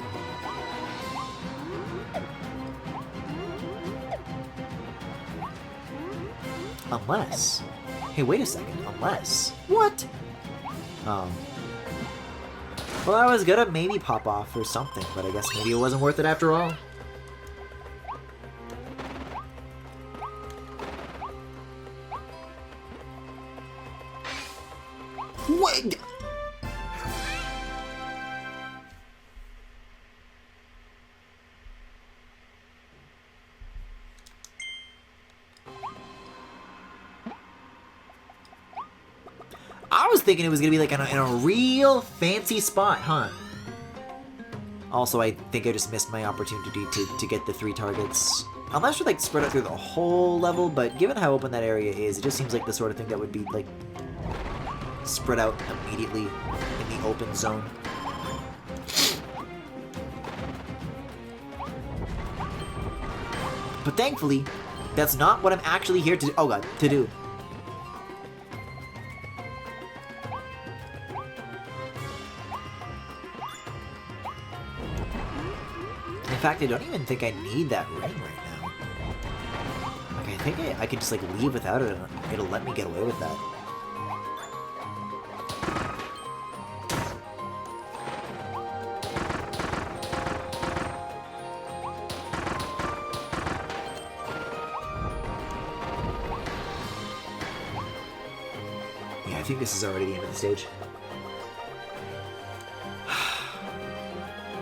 Unless... Hey, wait a second. Unless... What? Oh. Well, I was gonna maybe pop off or something, but I guess maybe it wasn't worth it after all. What? I was thinking it was gonna be like in a real fancy spot, huh? Also, I think I just missed my opportunity to get the 3 targets. Unless you're like spread out through the whole level, but given how open that area is, it just seems like the sort of thing that would be like spread out immediately in the open zone. But thankfully, that's not what I'm actually here to do. Oh god, to do. fact, I don't even think I need that ring right now. Like, I think I could just, like, leave without it and it'll let me get away with that. Yeah, I think this is already the end of the stage.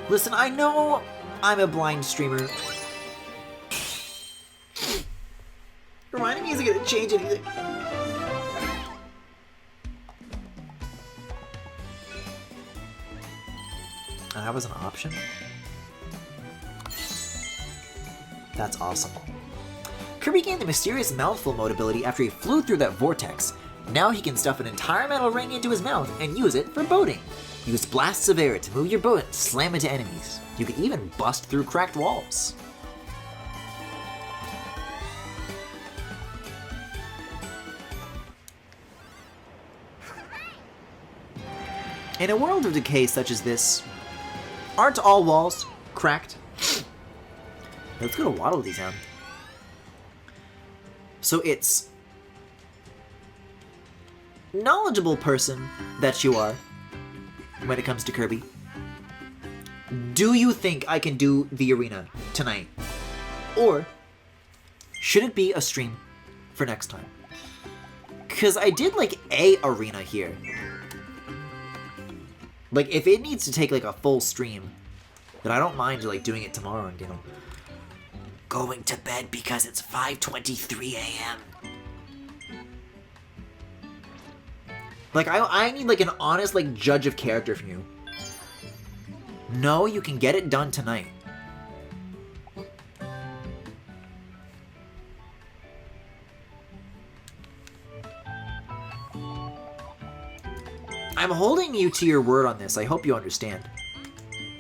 Listen, I know I'm a blind streamer. Reminding me isn't gonna change anything. That was an option? That's awesome. Kirby gained the mysterious mouthful mode ability after he flew through that vortex. Now he can stuff an entire metal ring into his mouth and use it for boating. Use blasts of air to move your boat and slam into enemies. You can even bust through cracked walls. In a world of decay such as this, aren't all walls cracked? Let's go to Waddle Dee Town. So it's knowledgeable person that you are when it comes to Kirby. Do you think I can do the arena tonight? Or should it be a stream for next time? Because I did like a arena here. Like if it needs to take like a full stream, then I don't mind like doing it tomorrow and, you know, going to bed because it's 5:23 a.m. Like, I need, like, an honest, like, judge of character from you. No, you can get it done tonight. I'm holding you to your word on this. I hope you understand.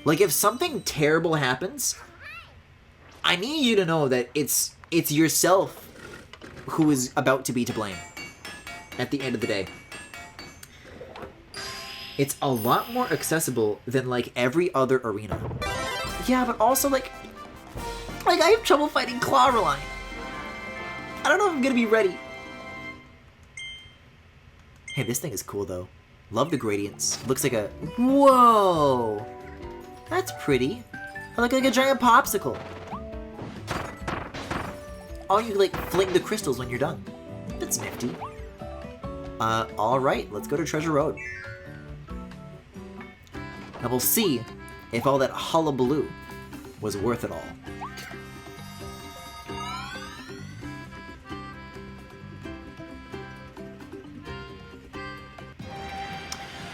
Like, if something terrible happens, I need you to know that it's yourself who is about to be to blame at the end of the day. It's a lot more accessible than, like, every other arena. Yeah, but also, like I have trouble fighting Clawreline. I don't know if I'm gonna be ready. Hey, this thing is cool, though. Love the gradients. Looks like a... Whoa! That's pretty. I look like a giant popsicle. Oh, you, like, fling the crystals when you're done. That's nifty. Alright, let's go to Treasure Road. And we'll see if all that hullabaloo was worth it all.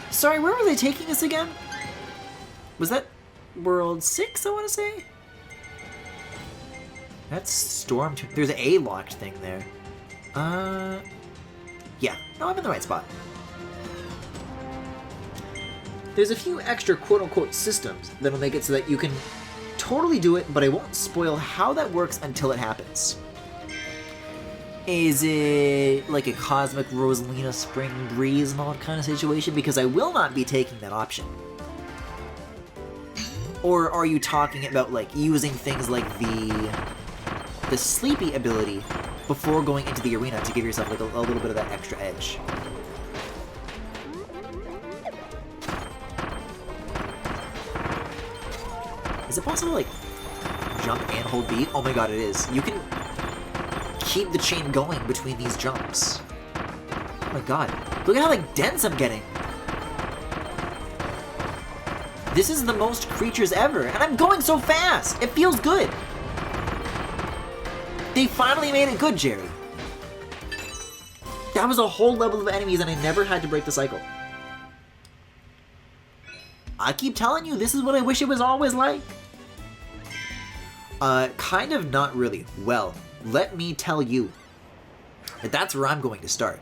Sorry, where were they taking us again? Was that World 6, I want to say? That's Storm... There's an A-locked thing there. Yeah. No, I'm in the right spot. There's a few extra quote-unquote systems that'll make it so that you can totally do it, but I won't spoil how that works until it happens. Is it like a Cosmic Rosalina Spring Breeze mod kind of situation? Because I will not be taking that option. Or are you talking about like using things like the Sleepy ability before going into the arena to give yourself like a little bit of that extra edge? Is it possible to, like, jump and hold B? Oh my god, it is. You can keep the chain going between these jumps. Oh my god. Look at how, like, dense I'm getting. This is the most creatures ever, and I'm going so fast! It feels good! They finally made it good, Jerry. That was a whole level of enemies, and I never had to break the cycle. I keep telling you, this is what I wish it was always like. Kind of not really. Well, let me tell you that that's where I'm going to start.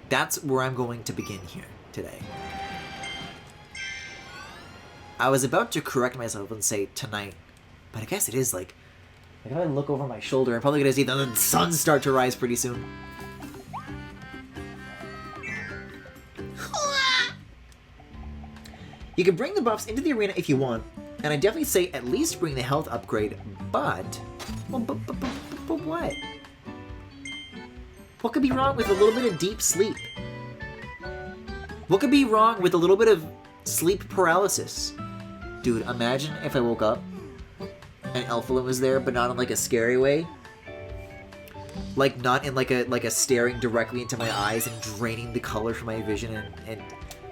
That's where I'm going to begin here today. I was about to correct myself and say tonight, but I guess it is like if I look over my shoulder, I'm probably going to see the sun start to rise pretty soon. You can bring the buffs into the arena if you want, And I definitely say at least bring the health upgrade, but... Well, but what? What could be wrong with a little bit of deep sleep? What could be wrong with a little bit of sleep paralysis? Dude, imagine if I woke up and Elfilin was there, but not in like a scary way. Like not in like a staring directly into my eyes and draining the color from my vision and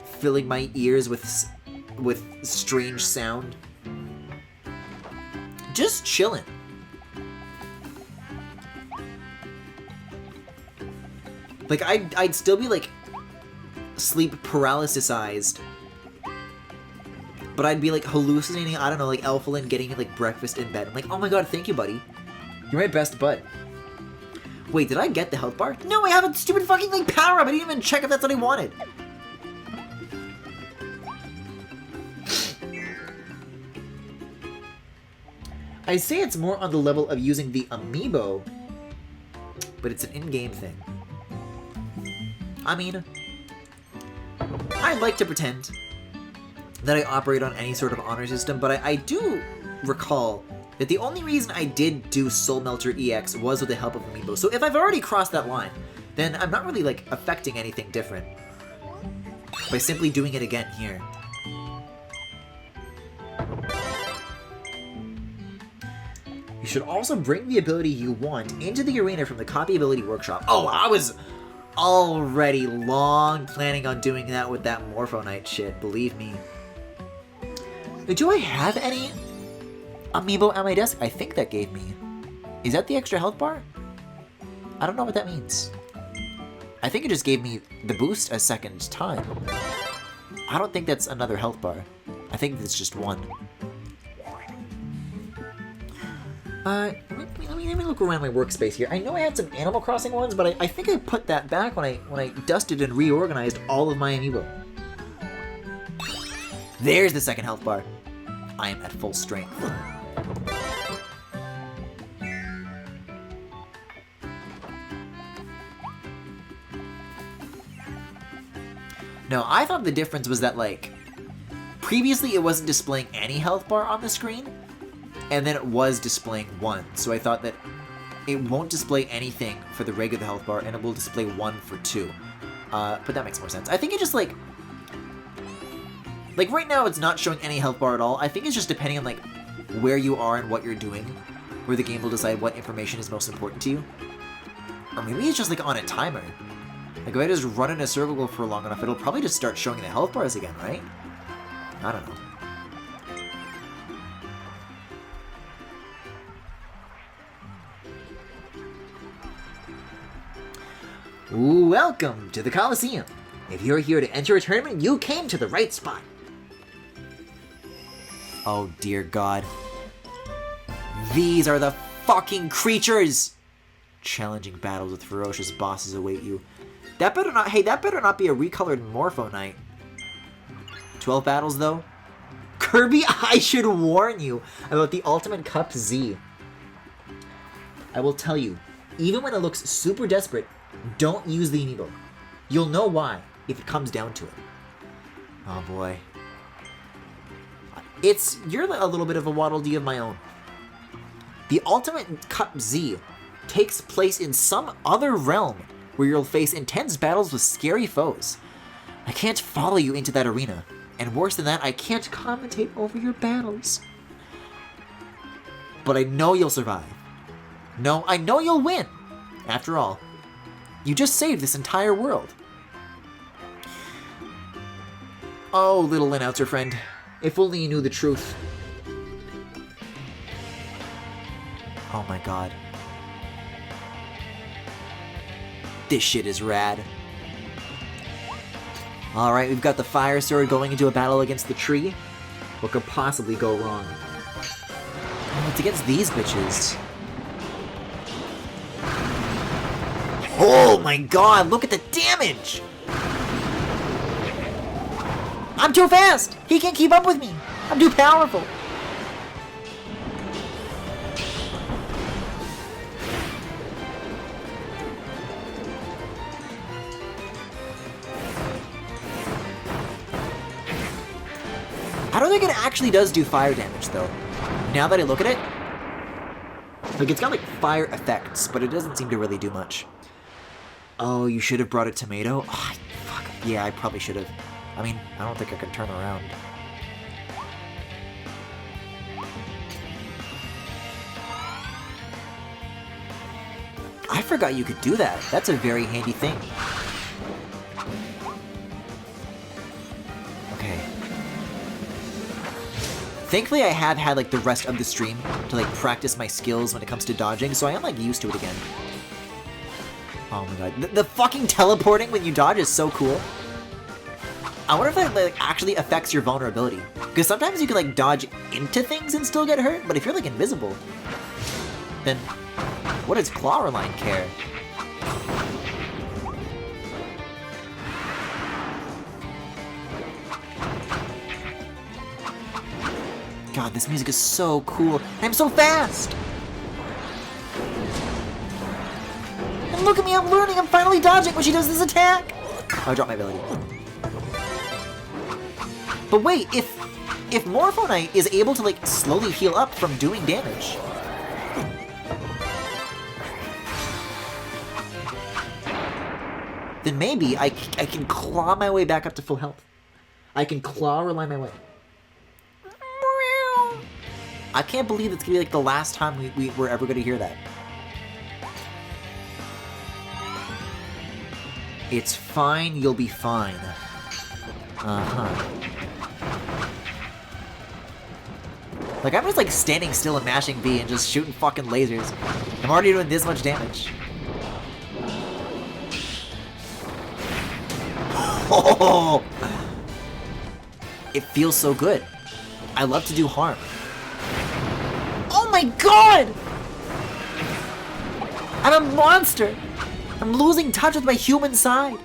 filling my ears with strange sound. Just chilling. Like I'd still be like sleep paralysis-ized, but I'd be like hallucinating, I don't know, like Elfilin getting like breakfast in bed. I'm like, oh my god, thank you, buddy. You're my best bud. Wait, did I get the health bar? No, I have a stupid fucking like power up. I didn't even check if that's what I wanted. I say it's more on the level of using the amiibo, but it's an in-game thing. I mean, I'd like to pretend that I operate on any sort of honor system, but I do recall that the only reason I did do Soul Melter EX was with the help of amiibo. So if I've already crossed that line, then I'm not really like affecting anything different by simply doing it again here. You should also bring the ability you want into the arena from the Copy Ability Workshop. Oh, I was already long planning on doing that with that Morpho Knight shit, believe me. Do I have any amiibo at my desk? I think that gave me. Is that the extra health bar? I don't know what that means. I think it just gave me the boost a second time. I don't think that's another health bar. I think it's just one. Let me look around my workspace here. I know I had some Animal Crossing ones, but I think I put that back when I dusted and reorganized all of my amiibo. There's the second health bar. I am at full strength. No, I thought the difference was that, like, previously it wasn't displaying any health bar on the screen, and then it was displaying one. So I thought that it won't display anything for the regular health bar, and it will display one for two. But that makes more sense. I think it just, like right now it's not showing any health bar at all. I think it's just depending on, like, where you are and what you're doing, where the game will decide what information is most important to you. Or maybe it's just, like, on a timer. Like, if I just run in a circle for long enough, it'll probably just start showing the health bars again, right? I don't know. Welcome to the Coliseum. If you're here to enter a tournament, you came to the right spot. Oh dear God. These are the fucking creatures! Challenging battles with ferocious bosses await you. That better not, hey, that better not be a recolored Morpho Knight. 12 battles though? Kirby, I should warn you about the Ultimate Cup Z. I will tell you, even when it looks super desperate, don't use the amiibo. You'll know why if it comes down to it. Oh boy. You're a little bit of a Waddle Dee of my own. The Ultimate Cup Z takes place in some other realm where you'll face intense battles with scary foes. I can't follow you into that arena, and worse than that, I can't commentate over your battles. But I know you'll survive. No, I know you'll win. After all, you just saved this entire world. Oh, little announcer friend, if only you knew the truth. Oh my god. This shit is rad. Alright, we've got the Fire Sword going into a battle against the tree. What could possibly go wrong? Oh, it's against these bitches. Oh my god, look at the damage! I'm too fast! He can't keep up with me! I'm too powerful! I don't think it actually does do fire damage, though. Now that I look at it, like, it's got, like, fire effects, but it doesn't seem to really do much. Oh, you should have brought a tomato? Oh, fuck. Yeah, I probably should have. I mean, I don't think I can turn around. I forgot you could do that. That's a very handy thing. Okay. Thankfully, I have had, like, the rest of the stream to, like, practice my skills when it comes to dodging, so I am, like, used to it again. Oh my god. The fucking teleporting when you dodge is so cool. I wonder if that, like, actually affects your vulnerability. Because sometimes you can, like, dodge into things and still get hurt, but if you're, like, invisible, then what does Clawreline care? God, this music is so cool. I'm so fast! And look at me, I'm learning, I'm finally dodging when she does this attack! Oh, I dropped my ability. But wait, if Morphonite is able to, like, slowly heal up from doing damage, then maybe I can claw my way back up to full health. I can Clawreline my way. I can't believe it's gonna be like the last time we're ever gonna hear that. It's fine, you'll be fine. Uh-huh. Like, I'm just like standing still and mashing B and just shooting fucking lasers. I'm already doing this much damage. Oh! It feels so good. I love to do harm. Oh my god! I'm a monster! I'm losing touch with my human side.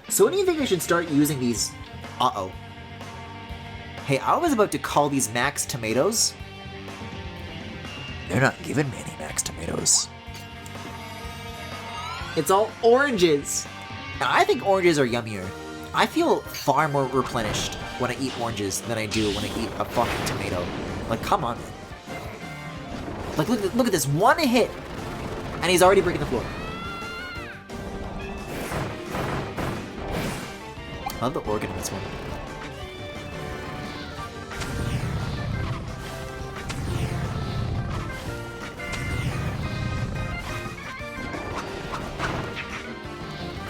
So when do you think I should start using these? Uh-oh. Hey, I was about to call these max tomatoes. They're not giving me any max tomatoes. It's all oranges. Now, I think oranges are yummier. I feel far more replenished when I eat oranges than I do when I eat a fucking tomato. Like, come on. Like, look at this. One hit, and he's already breaking the floor. I love the organ in this one.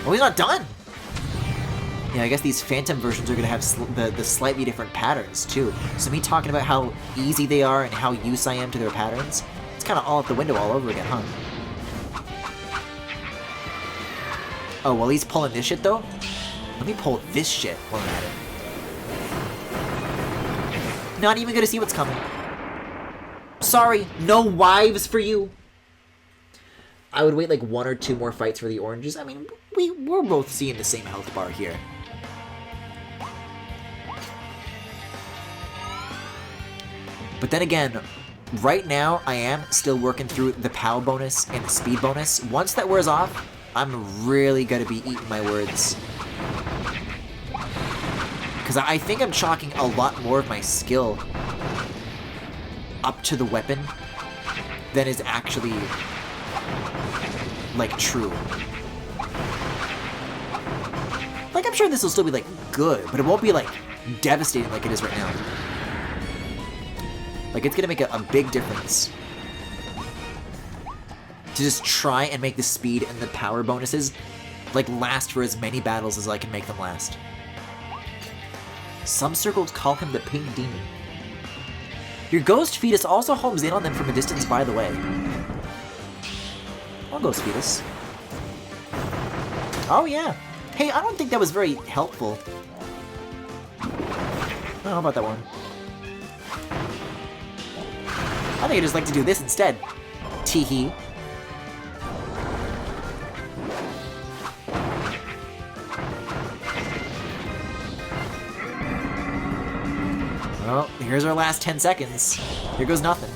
Oh, he's not done! Yeah, I guess these Phantom versions are gonna have the slightly different patterns, too. So me talking about how easy they are and how used I am to their patterns, it's kind of all out the window all over again, huh? Oh, well, he's pulling this shit, though? Let me pull this shit while I'm at it. Not even gonna see what's coming. Sorry, no wives for you! I would wait like 1 or 2 more fights for the oranges. I mean, we're both seeing the same health bar here. But then again, right now I am still working through the POW bonus and the speed bonus. Once that wears off, I'm really gonna be eating my words. Because I think I'm chalking a lot more of my skill up to the weapon than is actually, like, true. Like, I'm sure this will still be, like, good, but it won't be, like, devastating like it is right now. Like, it's gonna make a big difference to just try and make the speed and the power bonuses, like, last for as many battles as I can make them last. Some circles call him the Pink Demon. Your ghost fetus also homes in on them from a distance, by the way. I'll ghost fetus. Oh, yeah. Hey, I don't think that was very helpful. I don't know about that one. I think I just like to do this instead. Teehee. Well, here's our last 10 seconds. Here goes nothing.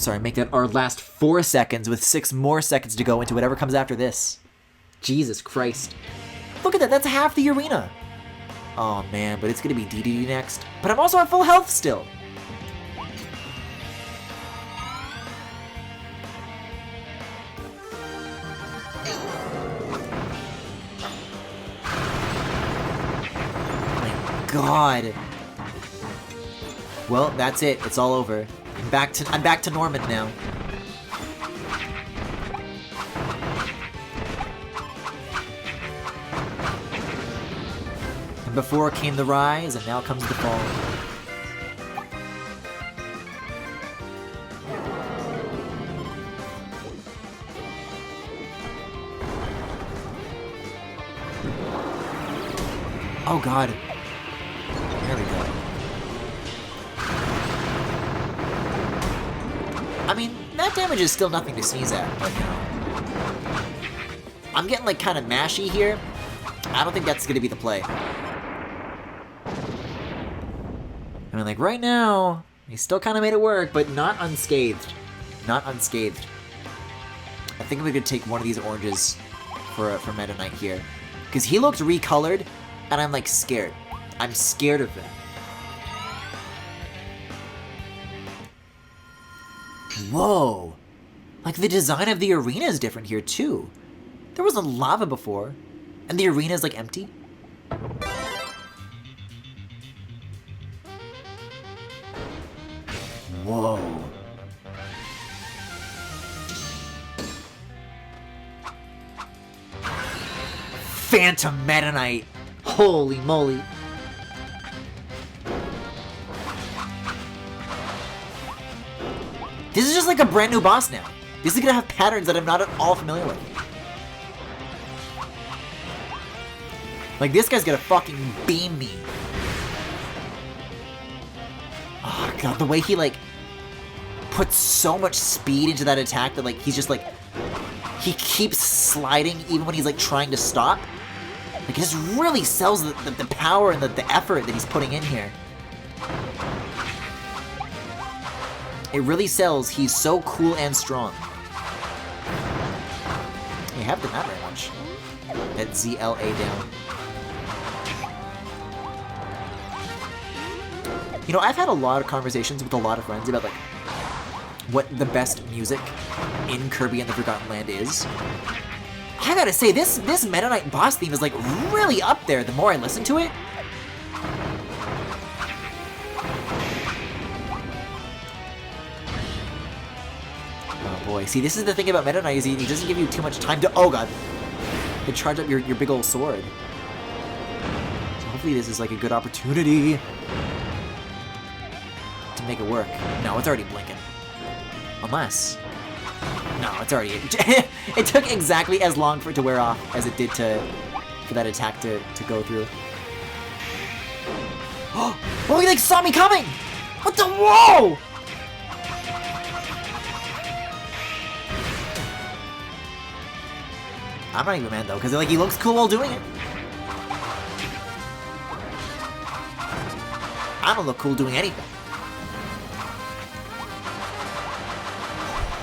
Sorry, make that our last 4 seconds with 6 more seconds to go into whatever comes after this. Jesus Christ. Look at that, that's half the arena. Oh man, but it's gonna be DDD next. But I'm also at full health still. Oh my god. Well, that's it. It's all over. I'm back to Norman now. And before came the rise, and now comes the fall. Oh god. There we go. I mean, that damage is still nothing to sneeze at, but you know. I'm getting like kind of mashy here. I don't think that's gonna be the play. I mean, like right now, he still kind of made it work, but not unscathed. Not unscathed. I think we could take one of these oranges for Meta Knight here. Because he looks recolored, and I'm like scared. I'm scared of him. Whoa! Like the design of the arena is different here too. There was a lava before, and the arena is like empty. Whoa. Phantom Meta Knight! Holy moly! This is just like a brand new boss now. This is gonna have patterns that I'm not at all familiar with. Like, this guy's gonna fucking beam me. Oh god, the way he like puts so much speed into that attack that like he's just like, he keeps sliding even when he's like trying to stop. Like, it just really sells the power and the effort that he's putting in here. It really sells. He's so cool and strong. You haven't done that very much. That ZLA down. You know, I've had a lot of conversations with a lot of friends about like what the best music in Kirby and the Forgotten Land is. I gotta say, this Meta Knight boss theme is like really up there the more I listen to it. Oh boy, see, this is the thing about Meta Knight, is he doesn't give you too much time to, oh god, to charge up your big old sword. So hopefully this is like a good opportunity to make it work. No, it's already blinking. Unless... No, it's already... It took exactly as long for it to wear off as it did for that attack to go through. Oh, he like saw me coming! What the... Whoa! I'm not even mad though, because like he looks cool while doing it. I don't look cool doing anything.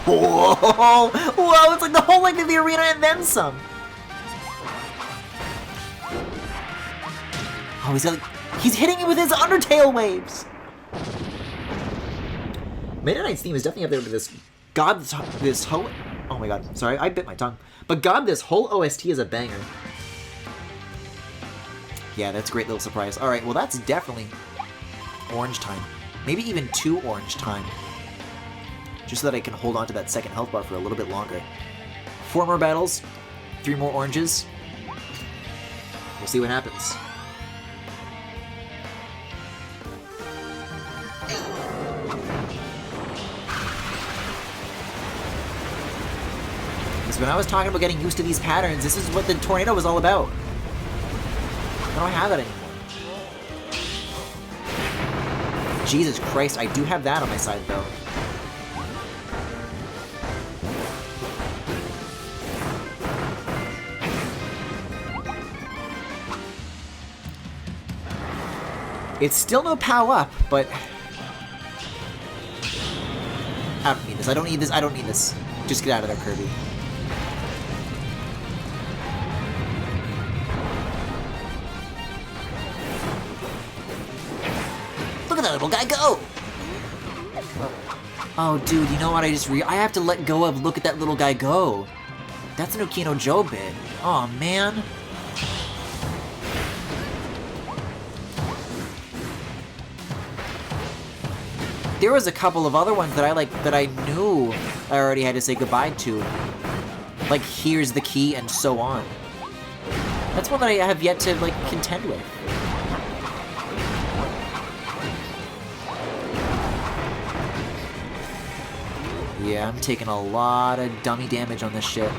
Whoa! Whoa! It's like the whole length of the arena and then some. Oh, he's hitting it with his Undertale waves. Meta Knight's theme is definitely up there with this. God, this whole. Oh my god! Sorry, I bit my tongue. But god, this whole OST is a banger. Yeah, that's a great little surprise. All right, well that's definitely orange time. Maybe even 2 orange time. Just so that I can hold on to that second health bar for a little bit longer. 4 more battles, 3 more oranges. We'll see what happens. Because when I was talking about getting used to these patterns, this is what the tornado was all about. I don't have that anymore. Jesus Christ, I do have that on my side though. It's still no POW up, but... I don't need this. I don't need this. I don't need this. Just get out of there, Kirby. Look at that little guy go! Oh, dude, you know what? I have to let go of look at that little guy go. That's an Okino Joe bit. Oh man. There was a couple of other ones that I knew I already had to say goodbye to. Like, here's the key and so on. That's one that I have yet to, like, contend with. Yeah, I'm taking a lot of dummy damage on this shit.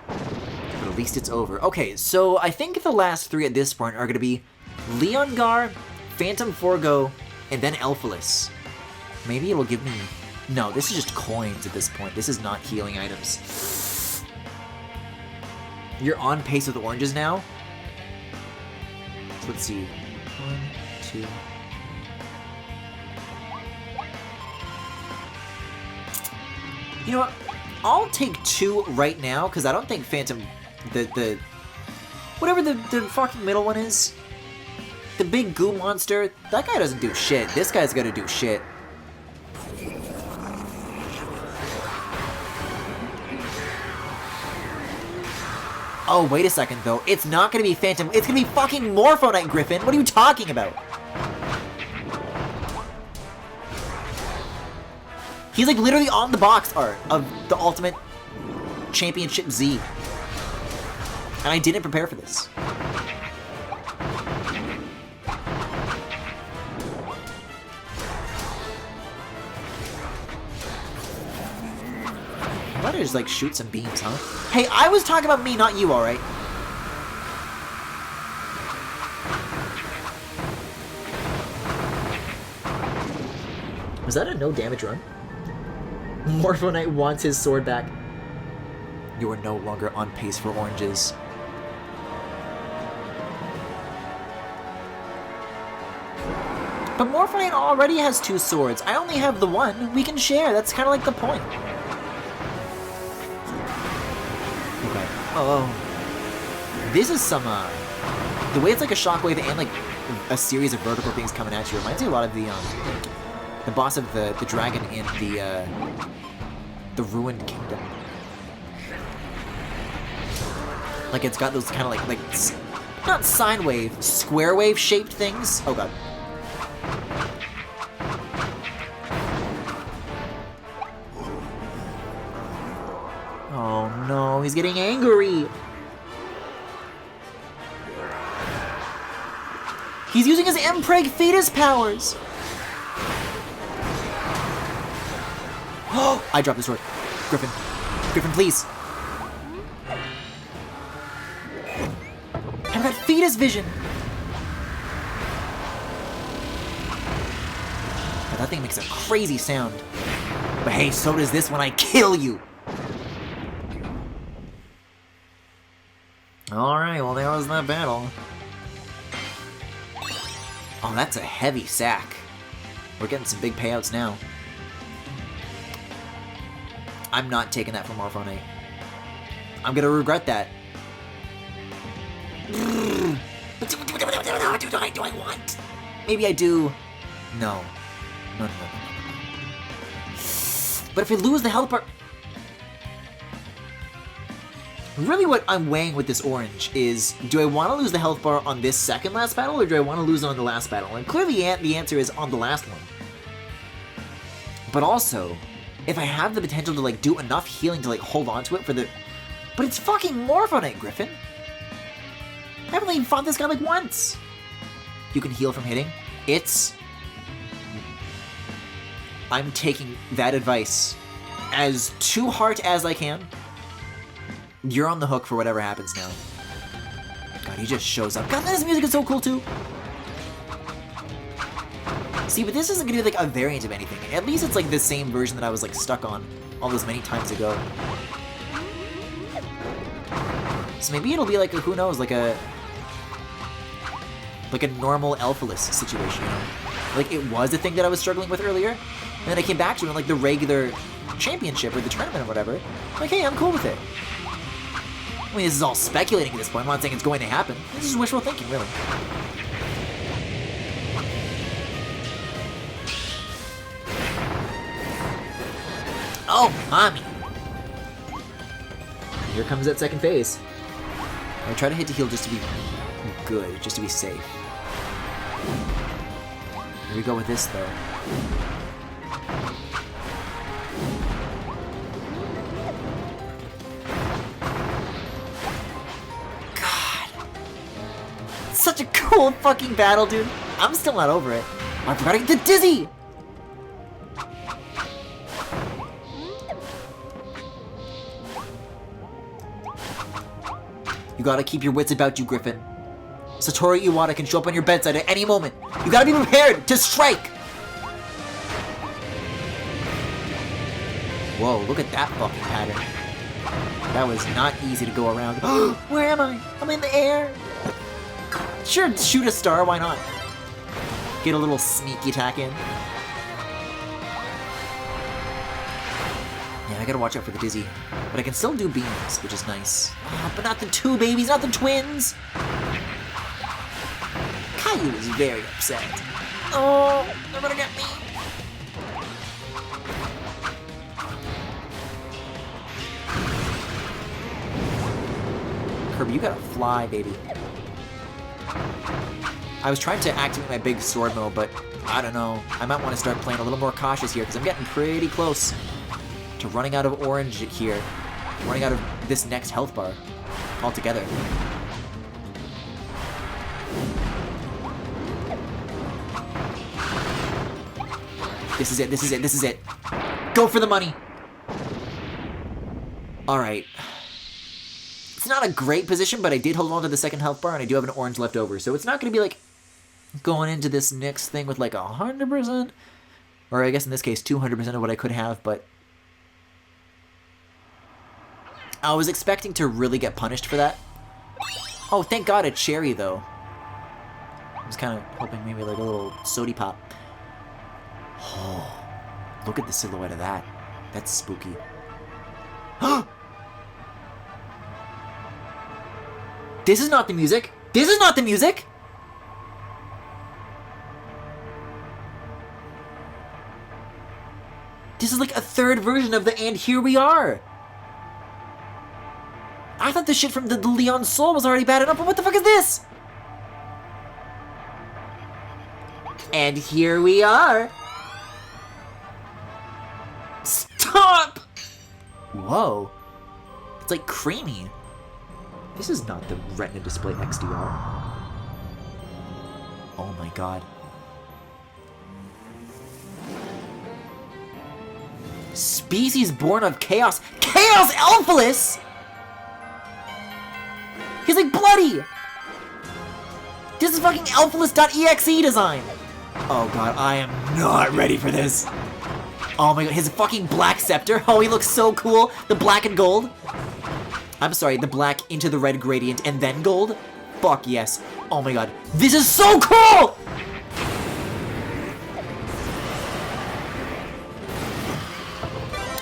But at least it's over. Okay, so I think the last three at this point are going to be Leongar, Phantom Forgo, and then Elphalus. Maybe it'll give me... No, this is just coins at this point. This is not healing items. You're on pace with oranges now? So let's see. 1, 2... You know what? I'll take 2 right now, because I don't think Phantom... Whatever the fucking middle one is. The big goo monster. That guy doesn't do shit. This guy's gonna do shit. Oh, wait a second, though. It's not gonna be Phantom. It's gonna be fucking Morphonite, Griffin. What are you talking about? He's like literally on the box art of the Ultimate Championship Z. And I didn't prepare for this. I'm about to just like shoot some beams, huh? Hey, I was talking about me, not you, alright? Was that a no damage run? Morphonite wants his sword back. You are no longer on pace for oranges. But Morphonite already has 2 swords. I only have the one. We can share. That's kind of like the point. Okay. Oh. This is some, the way it's like a shockwave and like a series of vertical things coming at you reminds me a lot of the boss of the dragon in the Ruined Kingdom. Like it's got those kind of like not sine wave, square wave shaped things. Oh god. Oh no, he's getting angry. He's using his Mpreg fetus powers. Oh, I dropped the sword. Griffin. Griffin, please. I've got fetus vision. Oh, that thing makes a crazy sound. But hey, so does this when I kill you. Alright, well, there was that battle. Oh, that's a heavy sack. We're getting some big payouts now. I'm not taking that from Morphonite. I'm gonna regret that. What do I want? Maybe I do. No. No. But if I lose the health bar... Really what I'm weighing with this orange is, do I want to lose the health bar on this second last battle, or do I want to lose it on the last battle? And clearly the answer is on the last one. But also, if I have the potential to like do enough healing to like hold on to it for the... But it's fucking Morphonite, Griffin! I haven't even fought this guy like once! You can heal from hitting. It's... I'm taking that advice as to heart as I can. You're on the hook for whatever happens now. God, he just shows up. God, this music is so cool too! See, but this isn't gonna be like a variant of anything. At least it's like the same version that I was like stuck on all those many times ago. So maybe it'll be like a, who knows, like a normal Elphalus situation, you know? Like, it was a thing that I was struggling with earlier. And then I came back to it in, like, the regular championship or the tournament or whatever. I'm like, hey, I'm cool with it. I mean, this is all speculating at this point. I'm not saying it's going to happen. This is wishful thinking, really. Oh, mommy! Here comes that second phase. I try to hit to heal just to be good, just to be safe. Here we go with this, though. God. It's such a cool fucking battle, dude. I'm still not over it. I forgot to get the dizzy! You gotta keep your wits about you, Griffin. Satoru Iwata can show up on your bedside at any moment. You gotta be prepared to strike! Whoa, look at that fucking pattern. That was not easy to go around. Where am I? I'm in the air! Sure, shoot a star, why not? Get a little sneaky attack in. Yeah, I gotta watch out for the dizzy. But I can still do beams, which is nice. But not the two babies, not the twins! Caillou is very upset. Oh, they're gonna get me! Kirby, you gotta fly, baby. I was trying to activate my big sword mode, but I don't know. I might want to start playing a little more cautious here, because I'm getting pretty close to running out of orange here. Running out of this next health bar altogether. This is it, this is it, this is it. Go for the money! Alright. It's not a great position, but I did hold on to the second health bar, and I do have an orange left over. So it's not going to be like going into this next thing with like 100%. Or I guess in this case, 200% of what I could have, but I was expecting to really get punished for that. Oh, thank God, a cherry, though. I was kind of hoping maybe like a little sody pop. Oh, look at the silhouette of that. That's spooky. This is not the music! This is not the music! This is like a third version of the "And Here We Are." I thought the shit from the Leon Soul was already bad enough, but what the fuck is this? And here we are. Stop! Whoa. It's like creamy. This is not the Retina Display XDR. Oh my god. Species born of chaos. Chaos Alphalus! He's like bloody! This is fucking Alphalus.exe design! Oh god, I am not ready for this. Oh my god, his fucking black scepter. Oh, he looks so cool. The black and gold. I'm sorry, the black into the red gradient and then gold? Fuck yes. Oh my god. This is so cool!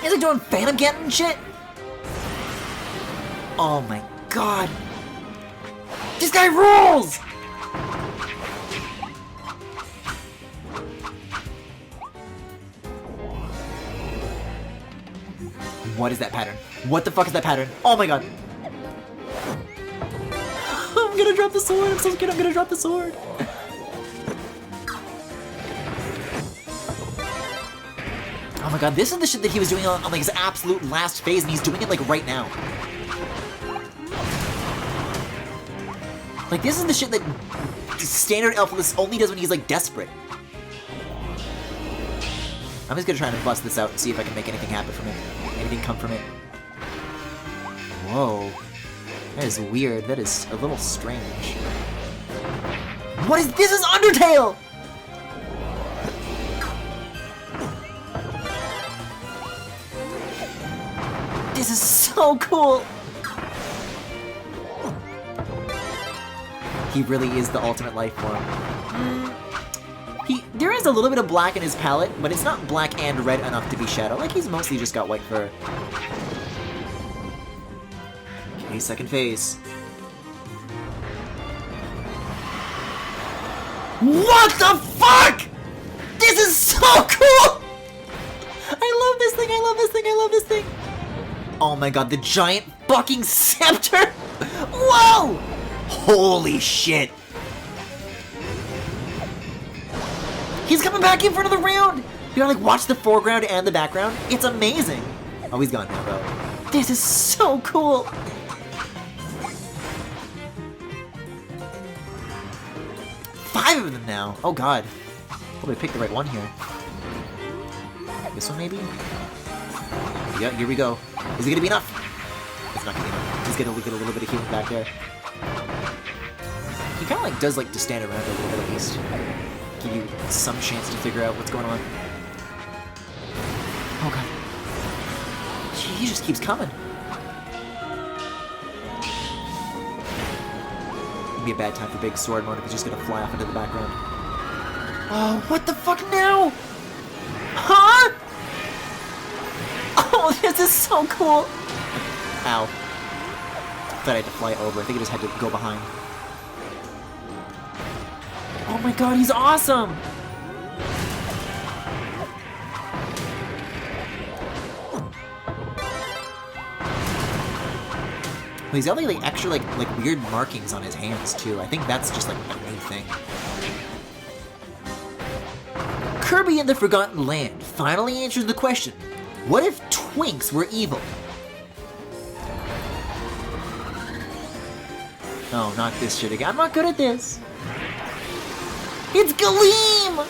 Is he doing Phantom Cannon and shit? Oh my god. This guy rules! What is that pattern? What the fuck is that pattern? Oh my god. I'm gonna drop the sword. I'm so scared I'm gonna drop the sword. Oh my god, this is the shit that he was doing on like his absolute last phase, and he's doing it like right now. Like this is the shit that standard Alphalus only does when he's like desperate. I'm just gonna try and bust this out and see if I can make anything happen from it. Anything come from it. Whoa. That is weird. That is a little strange. What is this? Is Undertale! This is so cool! He really is the ultimate life form. There has a little bit of black in his palette, but it's not black and red enough to be Shadow. Like, he's mostly just got white fur. Okay, second phase. What the fuck?! This is so cool! I love this thing, I love this thing, I love this thing! Oh my god, the giant fucking scepter! Whoa! Holy shit! He's coming back in for another round! You gotta like watch the foreground and the background. It's amazing! Oh, he's gone now though. This is so cool! Five of them now! Oh god. Hope I picked the right one here. This one maybe? Yeah, here we go. Is it gonna be enough? It's not gonna be enough. He's gonna get a little bit of healing back there. He kinda like does like to stand around a little bit at least. Give you some chance to figure out what's going on. Oh god. He just keeps coming. It'd be a bad time for big sword mode if he's just gonna fly off into the background. Oh, what the fuck now? Huh? Oh, this is so cool! Ow. Thought I had to fly over. I think I just had to go behind. Oh my god, he's awesome! Well, he's got like extra like weird markings on his hands too. I think that's just like a new thing. Kirby in the Forgotten Land finally answers the question, what if Twinks were evil? Oh, not this shit again. I'm not good at this. It's Galeem!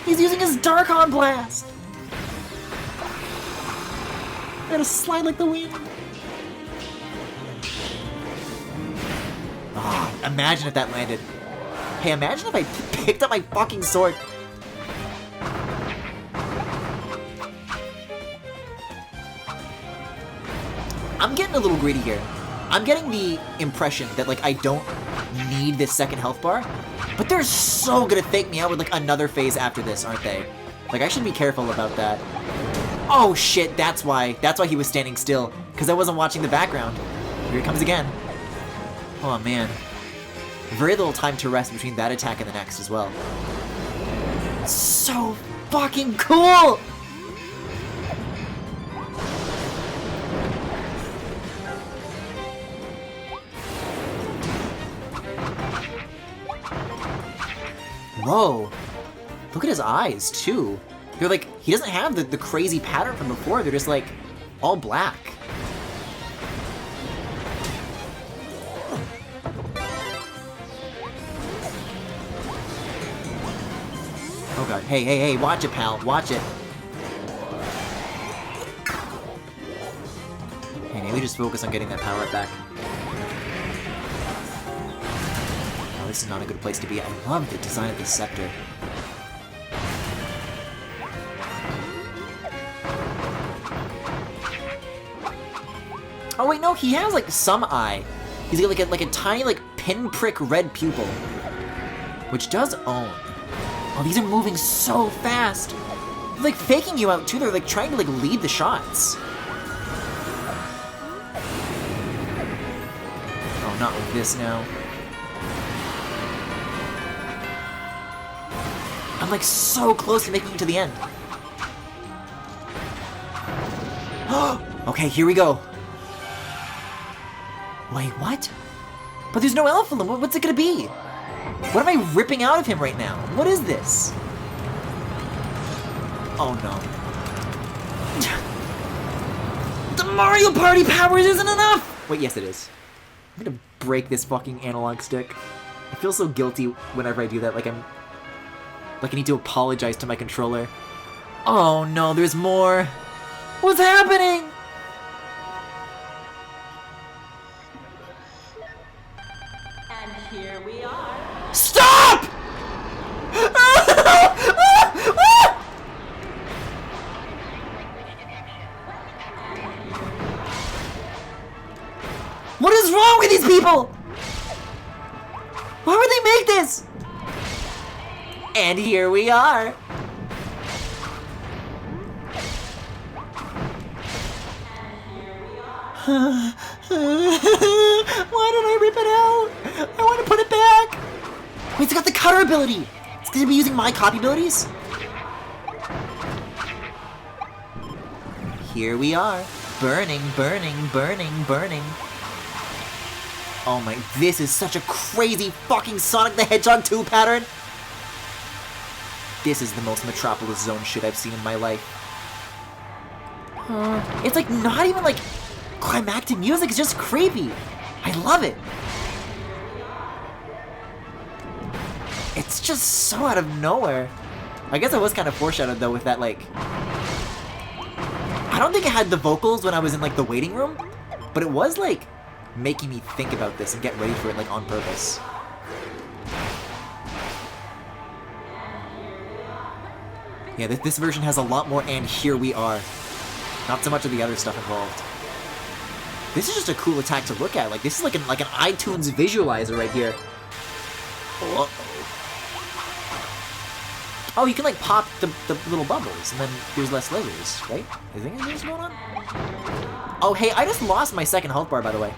He's using his Darkon Blast! I gotta slide like the wind. Ah, oh, imagine if that landed. Hey, imagine if I picked up my fucking sword. I'm getting a little greedy here. I'm getting the impression that, like, I don't need this second health bar, but they're so gonna fake me out with, like, another phase after this, aren't they? Like, I should be careful about that. Oh, shit, that's why he was standing still, because I wasn't watching the background. Here it comes again. Oh, man. Very little time to rest between that attack and the next as well. So fucking cool! Whoa. Look at his eyes, too. They're like, he doesn't have the crazy pattern from before. They're just like, all black. Oh god, hey, watch it, pal, watch it. Hey, maybe just focus on getting that power up back. Oh, this is not a good place to be. I love the design of this scepter. Oh wait, no, he has like some eye. He's got like a tiny like pinprick red pupil, which does own. Oh, these are moving so fast. They're like faking you out too. They're like trying to like lead the shots. Oh, not with this now. I'm like so close to making it to the end. Okay, here we go. Wait, what? But there's no elephant. What's it gonna be? What am I ripping out of him right now? What is this? Oh no. The Mario Party powers isn't enough! Wait, yes it is. I'm gonna break this fucking analog stick. I feel so guilty whenever I do that, like I need to apologize to my controller. Oh no, there's more. What's happening? And here we are. Stop! What is wrong with these people? Why were they And here we are. Why did I rip it out? I want to put it back. Wait, it's got the cutter ability. It's gonna be using my copy abilities. Here we are. Burning, burning, burning, burning. Oh my, this is such a crazy fucking Sonic the Hedgehog 2 pattern. This is the most Metropolis Zone shit I've seen in my life. It's like not even like climactic music, it's just creepy. I love it. It's just so out of nowhere. I guess it was kind of foreshadowed though with that like... I don't think it had the vocals when I was in like the waiting room, but it was like making me think about this and get ready for it like on purpose. Yeah, this version has a lot more and here we are. Not so much of the other stuff involved. This is just a cool attack to look at. Like this is like an iTunes visualizer right here. Uh-oh. Oh, you can like pop the little bubbles and then there's less lasers, right? Is there anything else going on? Oh, hey, I just lost my second health bar, by the way.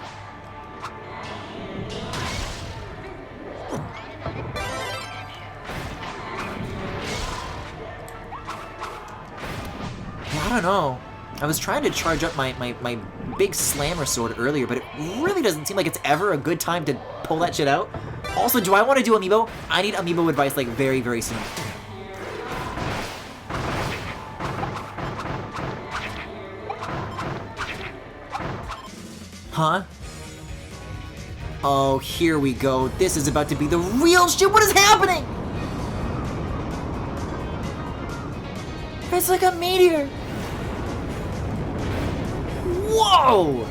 I don't know. I was trying to charge up my big slammer sword earlier, but it really doesn't seem like it's ever a good time to pull that shit out. Also, do I want to do amiibo? I need amiibo advice like very, very soon. Huh? Oh, here we go. This is about to be the real shit. What is happening? It's like a meteor. Whoa!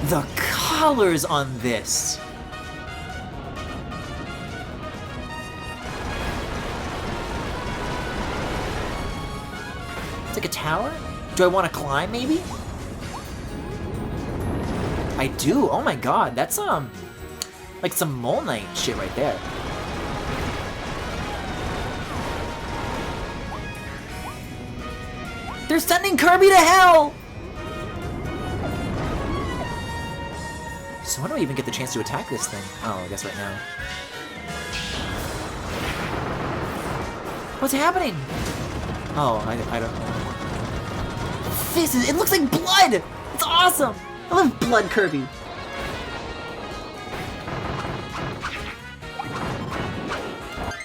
The colors on this. It's like a tower? Do I want to climb, maybe? I do. Oh my god, that's like some Mole Knight shit right there. They're sending Kirby to hell! So when do I even get the chance to attack this thing? Oh, I guess right now. What's happening? Oh, I don't know. This is, it looks like blood! It's awesome! I love blood Kirby.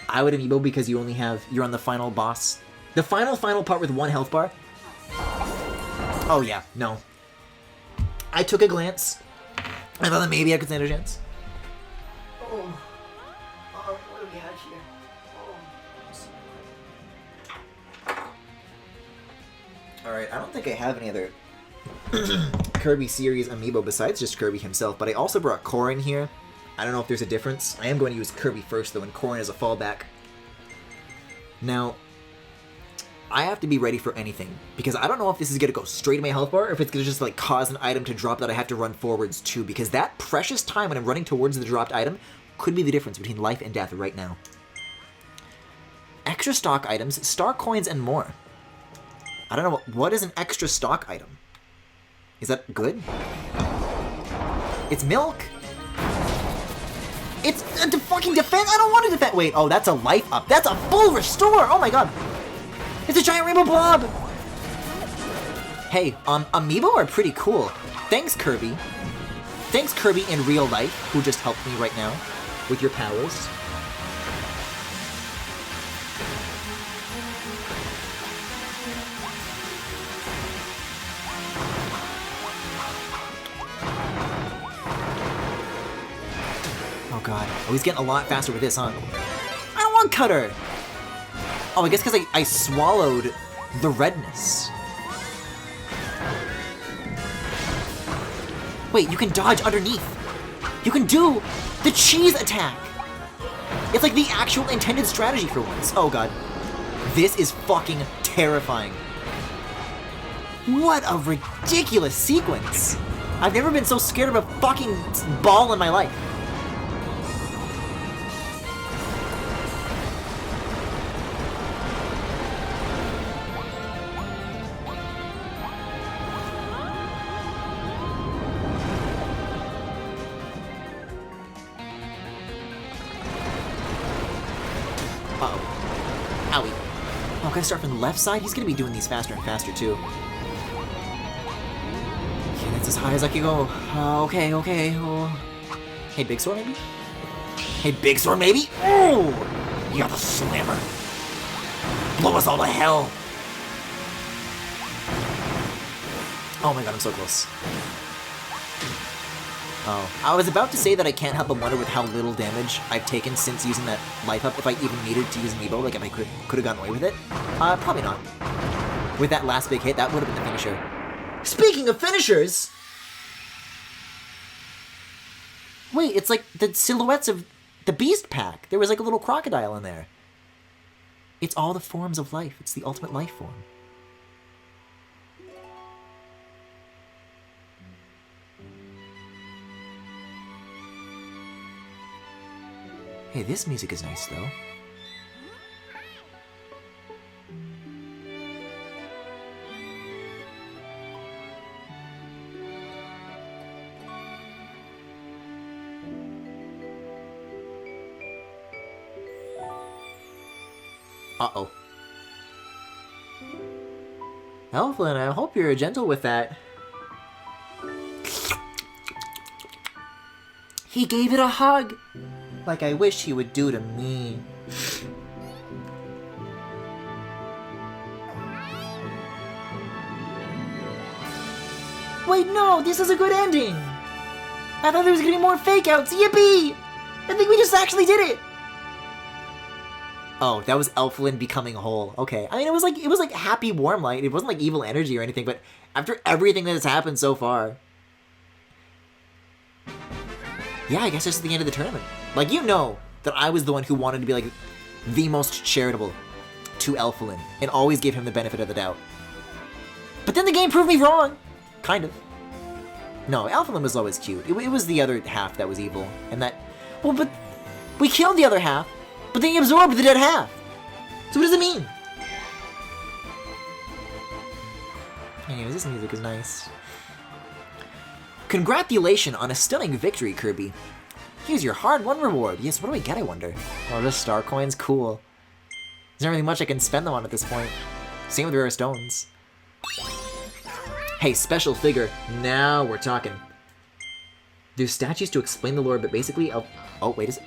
I would amiibo because you only have, you're on the final boss. The final part with 1 health bar. Oh yeah, no. I took a glance. I thought that maybe I could stand a chance. Oh, what do we have here? Alright, I don't think I have any other Kirby series amiibo besides just Kirby himself, but I also brought Corrin here. I don't know if there's a difference. I am going to use Kirby first though, and Corrin as a fallback. Now, I have to be ready for anything, because I don't know if this is going to go straight to my health bar, or if it's going to just like cause an item to drop that I have to run forwards to, because that precious time when I'm running towards the dropped item could be the difference between life and death right now. Extra stock items, star coins, and more. I don't know, what is an extra stock item? Is that good? It's milk! It's a fucking defense! I don't want to defend! Wait, oh, that's a life up. That's a full restore! Oh my god! It's a giant rainbow blob! Hey, amiibo are pretty cool. Thanks, Kirby. Thanks, Kirby in real life, who just helped me right now with your powers. Oh god. Oh, he's getting a lot faster with this, huh? I don't want Cutter! Oh, I guess because I swallowed the redness. Wait, you can dodge underneath. You can do the cheese attack. It's like the actual intended strategy for once. Oh god. This is fucking terrifying. What a ridiculous sequence. I've never been so scared of a fucking ball in my life. Uh-oh. Owie. Oh, can I start from the left side? He's gonna be doing these faster and faster, too. Okay, that's as high as I can go. Okay. Oh. Hey, big sword, maybe? Hey, big sword, maybe? Oh! You're the slammer. Blow us all to hell. Oh my god, I'm so close. Oh, I was about to say that I can't help but wonder with how little damage I've taken since using that life up, if I even needed to use an Evo, like if I could have gotten away with it. Probably not. With that last big hit, that would have been the finisher. Speaking of finishers! Wait, it's like the silhouettes of the Beast Pack. There was like a little crocodile in there. It's all the forms of life. It's the ultimate life form. Hey, this music is nice, though. Uh-oh. Elflin, I hope you're gentle with that. He gave it a hug! Like I wish he would do to me. Wait, no! This is a good ending! I thought there was gonna be more fake-outs! Yippee! I think we just actually did it! Oh, that was Elflin becoming whole. Okay. I mean, it was like happy warm light. It wasn't like evil energy or anything, but after everything that has happened so far. Yeah, I guess this is the end of the tournament. Like, you know that I was the one who wanted to be like the most charitable to Elflin and always gave him the benefit of the doubt. But then the game proved me wrong. Kind of. No, Elflin was always cute. It was the other half that was evil. And that... Well, but we killed the other half. But then he absorbed the dead half. So what does it mean? Anyways, this music is nice. Congratulations on a stunning victory, Kirby. Here's your hard-won reward. Yes, what do I get, I wonder? Oh, just star coins? Cool. There's not really much I can spend them on at this point. Same with rare stones. Hey, special figure. Now we're talking. There's statues to explain the lore, but basically... Oh, wait, is it?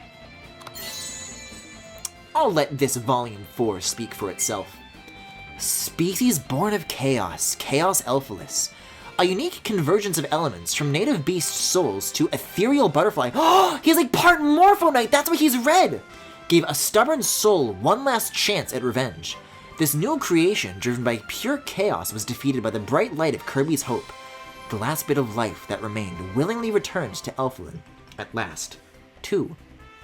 I'll let this Volume 4 speak for itself. Species born of chaos, Chaos Elphalus. A unique convergence of elements from native beast souls to ethereal butterfly. Oh, he's like part Morphonite, that's why he's red! Gave a stubborn soul one last chance at revenge. This new creation, driven by pure chaos, was defeated by the bright light of Kirby's hope. The last bit of life that remained willingly returned to Elflin. At last, two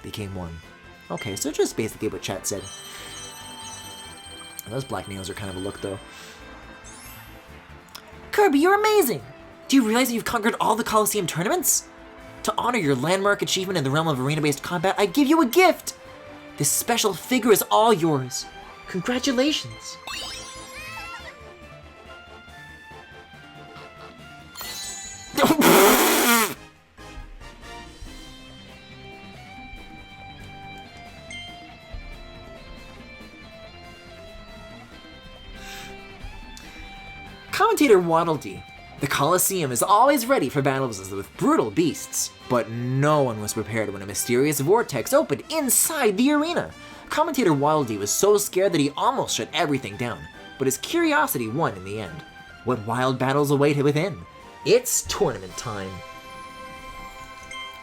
became one. Okay, so just basically what chat said. And those black nails are kind of a look, though. Kirby, you're amazing! Do you realize that you've conquered all the Coliseum tournaments? To honor your landmark achievement in the realm of arena-based combat, I give you a gift! This special figure is all yours. Congratulations! Commentator Waddle Dee. The Coliseum is always ready for battles with brutal beasts, but no one was prepared when a mysterious vortex opened inside the arena. Commentator Waddle Dee was so scared that he almost shut everything down, but his curiosity won in the end. What wild battles awaited within? It's tournament time.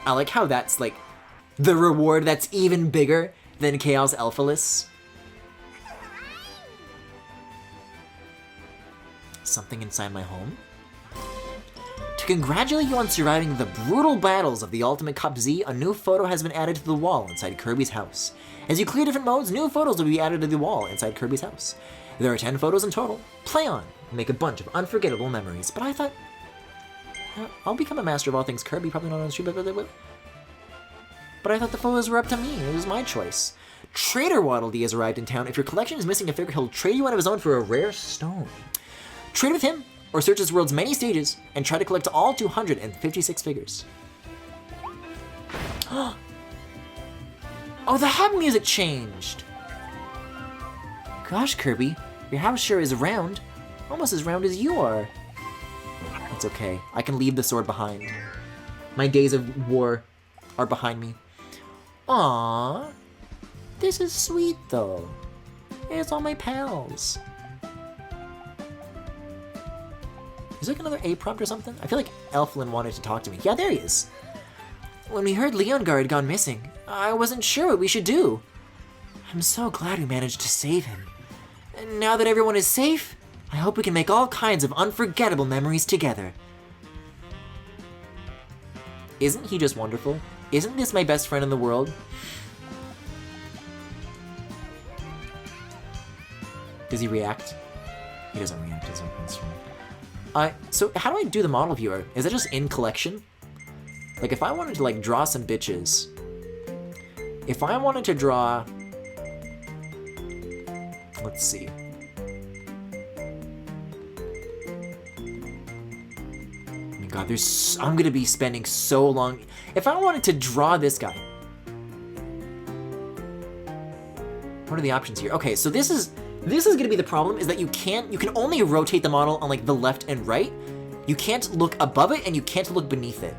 I like how that's like the reward that's even bigger than Chaos Elphalus. Something inside my home? To congratulate you on surviving the brutal battles of the Ultimate Cup Z, a new photo has been added to the wall inside Kirby's house. As you clear different modes, new photos will be added to the wall inside Kirby's house. There are 10 photos in total. Play on and make a bunch of unforgettable memories. But I thought... I'll become a master of all things Kirby, probably not on the street, but I thought the photos were up to me. It was my choice. Trader Waddle Dee has arrived in town. If your collection is missing a figure, he'll trade you one of his own for a rare stone. Trade with him, or search his world's many stages, and try to collect all 256 figures. Oh, the hub music changed! Gosh, Kirby, your house sure is round. Almost as round as you are. It's okay. I can leave the sword behind. My days of war are behind me. Aww. This is sweet, though. It's all my pals. Is there like another A prompt or something? I feel like Elflin wanted to talk to me. Yeah, there he is. When we heard Leongar had gone missing, I wasn't sure what we should do. I'm so glad we managed to save him. And now that everyone is safe, I hope we can make all kinds of unforgettable memories together. Isn't he just wonderful? Isn't this my best friend in the world? Does he react? He doesn't react, does he? That's fine. So how do I do the model viewer? Is that just in collection? Like, if I wanted to, like, draw some bitches. If I wanted to draw... Let's see. Oh my god, I'm gonna be spending so long... If I wanted to draw this guy... What are the options here? Okay, so this is gonna be the problem, is that you can only rotate the model on, like, the left and right. You can't look above it, and you can't look beneath it.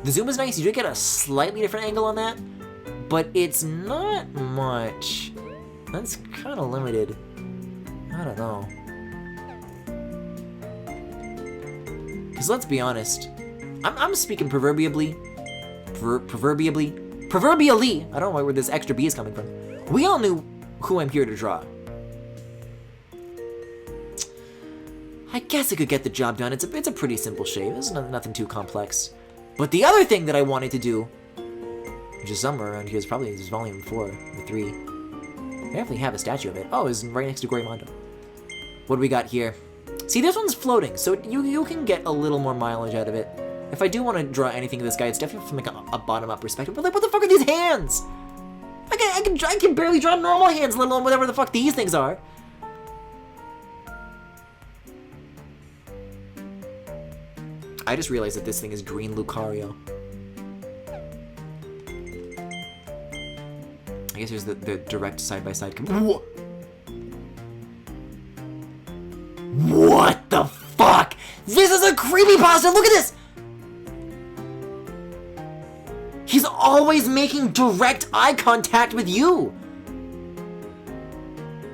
The zoom is nice, you do get a slightly different angle on that, but it's not much. That's kind of limited. I don't know. Because let's be honest, I'm speaking proverbially. I don't know where this extra B is coming from. We all knew who I'm here to draw. I guess I could get the job done. It's a pretty simple shape. It's nothing too complex. But the other thing that I wanted to do, which is somewhere around here, is probably this volume 4 or 3. I definitely have a statue of it. Oh, it's right next to Gorimondo. What do we got here? See, this one's floating, so you can get a little more mileage out of it. If I do want to draw anything of this guy, it's definitely from like a bottom-up perspective. But like, what the fuck are these hands? I can barely draw normal hands, let alone whatever the fuck these things are. I just realized that this thing is green Lucario. I guess here's the direct side-by-side What the fuck? This is a creepypasta! Look at this! He's always making direct eye contact with you!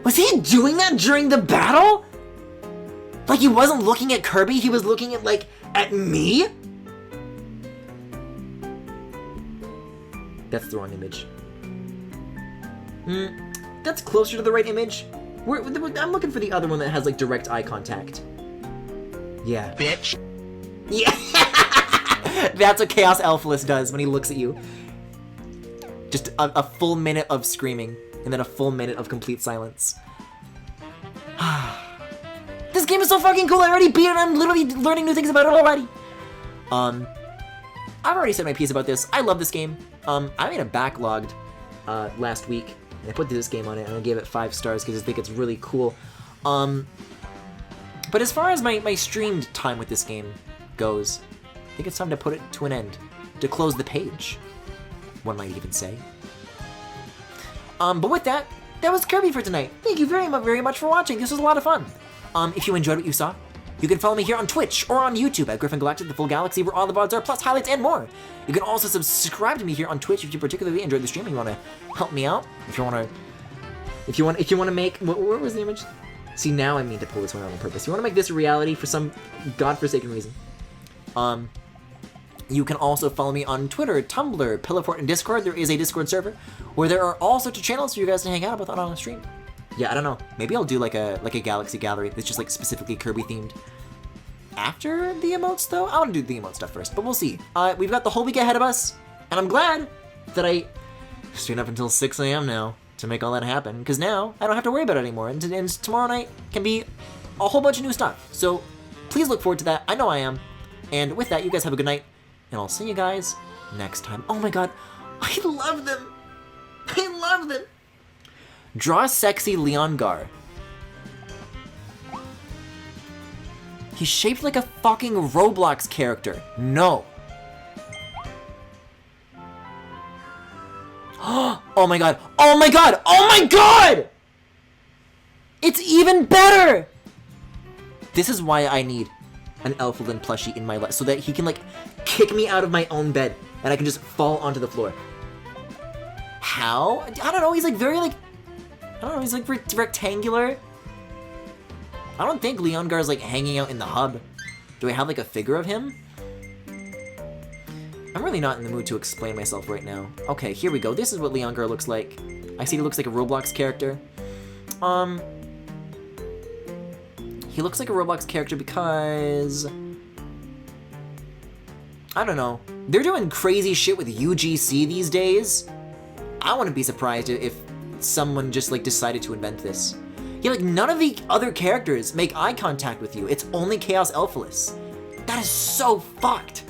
Was he doing that during the battle? Like, he wasn't looking at Kirby, he was looking at, like, at me? That's the wrong image. That's closer to the right image. I'm looking for the other one that has, like, direct eye contact. Yeah. Bitch. Yeah! That's what Chaos Elfless does when he looks at you. Just a full minute of screaming, and then a full minute of complete silence. This game is so fucking cool, I already beat it, I'm literally learning new things about it already! I've already said my piece about this. I love this game. I made a backlogged last week, and I put this game on it, and I gave it 5 stars because I think it's really cool. But as far as my streamed time with this game goes, I think it's time to put it to an end. To close the page, one might even say. But with that, that was Kirby for tonight. Thank you very much for watching. This was a lot of fun. If you enjoyed what you saw, you can follow me here on Twitch or on YouTube at GRIFFINGALACTIC, the full galaxy where all the VODs are, plus highlights and more. You can also subscribe to me here on Twitch if you particularly enjoyed the stream and you want to help me out. If you want to make, where was the image? See, now I mean to pull this one out on purpose. You want to make this a reality for some godforsaken reason. You can also follow me on Twitter, Tumblr, Pillowfort, and Discord. There is a Discord server where there are all sorts of channels for you guys to hang out with on a stream. Yeah, I don't know. Maybe I'll do like a Galaxy Gallery that's just like specifically Kirby themed. After the emotes, though? I want to do the emote stuff first, but we'll see. We've got the whole week ahead of us, and I'm glad that I stayed up until 6 a.m. now to make all that happen, because now I don't have to worry about it anymore, and tomorrow night can be a whole bunch of new stuff. So please look forward to that. I know I am. And with that, you guys have a good night, and I'll see you guys next time. Oh my god, I love them! I love them! Draw sexy Leongar. He's shaped like a fucking Roblox character. No. Oh my god. Oh my god. Oh my god! It's even better! This is why I need an Elflin plushie in my life, so that he can, like, kick me out of my own bed, and I can just fall onto the floor. How? I don't know, he's, like, very, like... I don't know, he's, like, rectangular. I don't think Leongar's, like, hanging out in the hub. Do I have, like, a figure of him? I'm really not in the mood to explain myself right now. Okay, here we go. This is what Leongar looks like. I see he looks like a Roblox character. He looks like a Roblox character because... I don't know. They're doing crazy shit with UGC these days. I wouldn't be surprised if someone just, like, decided to invent this. Yeah, like, none of the other characters make eye contact with you. It's only Chaos Elphalus. That is so fucked.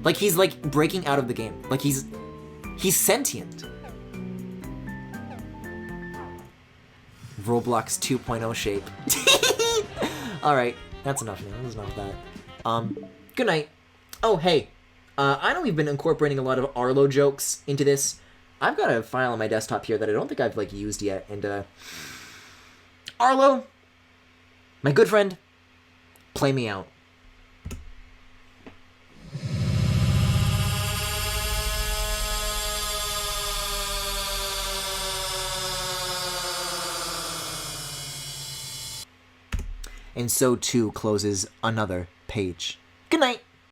Like, he's, like, breaking out of the game. Like, he's sentient. Roblox 2.0 shape. Alright, that's enough now. That's enough of that. Good night. Oh, hey. I know we've been incorporating a lot of Arlo jokes into this. I've got a file on my desktop here that I don't think I've, like, used yet, and, Arlo, my good friend, play me out. And so, too, closes another page.